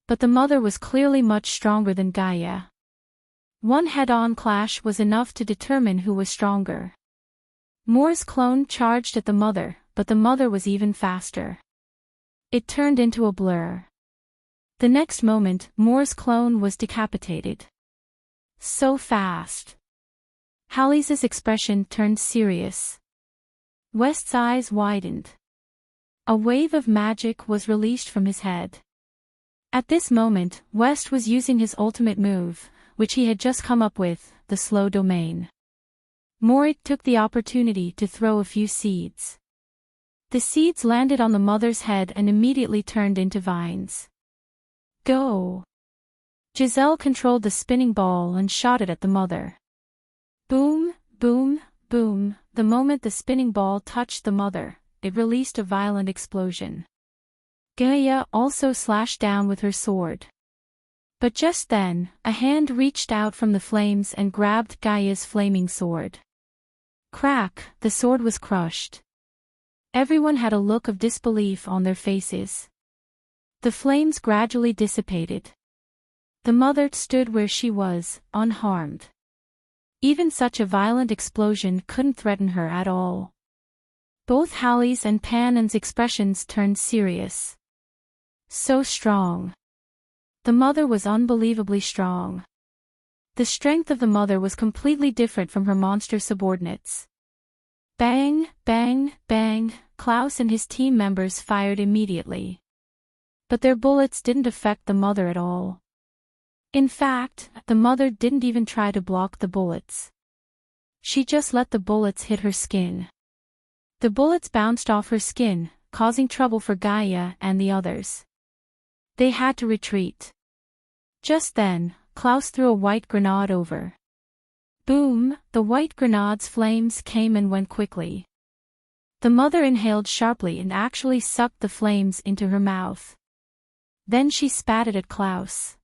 But the mother was clearly much stronger than Gaia. One head-on clash was enough to determine who was stronger. Moore's clone charged at the mother, but the mother was even faster. It turned into a blur. The next moment, Moore's clone was decapitated. So fast. Halle's expression turned serious. West's eyes widened. A wave of magic was released from his head. At this moment, West was using his ultimate move, which he had just come up with, the slow domain. Morit took the opportunity to throw a few seeds. The seeds landed on the mother's head and immediately turned into vines. Go! Giselle controlled the spinning ball and shot it at the mother. Boom, boom, boom, the moment the spinning ball touched the mother, it released a violent explosion. Gaia also slashed down with her sword. But just then, a hand reached out from the flames and grabbed Gaia's flaming sword. Crack, the sword was crushed. Everyone had a look of disbelief on their faces. The flames gradually dissipated. The mother stood where she was, unharmed. Even such a violent explosion couldn't threaten her at all. Both Halle's and Pan En's expressions turned serious. So strong. The mother was unbelievably strong. The strength of the mother was completely different from her monster subordinates. Bang, bang, bang, Klaus and his team members fired immediately. But their bullets didn't affect the mother at all. In fact, the mother didn't even try to block the bullets. She just let the bullets hit her skin. The bullets bounced off her skin, causing trouble for Gaia and the others. They had to retreat. Just then, Klaus threw a white grenade over. Boom, the white grenade's flames came and went quickly. The mother inhaled sharply and actually sucked the flames into her mouth. Then she spat it at Klaus.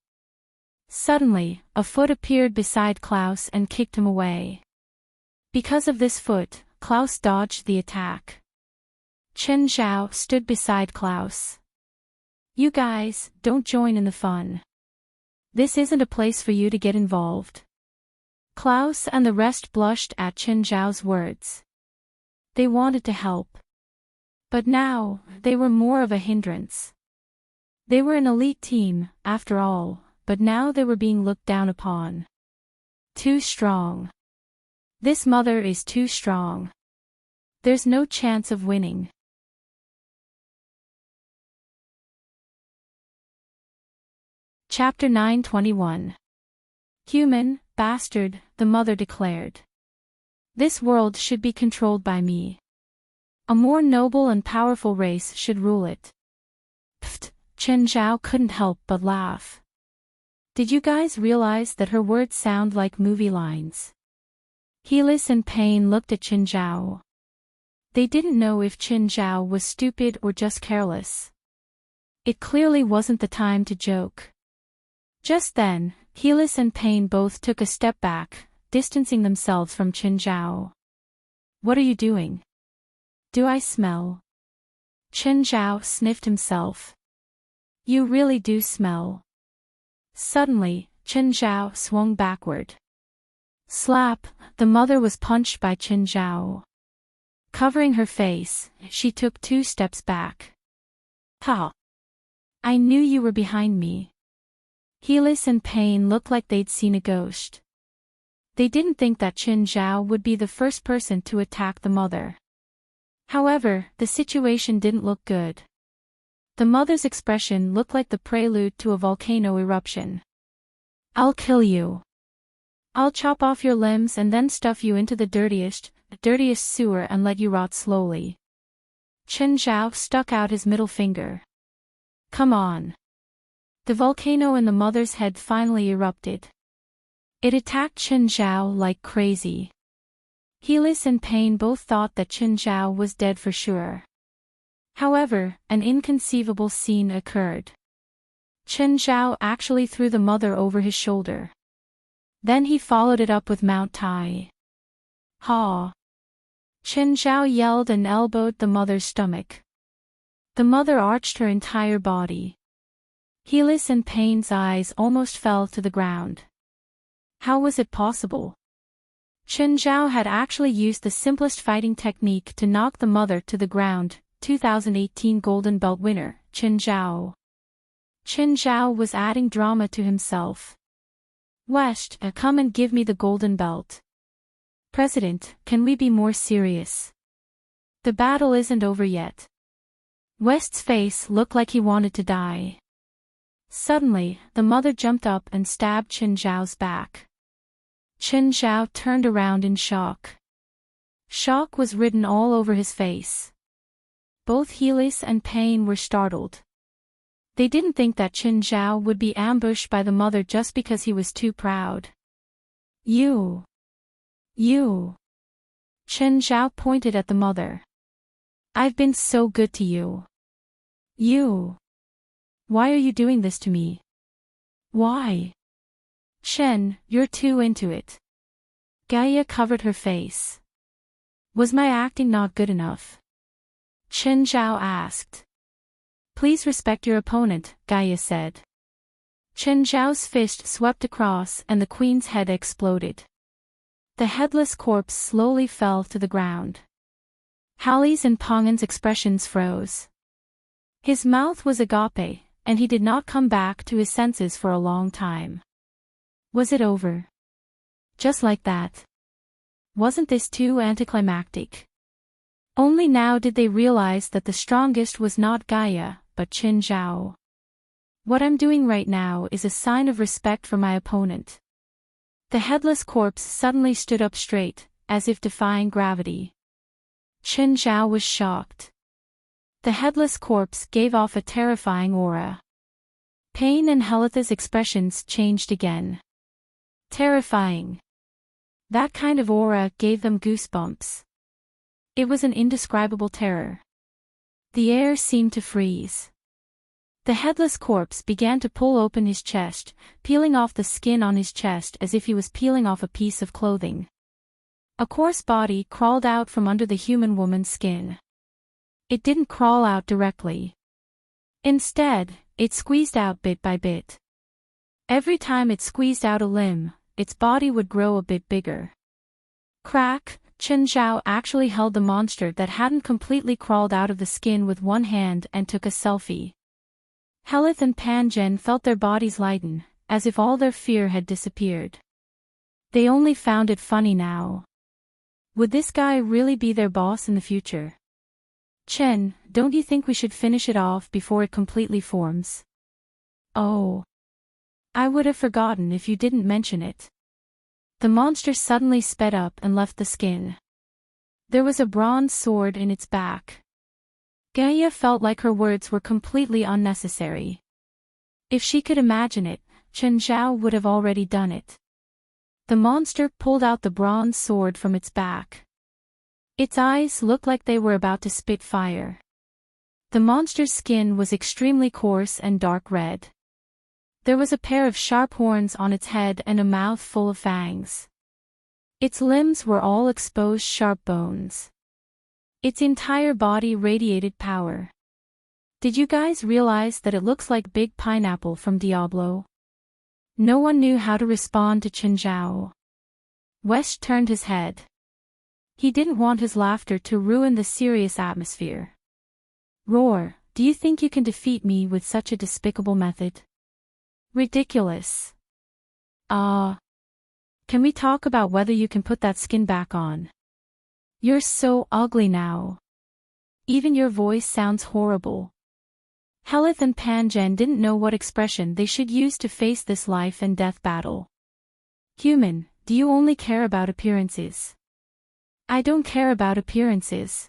Suddenly, a foot appeared beside Klaus and kicked him away. Because of this foot, Klaus dodged the attack. Qin Zhao stood beside Klaus. You guys, don't join in the fun. This isn't a place for you to get involved. Klaus and the rest blushed at Qin Zhao's words. They wanted to help. But now, they were more of a hindrance. They were an elite team, after all, but now they were being looked down upon. Too strong. This mother is too strong. There's no chance of winning. Chapter 921. Human, bastard, the mother declared. This world should be controlled by me. A more noble and powerful race should rule it. Pfft, Chen Zhao couldn't help but laugh. Did you guys realize that her words sound like movie lines? Helis and Pain looked at Chen Zhao. They didn't know if Chen Zhao was stupid or just careless. It clearly wasn't the time to joke. Just then, Helis and Pain both took a step back, distancing themselves from Chen Zhao. What are you doing? Do I smell? Chen Zhao sniffed himself. You really do smell. Suddenly, Chen Zhao swung backward. Slap, the mother was punched by Chen Zhao. Covering her face, she took 2 steps back. Ha! I knew you were behind me. Helis and Pain looked like they'd seen a ghost. They didn't think that Chen Zhao would be the first person to attack the mother. However, the situation didn't look good. The mother's expression looked like the prelude to a volcano eruption. I'll kill you. I'll chop off your limbs and then stuff you into the dirtiest sewer and let you rot slowly. Chen Zhao stuck out his middle finger. Come on. The volcano in the mother's head finally erupted. It attacked Chen Zhao like crazy. Helis and Pain both thought that Chen Zhao was dead for sure. However, an inconceivable scene occurred. Chen Zhao actually threw the mother over his shoulder. Then he followed it up with Mount Tai. Ha! Chen Zhao yelled and elbowed the mother's stomach. The mother arched her entire body. Helis and Pain's eyes almost fell to the ground. How was it possible? Chen Zhao had actually used the simplest fighting technique to knock the mother to the ground. 2018 Golden Belt winner, Chen Zhao. Chen Zhao was adding drama to himself. West, come and give me the Golden Belt. President, can we be more serious? The battle isn't over yet. West's face looked like he wanted to die. Suddenly, the mother jumped up and stabbed Chen Zhao's back. Chen Zhao turned around in shock. Shock was written all over his face. Both Helis and Pain were startled. They didn't think that Chen Zhao would be ambushed by the mother just because he was too proud. You. Chen Zhao pointed at the mother. I've been so good to you. You. Why are you doing this to me? Why? Chen, you're too into it. Gaia covered her face. Was my acting not good enough? Chen Zhao asked. Please respect your opponent, Gaia said. Chen Zhao's fist swept across and the queen's head exploded. The headless corpse slowly fell to the ground. Hallie's and Pongan's expressions froze. His mouth was agape, and he did not come back to his senses for a long time. Was it over? Just like that? Wasn't this too anticlimactic? Only now did they realize that the strongest was not Gaia, but Chen Zhao. What I'm doing right now is a sign of respect for my opponent. The headless corpse suddenly stood up straight, as if defying gravity. Chen Zhao was shocked. The headless corpse gave off a terrifying aura. Pain and Helitha's expressions changed again. Terrifying. That kind of aura gave them goosebumps. It was an indescribable terror. The air seemed to freeze. The headless corpse began to pull open his chest, peeling off the skin on his chest as if he was peeling off a piece of clothing. A coarse body crawled out from under the human woman's skin. It didn't crawl out directly. Instead, it squeezed out bit by bit. Every time it squeezed out a limb, its body would grow a bit bigger. Crack, Chen Zhao actually held the monster that hadn't completely crawled out of the skin with one hand and took a selfie. Helith and Panjen felt their bodies lighten, as if all their fear had disappeared. They only found it funny now. Would this guy really be their boss in the future? Chen, don't you think we should finish it off before it completely forms? Oh. I would have forgotten if you didn't mention it. The monster suddenly sped up and left the skin. There was a bronze sword in its back. Gaia felt like her words were completely unnecessary. If she could imagine it, Chen Zhao would have already done it. The monster pulled out the bronze sword from its back. Its eyes looked like they were about to spit fire. The monster's skin was extremely coarse and dark red. There was a pair of sharp horns on its head and a mouth full of fangs. Its limbs were all exposed sharp bones. Its entire body radiated power. Did you guys realize that it looks like Big Pineapple from Diablo? No one knew how to respond to Chen Zhao. West turned his head. He didn't want his laughter to ruin the serious atmosphere. Roar, do you think you can defeat me with such a despicable method? Ridiculous. Can we talk about whether you can put that skin back on? You're so ugly now. Even your voice sounds horrible. Helith and Panjen didn't know what expression they should use to face this life and death battle. Human, do you only care about appearances? I don't care about appearances.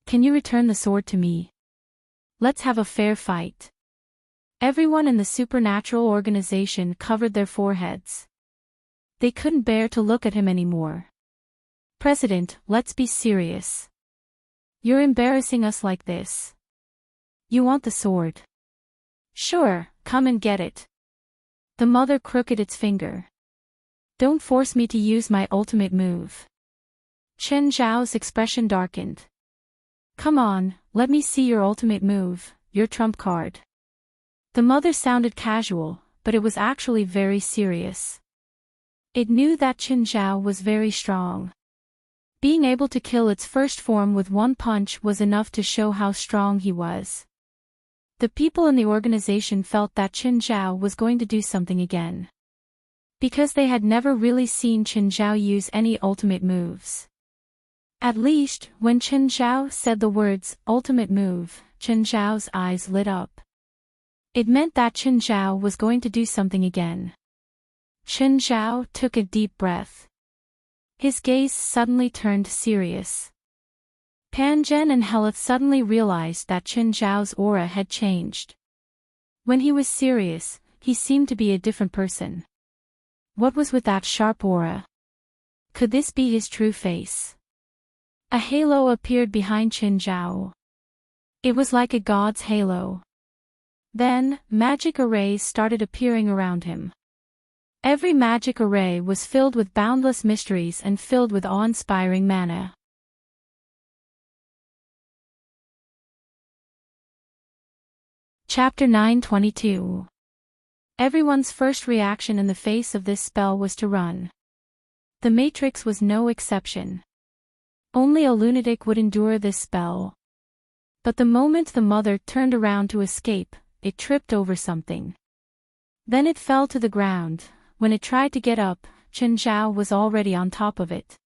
Can you return the sword to me? Let's have a fair fight. Everyone in the supernatural organization covered their foreheads. They couldn't bear to look at him anymore. President, let's be serious. You're embarrassing us like this. You want the sword? Sure, come and get it. The mother crooked its finger. Don't force me to use my ultimate move. Chen Zhao's expression darkened. Come on, let me see your ultimate move, your trump card. The mother sounded casual, but it was actually very serious. It knew that Chen Zhao was very strong. Being able to kill its first form with one punch was enough to show how strong he was. The people in the organization felt that Chen Zhao was going to do something again. Because they had never really seen Chen Zhao use any ultimate moves. At least, when Chen Zhao said the words, ultimate move, Chen Zhao's eyes lit up. It meant that Chen Zhao was going to do something again. Chen Zhao took a deep breath. His gaze suddenly turned serious. Panjen and Helith suddenly realized that Chen Zhao's aura had changed. When he was serious, he seemed to be a different person. What was with that sharp aura? Could this be his true face? A halo appeared behind Chen Zhao. It was like a god's halo. Then, magic arrays started appearing around him. Every magic array was filled with boundless mysteries and filled with awe-inspiring mana. Chapter 922. Everyone's first reaction in the face of this spell was to run. The Matrix was no exception. Only a lunatic would endure this spell. But the moment the mother turned around to escape, it tripped over something. Then it fell to the ground. When it tried to get up, Chen Zhao was already on top of it.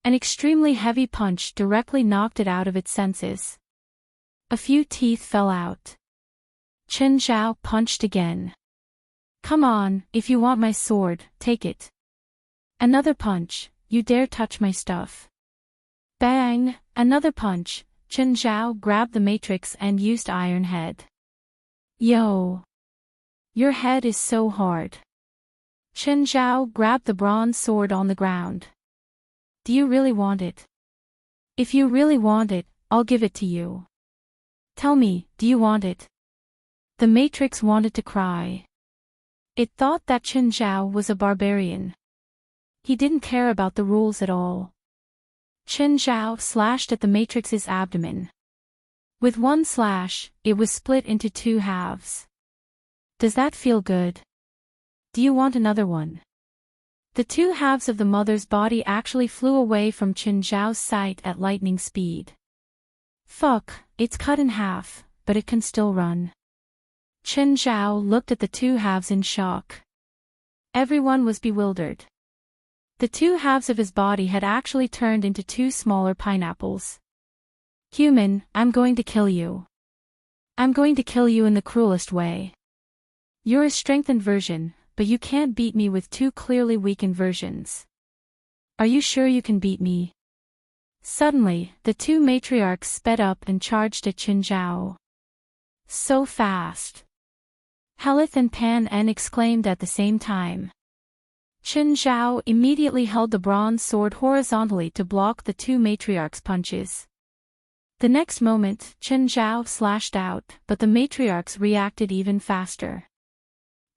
An extremely heavy punch directly knocked it out of its senses. A few teeth fell out. Chen Zhao punched again. Come on, if you want my sword, take it. Another punch, you dare touch my stuff. Bang, another punch, Chen Zhao grabbed the matrix and used Iron Head. Yo! Your head is so hard. Chen Zhao grabbed the bronze sword on the ground. Do you really want it? If you really want it, I'll give it to you. Tell me, do you want it? The Matrix wanted to cry. It thought that Chen Zhao was a barbarian. He didn't care about the rules at all. Chen Zhao slashed at the Matrix's abdomen. With one slash, it was split into two halves. Does that feel good? Do you want another one? The two halves of the mother's body actually flew away from Chen Zhao's sight at lightning speed. Fuck, it's cut in half, but it can still run. Chen Zhao looked at the two halves in shock. Everyone was bewildered. The two halves of his body had actually turned into two smaller pineapples. Human, I'm going to kill you. I'm going to kill you in the cruelest way. You're a strengthened version, but you can't beat me with two clearly weakened versions. Are you sure you can beat me? Suddenly, the two matriarchs sped up and charged at Qin Zhao. So fast! Helith and Pan En exclaimed at the same time. Qin Zhao immediately held the bronze sword horizontally to block the two matriarchs' punches. The next moment, Qin Zhao slashed out, but the matriarchs reacted even faster.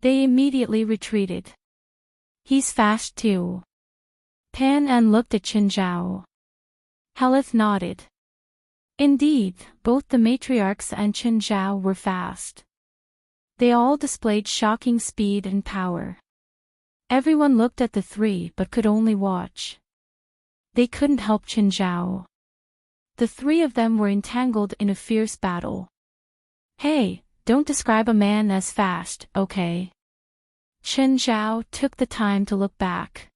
They immediately retreated. He's fast too. Pan En looked at Qin Zhao. Helith nodded. Indeed, both the matriarchs and Qin Zhao were fast. They all displayed shocking speed and power. Everyone looked at the three but could only watch. They couldn't help Qin Zhao. The three of them were entangled in a fierce battle. Hey, don't describe a man as fast, okay? Qin Zhao took the time to look back.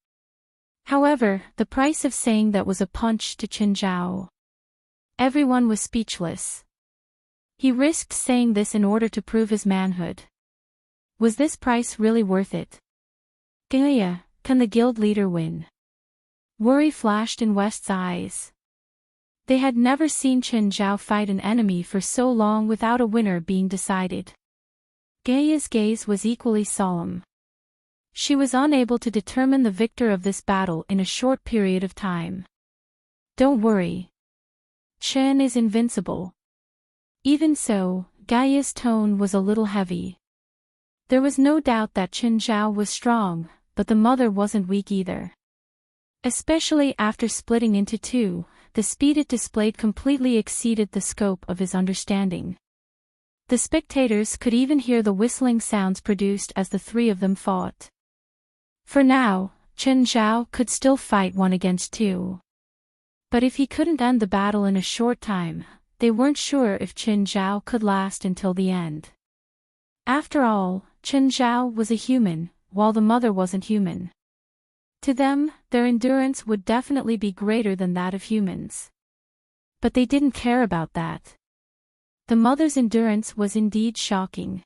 However, the price of saying that was a punch to Qin Zhao. Everyone was speechless. He risked saying this in order to prove his manhood. Was this price really worth it? Gaia, can the guild leader win? Worry flashed in West's eyes. They had never seen Qin Zhao fight an enemy for so long without a winner being decided. Gaia's gaze was equally solemn. She was unable to determine the victor of this battle in a short period of time. Don't worry. Qin is invincible. Even so, Gaia's tone was a little heavy. There was no doubt that Qin Zhao was strong, but the mother wasn't weak either. Especially after splitting into two, the speed it displayed completely exceeded the scope of his understanding. The spectators could even hear the whistling sounds produced as the three of them fought. For now, Qin Zhao could still fight one against two. But if he couldn't end the battle in a short time, they weren't sure if Qin Zhao could last until the end. After all, Qin Zhao was a human, while the mother wasn't human. To them, their endurance would definitely be greater than that of humans. But they didn't care about that. The mother's endurance was indeed shocking.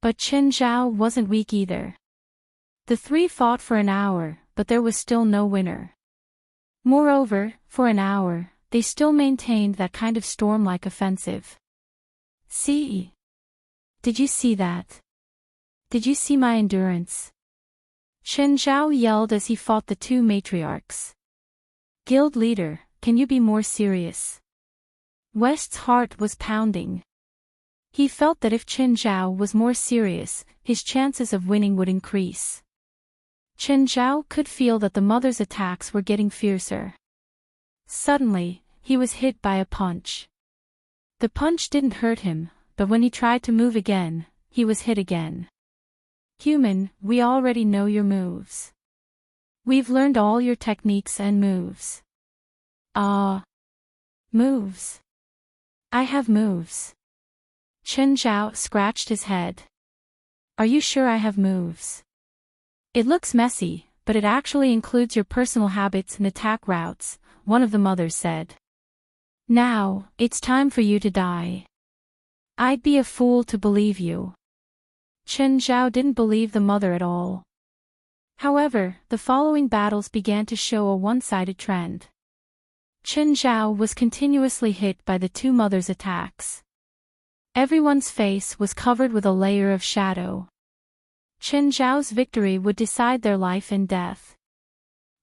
But Qin Zhao wasn't weak either. The three fought for an hour, but there was still no winner. Moreover, for an hour, they still maintained that kind of storm-like offensive. See? Did you see that? Did you see my endurance? Qin Zhao yelled as he fought the two matriarchs. Guild leader, can you be more serious? West's heart was pounding. He felt that if Qin Zhao was more serious, his chances of winning would increase. Qin Zhao could feel that the mother's attacks were getting fiercer. Suddenly, he was hit by a punch. The punch didn't hurt him, but when he tried to move again, he was hit again. Human, we already know your moves. We've learned all your techniques and moves. Moves. I have moves. Qin Zhao scratched his head. Are you sure I have moves? It looks messy, but it actually includes your personal habits and attack routes, one of the mothers said. Now, it's time for you to die. I'd be a fool to believe you. Qin Zhao didn't believe the mother at all. However, the following battles began to show a one-sided trend. Qin Zhao was continuously hit by the two mothers' attacks. Everyone's face was covered with a layer of shadow. Qin Zhao's victory would decide their life and death.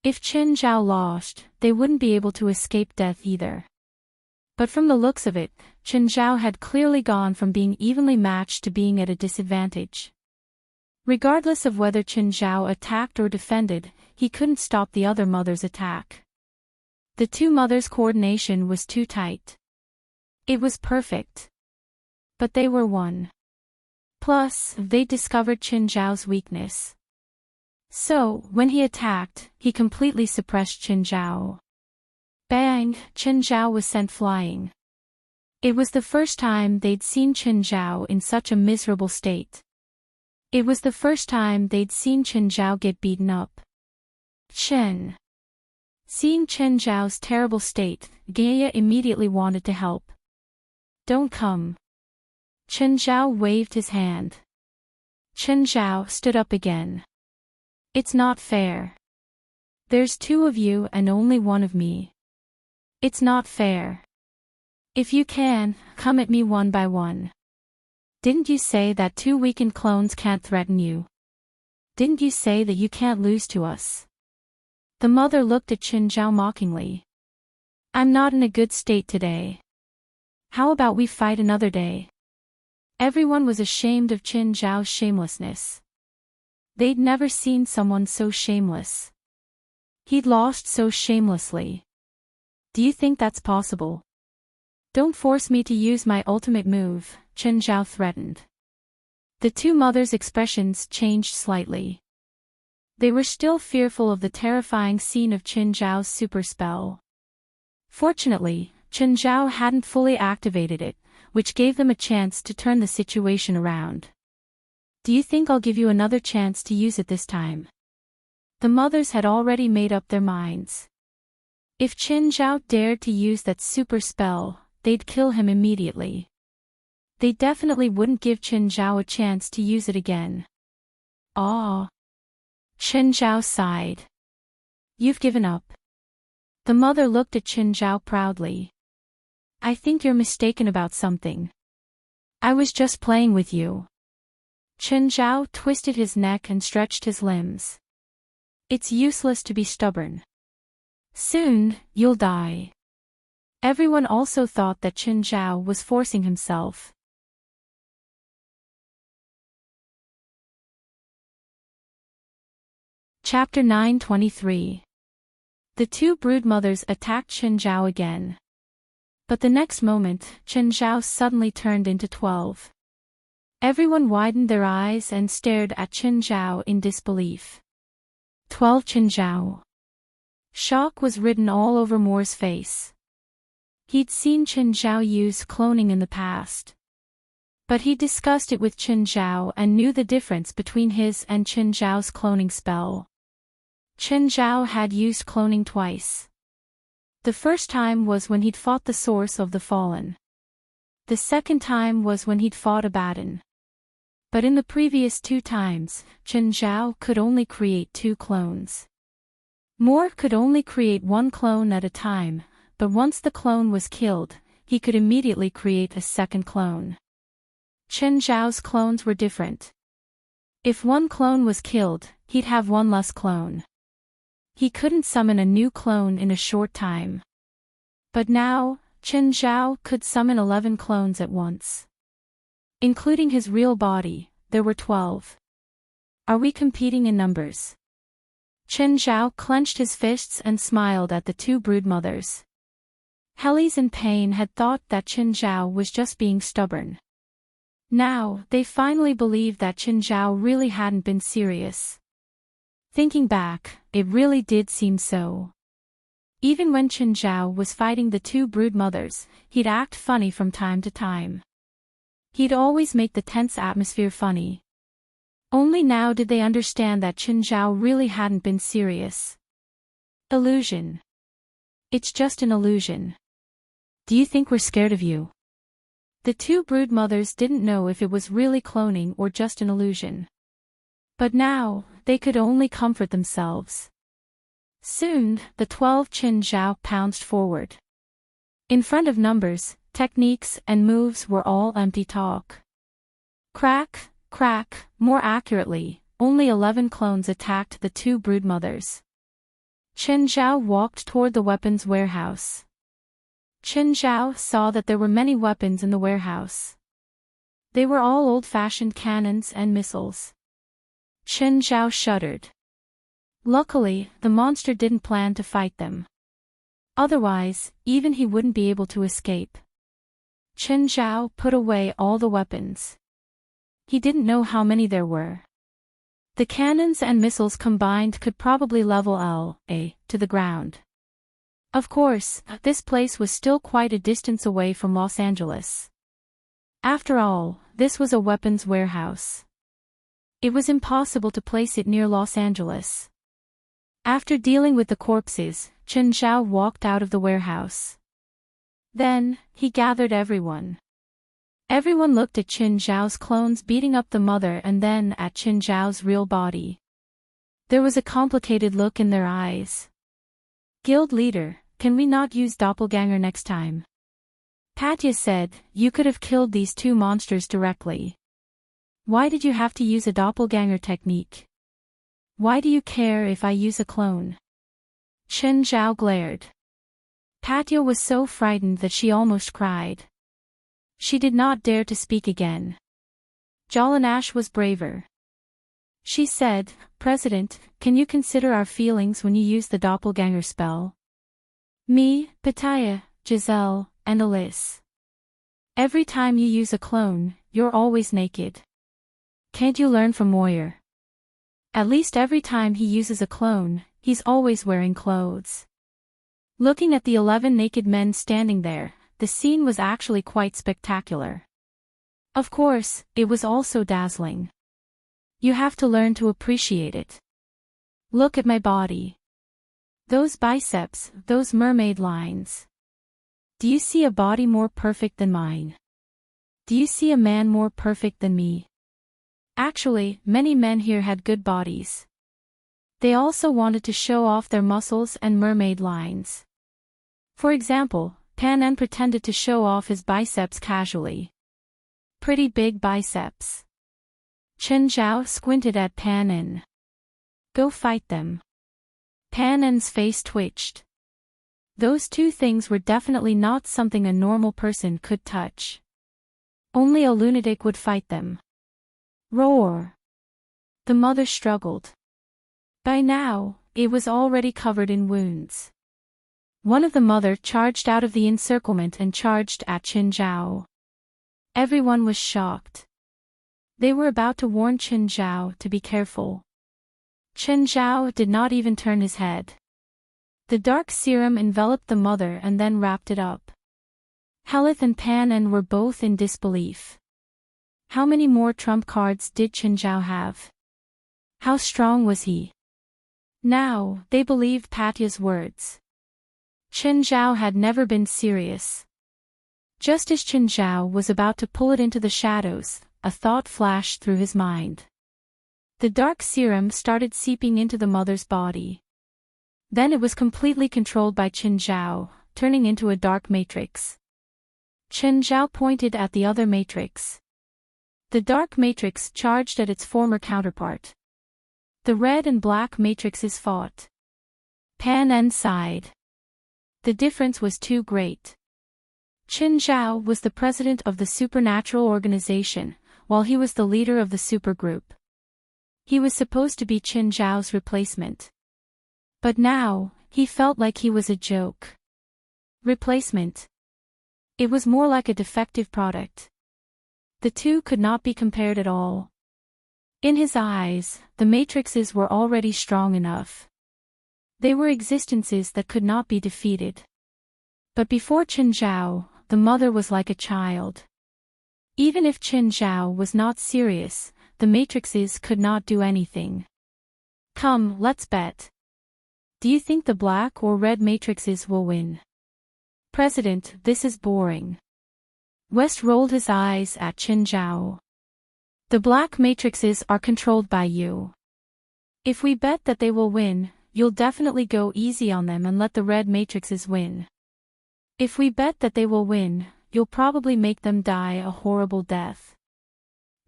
If Qin Zhao lost, they wouldn't be able to escape death either. But from the looks of it, Qin Zhao had clearly gone from being evenly matched to being at a disadvantage. Regardless of whether Qin Zhao attacked or defended, he couldn't stop the other mother's attack. The two mothers' coordination was too tight. It was perfect. But they were one. Plus, they discovered Qin Zhao's weakness. So, when he attacked, he completely suppressed Qin Zhao. Bang! Qin Zhao was sent flying. It was the first time they'd seen Qin Zhao in such a miserable state. It was the first time they'd seen Qin Zhao get beaten up. Chen. Seeing Chen Zhao's terrible state, Gaia immediately wanted to help. Don't come. Chen Zhao waved his hand. Chen Zhao stood up again. It's not fair. There's two of you and only one of me. It's not fair. If you can, come at me one by one. Didn't you say that two weakened clones can't threaten you? Didn't you say that you can't lose to us? The mother looked at Chen Zhao mockingly. I'm not in a good state today. How about we fight another day? Everyone was ashamed of Chen Zhao's shamelessness. They'd never seen someone so shameless. He'd lost so shamelessly. Do you think that's possible? Don't force me to use my ultimate move, Chen Zhao threatened. The two mothers' expressions changed slightly. They were still fearful of the terrifying scene of Chen Zhao's super spell. Fortunately, Chen Zhao hadn't fully activated it, which gave them a chance to turn the situation around. Do you think I'll give you another chance to use it this time? The mothers had already made up their minds. If Chen Zhao dared to use that super spell, they'd kill him immediately. They definitely wouldn't give Chen Zhao a chance to use it again. Ah. Chen Zhao sighed. You've given up. The mother looked at Chen Zhao proudly. I think you're mistaken about something. I was just playing with you. Chen Zhao twisted his neck and stretched his limbs. It's useless to be stubborn. Soon, you'll die. Everyone also thought that Chen Zhao was forcing himself. Chapter 923. The two broodmothers attacked Chen Zhao again. But the next moment, Chen Zhao suddenly turned into 12. Everyone widened their eyes and stared at Chen Zhao in disbelief. 12 Chen Zhao. Shock was written all over Moore's face. He'd seen Chen Zhao use cloning in the past. But he discussed it with Chen Zhao and knew the difference between his and Chen Zhao's cloning spell. Chen Zhao had used cloning twice. The first time was when he'd fought the source of the fallen. The second time was when he'd fought Abaddon. But in the previous two times, Chen Zhao could only create 2 clones. Moore could only create 1 clone at a time, but once the clone was killed, he could immediately create a second clone. Chen Zhao's clones were different. If 1 clone was killed, he'd have 1 less clone. He couldn't summon a new clone in a short time. But now, Chen Zhao could summon 11 clones at once. Including his real body, there were 12. Are we competing in numbers? Chen Zhao clenched his fists and smiled at the two broodmothers. Hellies in pain had thought that Chen Zhao was just being stubborn. Now, they finally believed that Chen Zhao really hadn't been serious. Thinking back, it really did seem so. Even when Chen Zhao was fighting the two broodmothers, he'd act funny from time to time. He'd always make the tense atmosphere funny. Only now did they understand that Chen Zhao really hadn't been serious. Illusion. It's just an illusion. Do you think we're scared of you? The two broodmothers didn't know if it was really cloning or just an illusion. But now, they could only comfort themselves. Soon, the 12 Chen Zhao pounced forward. In front of numbers, techniques and moves were all empty talk. Crack, crack, more accurately, only 11 clones attacked the two broodmothers. Chen Zhao walked toward the weapons warehouse. Chen Zhao saw that there were many weapons in the warehouse. They were all old-fashioned cannons and missiles. Chen Zhao shuddered. Luckily, the monster didn't plan to fight them. Otherwise, even he wouldn't be able to escape. Chen Zhao put away all the weapons. He didn't know how many there were. The cannons and missiles combined could probably level LA to the ground. Of course, this place was still quite a distance away from Los Angeles. After all, this was a weapons warehouse. It was impossible to place it near Los Angeles. After dealing with the corpses, Chen Zhao walked out of the warehouse. Then, he gathered everyone. Everyone looked at Chen Zhao's clones beating up the mother and then at Chen Zhao's real body. There was a complicated look in their eyes. Guild leader, can we not use doppelganger next time? Patya said, you could have killed these two monsters directly. Why did you have to use a doppelganger technique? Why do you care if I use a clone? Chen Zhao glared. Patya was so frightened that she almost cried. She did not dare to speak again. Jalanash was braver. She said, President, can you consider our feelings when you use the doppelganger spell? Me, Pataya, Giselle, and Alice. Every time you use a clone, you're always naked. Can't you learn from Moyer? At least every time he uses a clone, he's always wearing clothes. Looking at the 11 naked men standing there, the scene was actually quite spectacular. Of course, it was also dazzling. You have to learn to appreciate it. Look at my body. Those biceps, those mermaid lines. Do you see a body more perfect than mine? Do you see a man more perfect than me? Actually, many men here had good bodies. They also wanted to show off their muscles and mermaid lines. For example, Pan En pretended to show off his biceps casually. Pretty big biceps. Chen Zhao squinted at Pan En. Go fight them. Pan En's face twitched. Those two things were definitely not something a normal person could touch. Only a lunatic would fight them. Roar! The mother struggled. By now, it was already covered in wounds. One of the mother charged out of the encirclement and charged at Chen Zhao. Everyone was shocked. They were about to warn Chen Zhao to be careful. Chen Zhao did not even turn his head. The dark serum enveloped the mother and then wrapped it up. Helith and Pan En were both in disbelief. How many more trump cards did Chen Zhao have? How strong was he? Now, they believed Patya's words. Chen Zhao had never been serious. Just as Chen Zhao was about to pull it into the shadows, a thought flashed through his mind. The dark serum started seeping into the mother's body. Then it was completely controlled by Chen Zhao, turning into a dark matrix. Chen Zhao pointed at the other matrix. The dark matrix charged at its former counterpart. The red and black matrices fought. Pan En sighed. The difference was too great. Chen Zhao was the president of the supernatural organization, while he was the leader of the supergroup. He was supposed to be Chen Zhao's replacement. But now, he felt like he was a joke. Replacement. It was more like a defective product. The two could not be compared at all. In his eyes, the matrices were already strong enough. They were existences that could not be defeated. But before Chen Zhao, the mother was like a child. Even if Chen Zhao was not serious, the matrices could not do anything. Come, let's bet. Do you think the black or red matrices will win? President, this is boring. West rolled his eyes at Chen Zhao. The black matrices are controlled by you. If we bet that they will win, you'll definitely go easy on them and let the red matrices win. If we bet that they will win, you'll probably make them die a horrible death.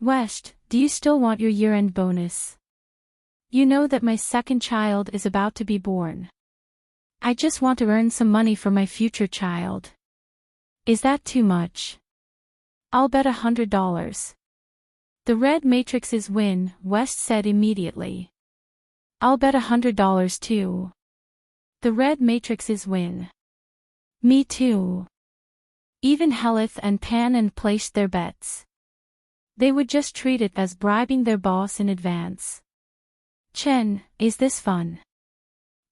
West, do you still want your year-end bonus? You know that my second child is about to be born. I just want to earn some money for my future child. Is that too much? I'll bet $100. The red matrices win, West said immediately. I'll bet $100 too. The red matrices win. Me too. Even Helith and Pan En placed their bets. They would just treat it as bribing their boss in advance. Chen, is this fun?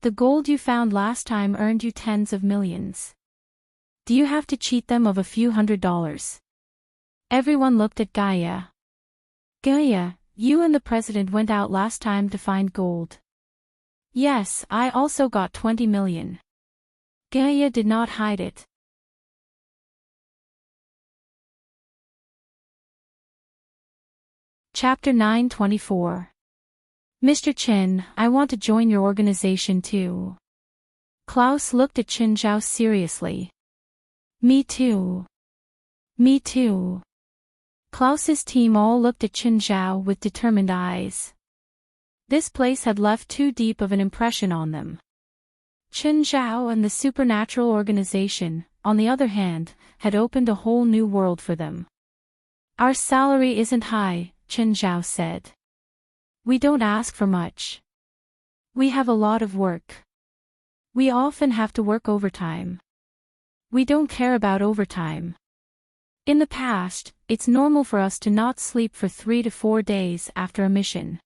The gold you found last time earned you tens of millions. Do you have to cheat them of a few $100s? Everyone looked at Gaia. Gaia, you and the president went out last time to find gold. Yes, I also got 20 million. Gaia did not hide it. Chapter 924. Mr. Chen, I want to join your organization too. Klaus looked at Chen Zhao seriously. Me too. Me too. Klaus's team all looked at Chen Zhao with determined eyes. This place had left too deep of an impression on them. Chen Zhao and the supernatural organization, on the other hand, had opened a whole new world for them. Our salary isn't high, Chen Zhao said. We don't ask for much. We have a lot of work. We often have to work overtime. We don't care about overtime. In the past, it's normal for us to not sleep for 3 to 4 days after a mission.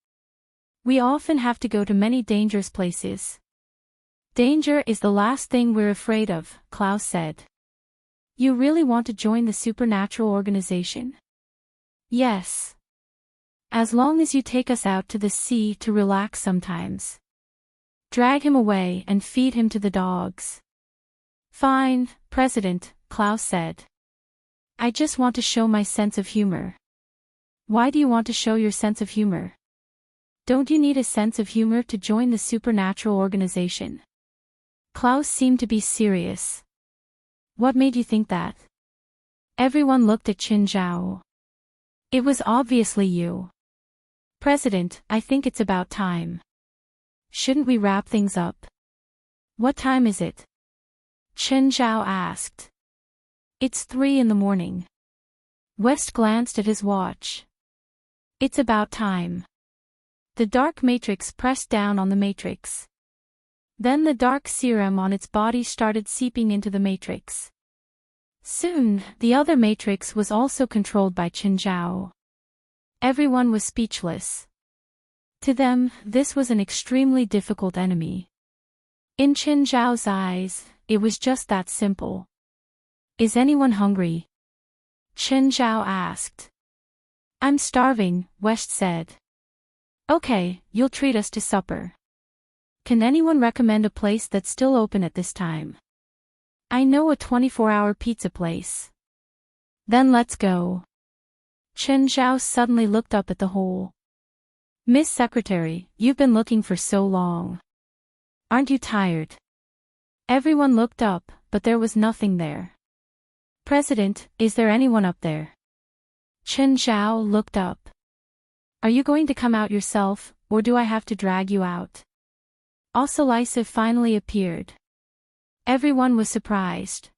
We often have to go to many dangerous places. Danger is the last thing we're afraid of, Klaus said. You really want to join the supernatural organization? Yes. As long as you take us out to the sea to relax sometimes. Drag him away and feed him to the dogs. Fine, President, Klaus said. I just want to show my sense of humor. Why do you want to show your sense of humor? Don't you need a sense of humor to join the supernatural organization? Klaus seemed to be serious. What made you think that? Everyone looked at Chen Zhao. It was obviously you. President, I think it's about time. Shouldn't we wrap things up? What time is it? Chen Zhao asked. It's 3 in the morning. West glanced at his watch. It's about time. The dark matrix pressed down on the matrix. Then the dark serum on its body started seeping into the matrix. Soon, the other matrix was also controlled by Chen Zhao. Everyone was speechless. To them, this was an extremely difficult enemy. In Chen Zhao's eyes, it was just that simple. Is anyone hungry? Chen Zhao asked. I'm starving, West said. Okay, you'll treat us to supper. Can anyone recommend a place that's still open at this time? I know a 24-hour pizza place. Then let's go. Chen Zhao suddenly looked up at the hole. Miss Secretary, you've been looking for so long. Aren't you tired? Everyone looked up, but there was nothing there. President, is there anyone up there? Chen Zhao looked up. Are you going to come out yourself, or do I have to drag you out? Osalisa finally appeared. Everyone was surprised.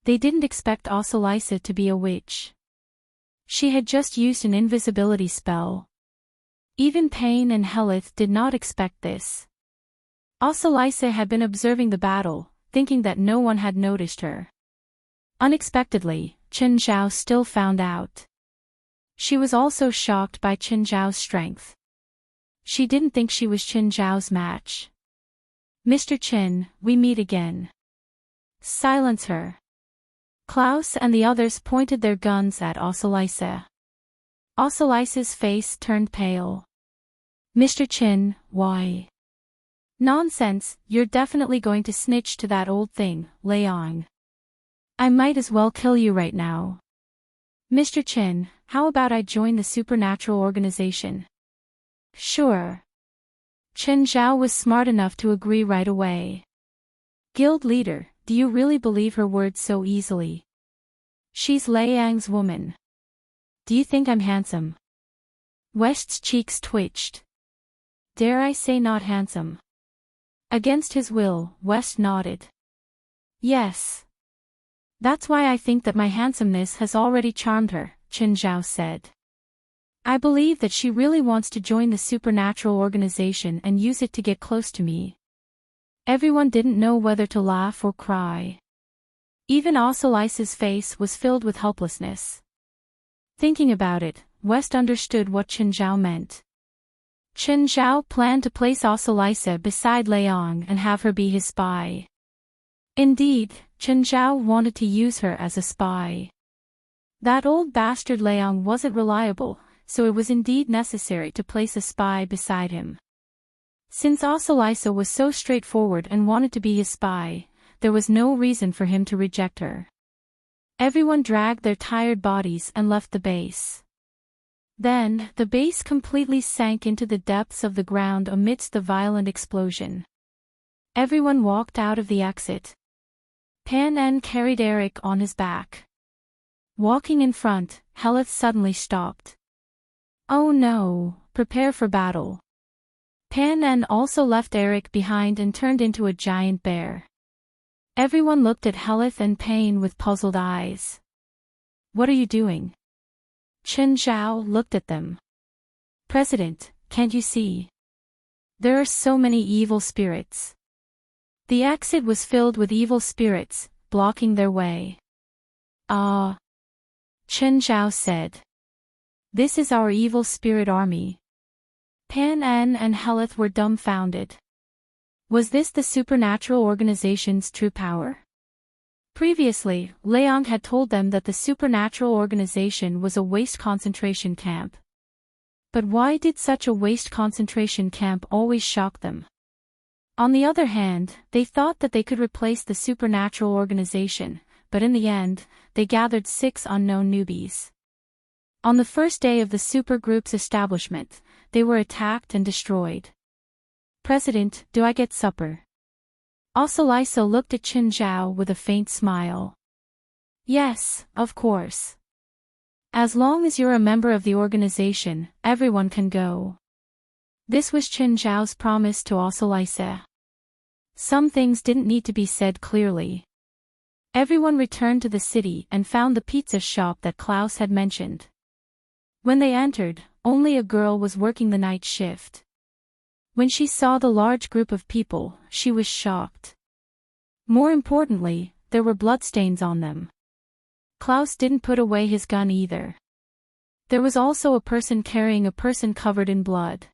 They didn't expect Osalisa to be a witch. She had just used an invisibility spell. Even Pain and Helith did not expect this. Osalisa had been observing the battle, thinking that no one had noticed her. Unexpectedly, Chen Zhao still found out. She was also shocked by Chen Zhao's strength. She didn't think she was Chen Zhao's match. Mr. Chen, we meet again. Silence her. Klaus and the others pointed their guns at Osalisa. Osalisa's face turned pale. Mr. Chen, why? Nonsense, you're definitely going to snitch to that old thing, Leong. I might as well kill you right now. Mr. Chen, how about I join the supernatural organization? Sure. Chen Zhao was smart enough to agree right away. Guild leader, do you really believe her words so easily? She's Leong's woman. Do you think I'm handsome? West's cheeks twitched. Dare I say not handsome? Against his will, West nodded. Yes. That's why I think that my handsomeness has already charmed her, Chen Zhao said. I believe that she really wants to join the supernatural organization and use it to get close to me. Everyone didn't know whether to laugh or cry. Even Osalisa's face was filled with helplessness. Thinking about it, West understood what Chen Zhao meant. Chen Zhao planned to place Osalisa beside Leong and have her be his spy. Indeed, Chen Zhao wanted to use her as a spy. That old bastard Leong wasn't reliable, so it was indeed necessary to place a spy beside him. Since Osalisa was so straightforward and wanted to be his spy, there was no reason for him to reject her. Everyone dragged their tired bodies and left the base. Then, the base completely sank into the depths of the ground amidst the violent explosion. Everyone walked out of the exit. Pan carried Eric on his back. Walking in front, Helith suddenly stopped. Oh no, prepare for battle. Pan also left Eric behind and turned into a giant bear. Everyone looked at Helith and Pain with puzzled eyes. What are you doing? Chen Zhao looked at them. President, can't you see? There are so many evil spirits. The exit was filled with evil spirits, blocking their way. Ah. Chen Zhao said. This is our evil spirit army. Pan and Helith were dumbfounded. Was this the supernatural organization's true power? Previously, Leong had told them that the supernatural organization was a waste concentration camp. But why did such a waste concentration camp always shock them? On the other hand, they thought that they could replace the supernatural organization, but in the end, they gathered 6 unknown newbies. On the first day of the supergroup's establishment, they were attacked and destroyed. President, do I get supper? Osalisa looked at Chen Zhao with a faint smile. Yes, of course. As long as you're a member of the organization, everyone can go. This was Chen Zhao's promise to Osalisa. Some things didn't need to be said clearly. Everyone returned to the city and found the pizza shop that Klaus had mentioned. When they entered, only a girl was working the night shift. When she saw the large group of people, she was shocked. More importantly, there were bloodstains on them. Klaus didn't put away his gun either. There was also a person carrying a person covered in blood.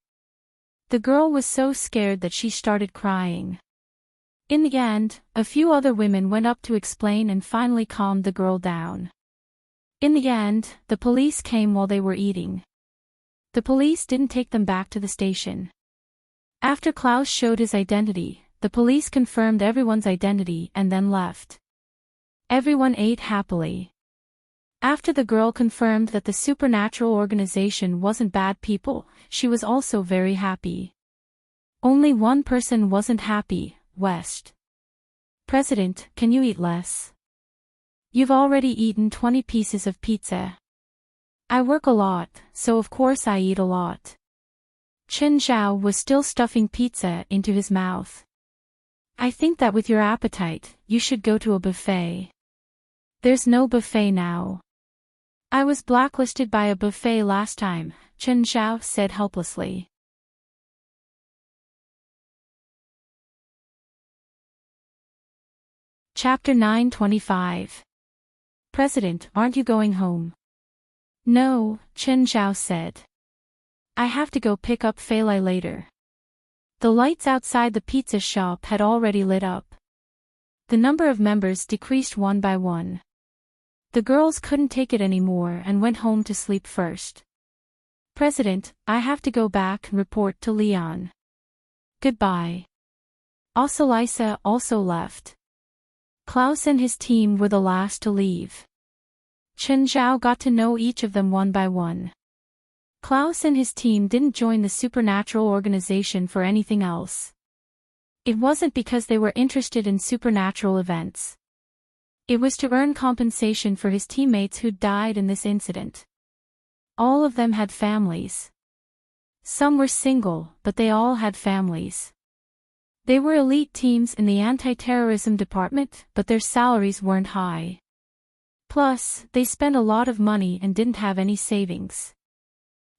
The girl was so scared that she started crying. In the end, a few other women went up to explain and finally calmed the girl down. In the end, the police came while they were eating. The police didn't take them back to the station. After Klaus showed his identity, the police confirmed everyone's identity and then left. Everyone ate happily. After the girl confirmed that the supernatural organization wasn't bad people, she was also very happy. Only one person wasn't happy, West. President, can you eat less? You've already eaten 20 pieces of pizza. I work a lot, so of course I eat a lot. Chen Zhao was still stuffing pizza into his mouth. I think that with your appetite, you should go to a buffet. There's no buffet now. I was blacklisted by a buffet last time, Chen Zhao said helplessly. Chapter 925. President, aren't you going home? No, Chen Zhao said. I have to go pick up Fei Lai later. The lights outside the pizza shop had already lit up. The number of members decreased one by one. The girls couldn't take it anymore and went home to sleep first. President, I have to go back and report to Leon. Goodbye. Osalisa also left. Klaus and his team were the last to leave. Chen Zhao got to know each of them one by one. Klaus and his team didn't join the supernatural organization for anything else. It wasn't because they were interested in supernatural events. It was to earn compensation for his teammates who died in this incident. All of them had families. Some were single, but they all had families. They were elite teams in the anti-terrorism department, but their salaries weren't high. Plus, they spent a lot of money and didn't have any savings.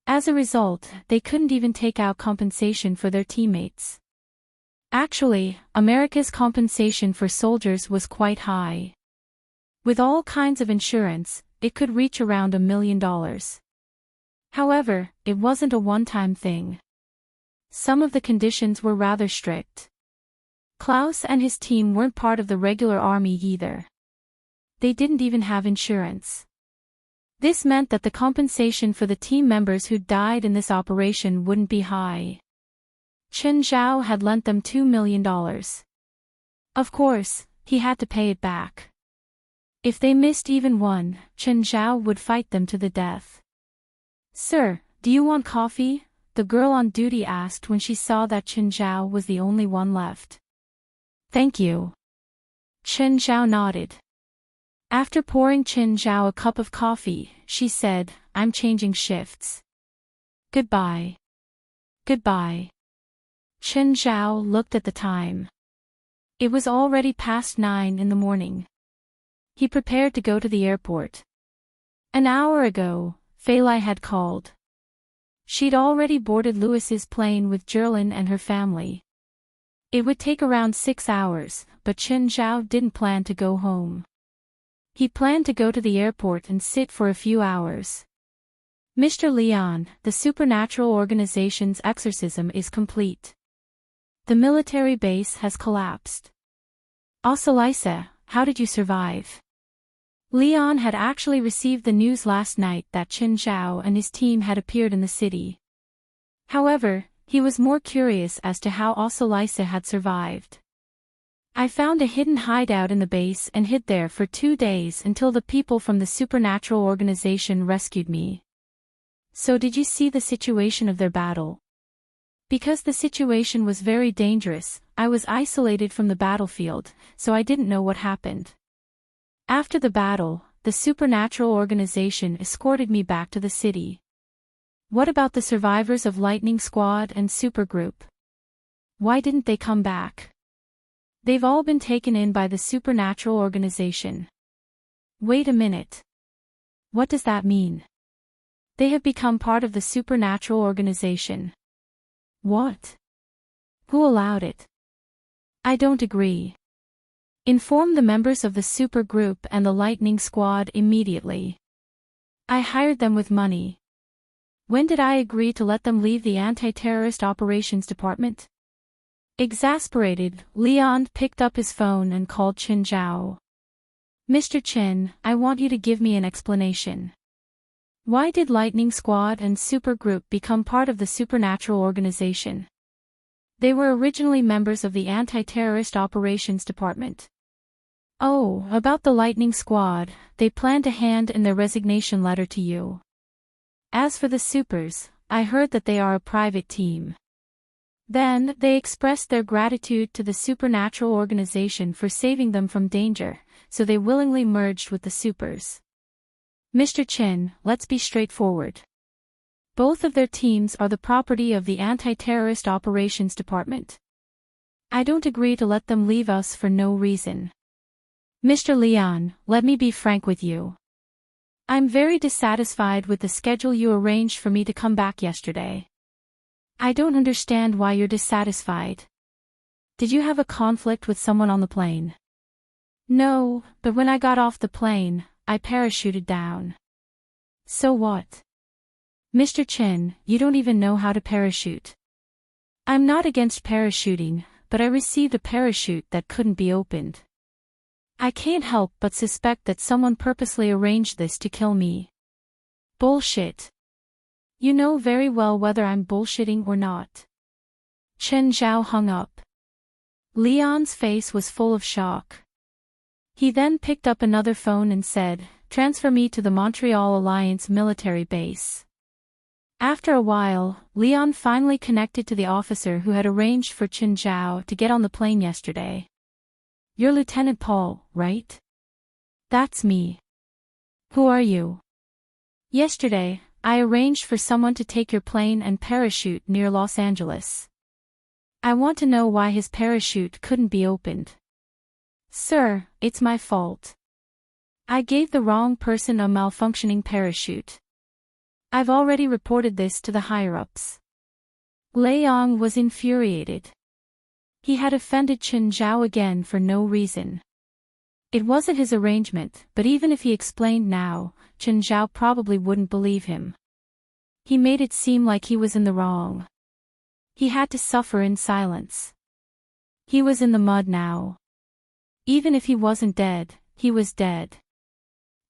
As a result, they couldn't even take out compensation for their teammates. Actually, America's compensation for soldiers was quite high. With all kinds of insurance, it could reach around $1 million. However, it wasn't a one-time thing. Some of the conditions were rather strict. Klaus and his team weren't part of the regular army either. They didn't even have insurance. This meant that the compensation for the team members who died in this operation wouldn't be high. Chen Zhao had lent them $2 million. Of course, he had to pay it back. If they missed even one, Chen Zhao would fight them to the death. "Sir, do you want coffee?" the girl on duty asked when she saw that Chen Zhao was the only one left. "Thank you." Chen Zhao nodded. After pouring Chen Zhao a cup of coffee, she said, "I'm changing shifts. Goodbye." "Goodbye." Chen Zhao looked at the time. It was already past 9 in the morning. He prepared to go to the airport. An hour ago, Fei Lai had called. She'd already boarded Louis's plane with Jerlin and her family. It would take around 6 hours, but Chen Zhao didn't plan to go home. He planned to go to the airport and sit for a few hours. "Mr. Leon, the supernatural organization's exorcism is complete. The military base has collapsed. Osalisa, how did you survive?" Leon had actually received the news last night that Chen Zhao and his team had appeared in the city. However, he was more curious as to how Osalisa had survived. "I found a hidden hideout in the base and hid there for 2 days until the people from the supernatural organization rescued me." "So did you see the situation of their battle?" "Because the situation was very dangerous, I was isolated from the battlefield, so I didn't know what happened. After the battle, the supernatural organization escorted me back to the city." "What about the survivors of Lightning Squad and Supergroup? Why didn't they come back?" "They've all been taken in by the supernatural organization." "Wait a minute. What does that mean?" "They have become part of the supernatural organization." "What? Who allowed it?" "I don't agree. Inform the members of the super group and the Lightning Squad immediately. I hired them with money. When did I agree to let them leave the anti-terrorist operations department?" Exasperated, Leon picked up his phone and called Chen Zhao. "Mr. Chen, I want you to give me an explanation. Why did Lightning Squad and Supergroup become part of the supernatural organization? They were originally members of the anti-terrorist operations department." "Oh, about the Lightning Squad, they plan to hand in their resignation letter to you. As for the Supers, I heard that they are a private team. Then, they expressed their gratitude to the supernatural organization for saving them from danger, so they willingly merged with the Supers." "Mr. Chen, let's be straightforward. Both of their teams are the property of the anti-terrorist operations department. I don't agree to let them leave us for no reason. Mr. Leon, let me be frank with you. I'm very dissatisfied with the schedule you arranged for me to come back yesterday. I don't understand why you're dissatisfied. Did you have a conflict with someone on the plane?" "No, but when I got off the plane, I parachuted down." "So what?" "Mr. Chen, you don't even know how to parachute." "I'm not against parachuting, but I received a parachute that couldn't be opened. I can't help but suspect that someone purposely arranged this to kill me." "Bullshit. You know very well whether I'm bullshitting or not." Chen Zhao hung up. Leon's face was full of shock. He then picked up another phone and said, "Transfer me to the Montreal Alliance military base." After a while, Leon finally connected to the officer who had arranged for Chen Zhao to get on the plane yesterday. "You're Lieutenant Paul, right?" "That's me." "Who are you?" "Yesterday, I arranged for someone to take your plane and parachute near Los Angeles. I want to know why his parachute couldn't be opened." "Sir, it's my fault. I gave the wrong person a malfunctioning parachute. I've already reported this to the higher-ups." Leong was infuriated. He had offended Chen Zhao again for no reason. It wasn't his arrangement, but even if he explained now, Chen Zhao probably wouldn't believe him. He made it seem like he was in the wrong. He had to suffer in silence. He was in the mud now. Even if he wasn't dead, he was dead.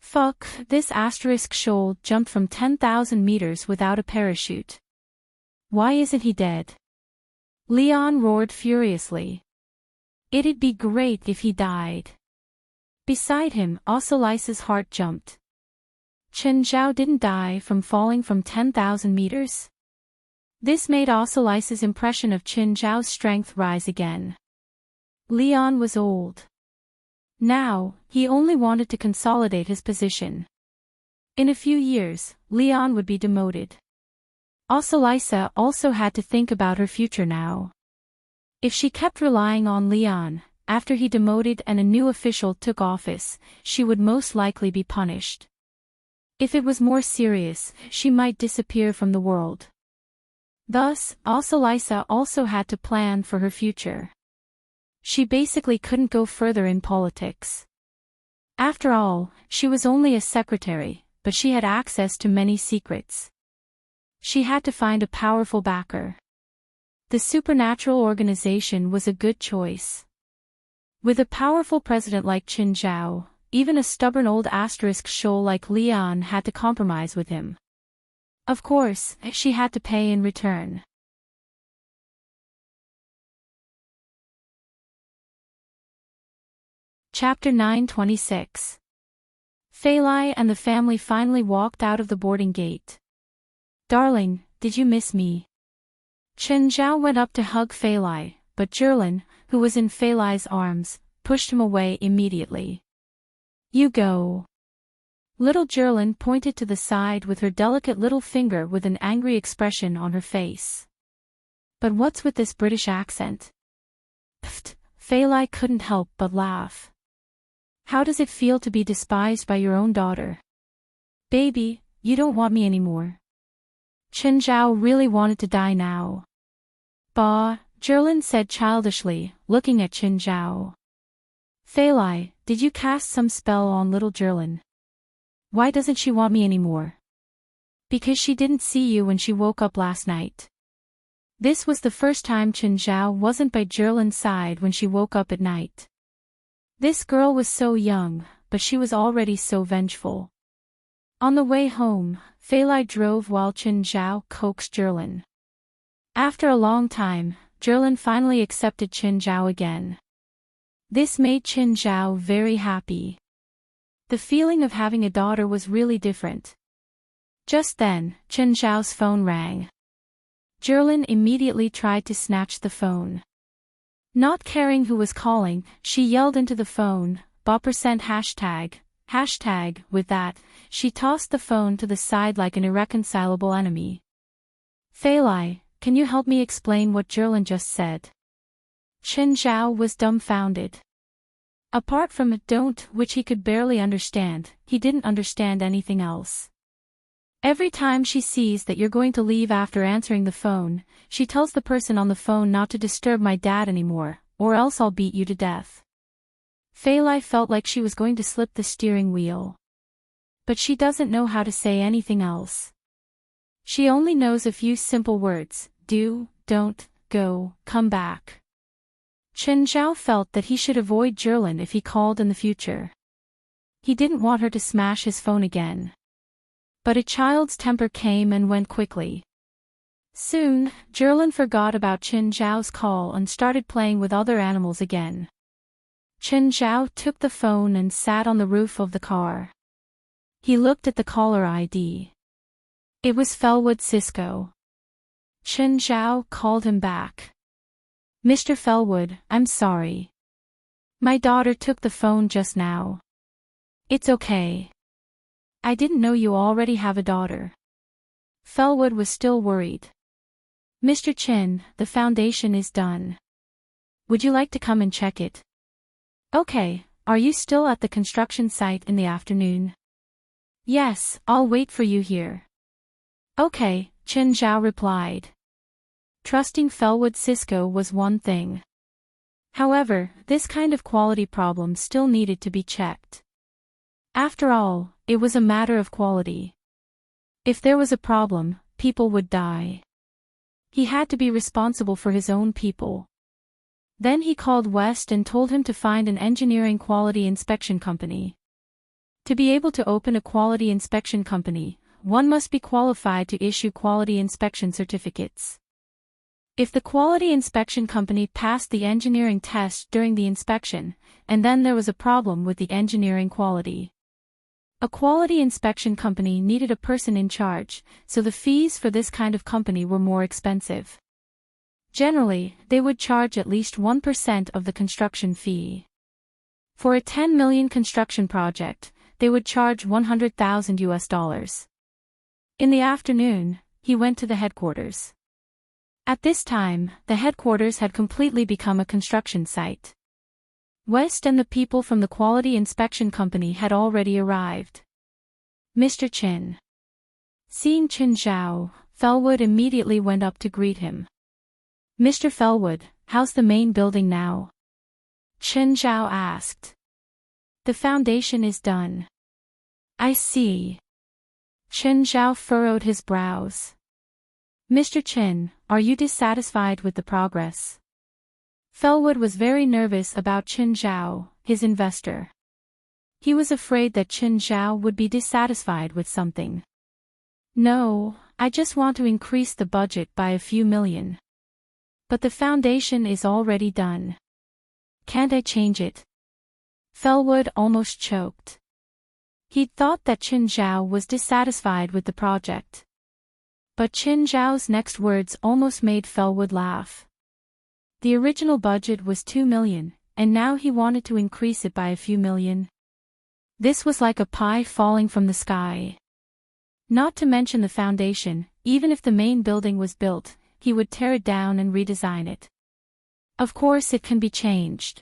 Fuck, this asterisk shoal jumped from 10,000 meters without a parachute. Why isn't he dead? Leon roared furiously. It'd be great if he died. Beside him, Ossolice's heart jumped. Chen Zhao didn't die from falling from 10,000 meters? This made Ossolice's impression of Chen Zhao's strength rise again. Leon was old. Now, he only wanted to consolidate his position. In a few years, Leon would be demoted. Ossolice also had to think about her future now. If she kept relying on Leon, after he demoted and a new official took office, she would most likely be punished. If it was more serious, she might disappear from the world. Thus, Ossolice also had to plan for her future. She basically couldn't go further in politics. After all, she was only a secretary, but she had access to many secrets. She had to find a powerful backer. The supernatural organization was a good choice. With a powerful president like Chen Zhao, even a stubborn old asterisk shoal like Leon had to compromise with him. Of course, she had to pay in return. Chapter 926. Feilai and the family finally walked out of the boarding gate. Darling, did you miss me? Chen Zhao went up to hug Feilai, but Jerlin, who was in Feilai's arms, pushed him away immediately. You go. Little Jerlin pointed to the side with her delicate little finger with an angry expression on her face. But what's with this British accent? Pfft, Feilai couldn't help but laugh. How does it feel to be despised by your own daughter? Baby, you don't want me anymore. Chen Zhao really wanted to die now. Bah, Jerlin said childishly, looking at Chen Zhao. Feilai, did you cast some spell on little Jerlin? Why doesn't she want me anymore? Because she didn't see you when she woke up last night. This was the first time Chen Zhao wasn't by Jerlin's side when she woke up at night. This girl was so young, but she was already so vengeful. On the way home, Feilai drove while Chen Zhao coaxed Jerlin. After a long time, Jerlin finally accepted Chen Zhao again. This made Chen Zhao very happy. The feeling of having a daughter was really different. Just then, Chen Zhao's phone rang. Jerlin immediately tried to snatch the phone. Not caring who was calling, she yelled into the phone, #hashtag. With that, she tossed the phone to the side like an irreconcilable enemy. Feilai, can you help me explain what Jerlin just said? Chen Zhao was dumbfounded. Apart from a don't, which he could barely understand, he didn't understand anything else. Every time she sees that you're going to leave after answering the phone, she tells the person on the phone not to disturb my dad anymore, or else I'll beat you to death. Feilai felt like she was going to slip the steering wheel. But she doesn't know how to say anything else. She only knows a few simple words: do, don't, go, come back. Chen Zhao felt that he should avoid Jerlin if he called in the future. He didn't want her to smash his phone again. But a child's temper came and went quickly. Soon, Jerlin forgot about Chen Zhao's call and started playing with other animals again. Chen Zhao took the phone and sat on the roof of the car. He looked at the caller ID. It was Felwood Cisco. Chen Zhao called him back. Mr. Felwood, I'm sorry. My daughter took the phone just now. It's okay. I didn't know you already have a daughter. Felwood was still worried. Mr. Chen, the foundation is done. Would you like to come and check it? Okay, are you still at the construction site in the afternoon? Yes, I'll wait for you here. Okay, Chen Zhao replied. Trusting Felwood Cisco was one thing. However, this kind of quality problem still needed to be checked. After all, it was a matter of quality. If there was a problem, people would die. He had to be responsible for his own people. Then he called West and told him to find an engineering quality inspection company. To be able to open a quality inspection company, one must be qualified to issue quality inspection certificates. If the quality inspection company passed the engineering test during the inspection, and then there was a problem with the engineering quality. A quality inspection company needed a person in charge, so the fees for this kind of company were more expensive. Generally, they would charge at least 1% of the construction fee. For a $10 million construction project, they would charge $100,000. In the afternoon, he went to the headquarters. At this time, the headquarters had completely become a construction site. West and the people from the quality inspection company had already arrived. Mr. Chin. Seeing Chin Zhao, Fellwood immediately went up to greet him. Mr. Fellwood, how's the main building now? Chin Zhao asked. The foundation is done. I see. Chin Zhao furrowed his brows. Mr. Chin, are you dissatisfied with the progress? Fellwood was very nervous about Chin Zhao, his investor. He was afraid that Chin Zhao would be dissatisfied with something. No, I just want to increase the budget by a few million. But the foundation is already done. Can't I change it? Fellwood almost choked. He'd thought that Chin Zhao was dissatisfied with the project. But Chin Zhao's next words almost made Fellwood laugh. The original budget was 2 million, and now he wanted to increase it by a few million. This was like a pie falling from the sky. Not to mention the foundation, even if the main building was built, he would tear it down and redesign it. Of course it can be changed.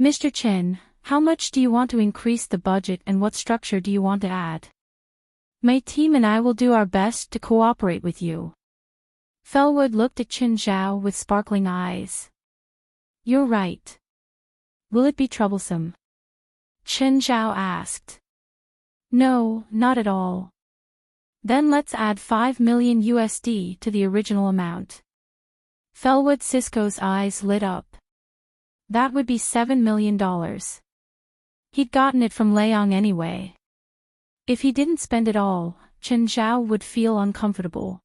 Mr. Chin, how much do you want to increase the budget and what structure do you want to add? My team and I will do our best to cooperate with you. Fellwood looked at Chin Zhao with sparkling eyes. You're right. Will it be troublesome? Chin Zhao asked. No, not at all. Then let's add 5 million USD to the original amount. Fellwood Cisco's eyes lit up. That would be $7 million. He'd gotten it from Leong anyway. If he didn't spend it all, Chin Zhao would feel uncomfortable.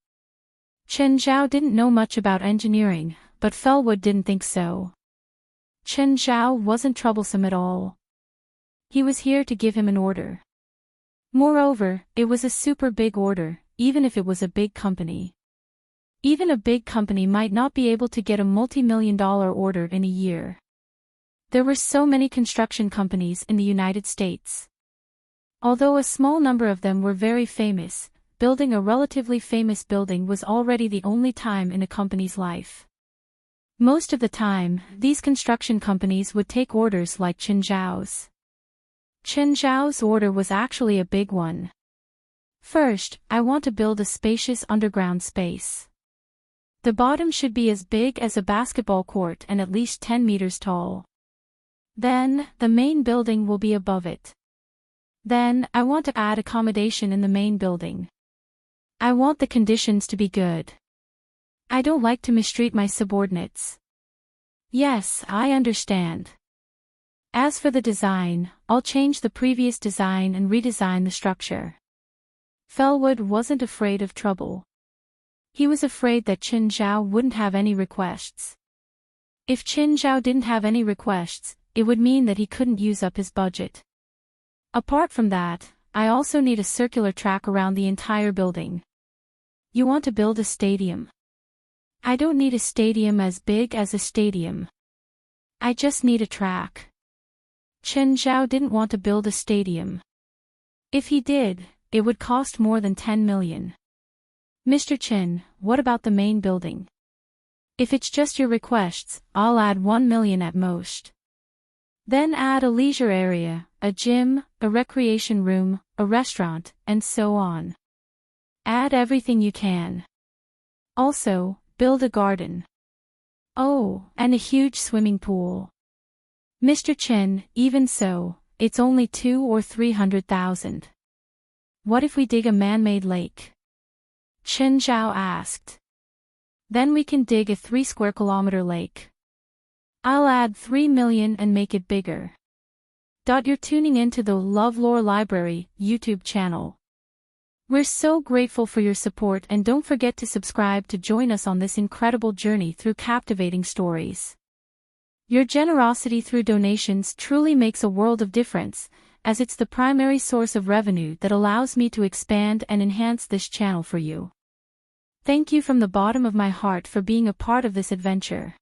Chin Zhao didn't know much about engineering, but Fellwood didn't think so. Chin Zhao wasn't troublesome at all. He was here to give him an order. Moreover, it was a super big order, even if it was a big company. Even a big company might not be able to get a multi-million-dollar order in a year. There were so many construction companies in the United States. Although a small number of them were very famous, building a relatively famous building was already the only time in a company's life. Most of the time, these construction companies would take orders like Chin Zhao's. Chin Zhao's order was actually a big one. First, I want to build a spacious underground space. The bottom should be as big as a basketball court and at least 10 meters tall. Then, the main building will be above it. Then, I want to add accommodation in the main building. I want the conditions to be good. I don't like to mistreat my subordinates. Yes, I understand. As for the design, I'll change the previous design and redesign the structure. Fellwood wasn't afraid of trouble. He was afraid that Chin Zhao wouldn't have any requests. If Chin Zhao didn't have any requests, it would mean that he couldn't use up his budget. Apart from that, I also need a circular track around the entire building. You want to build a stadium? I don't need a stadium as big as a stadium. I just need a track. Chin Zhao didn't want to build a stadium. If he did, it would cost more than 10 million. Mr. Chin, what about the main building? If it's just your requests, I'll add 1 million at most. Then add a leisure area, a gym, a recreation room, a restaurant, and so on. Add everything you can. Also, build a garden. Oh, and a huge swimming pool. Mr. Chin, even so, it's only 200,000 or 300,000. What if we dig a man-made lake? Chin Zhao asked. Then we can dig a 3 square kilometer lake. I'll add 3 million and make it bigger. You're tuning into the LoveLore Library YouTube channel. We're so grateful for your support, and don't forget to subscribe to join us on this incredible journey through captivating stories. Your generosity through donations truly makes a world of difference, as it's the primary source of revenue that allows me to expand and enhance this channel for you. Thank you from the bottom of my heart for being a part of this adventure.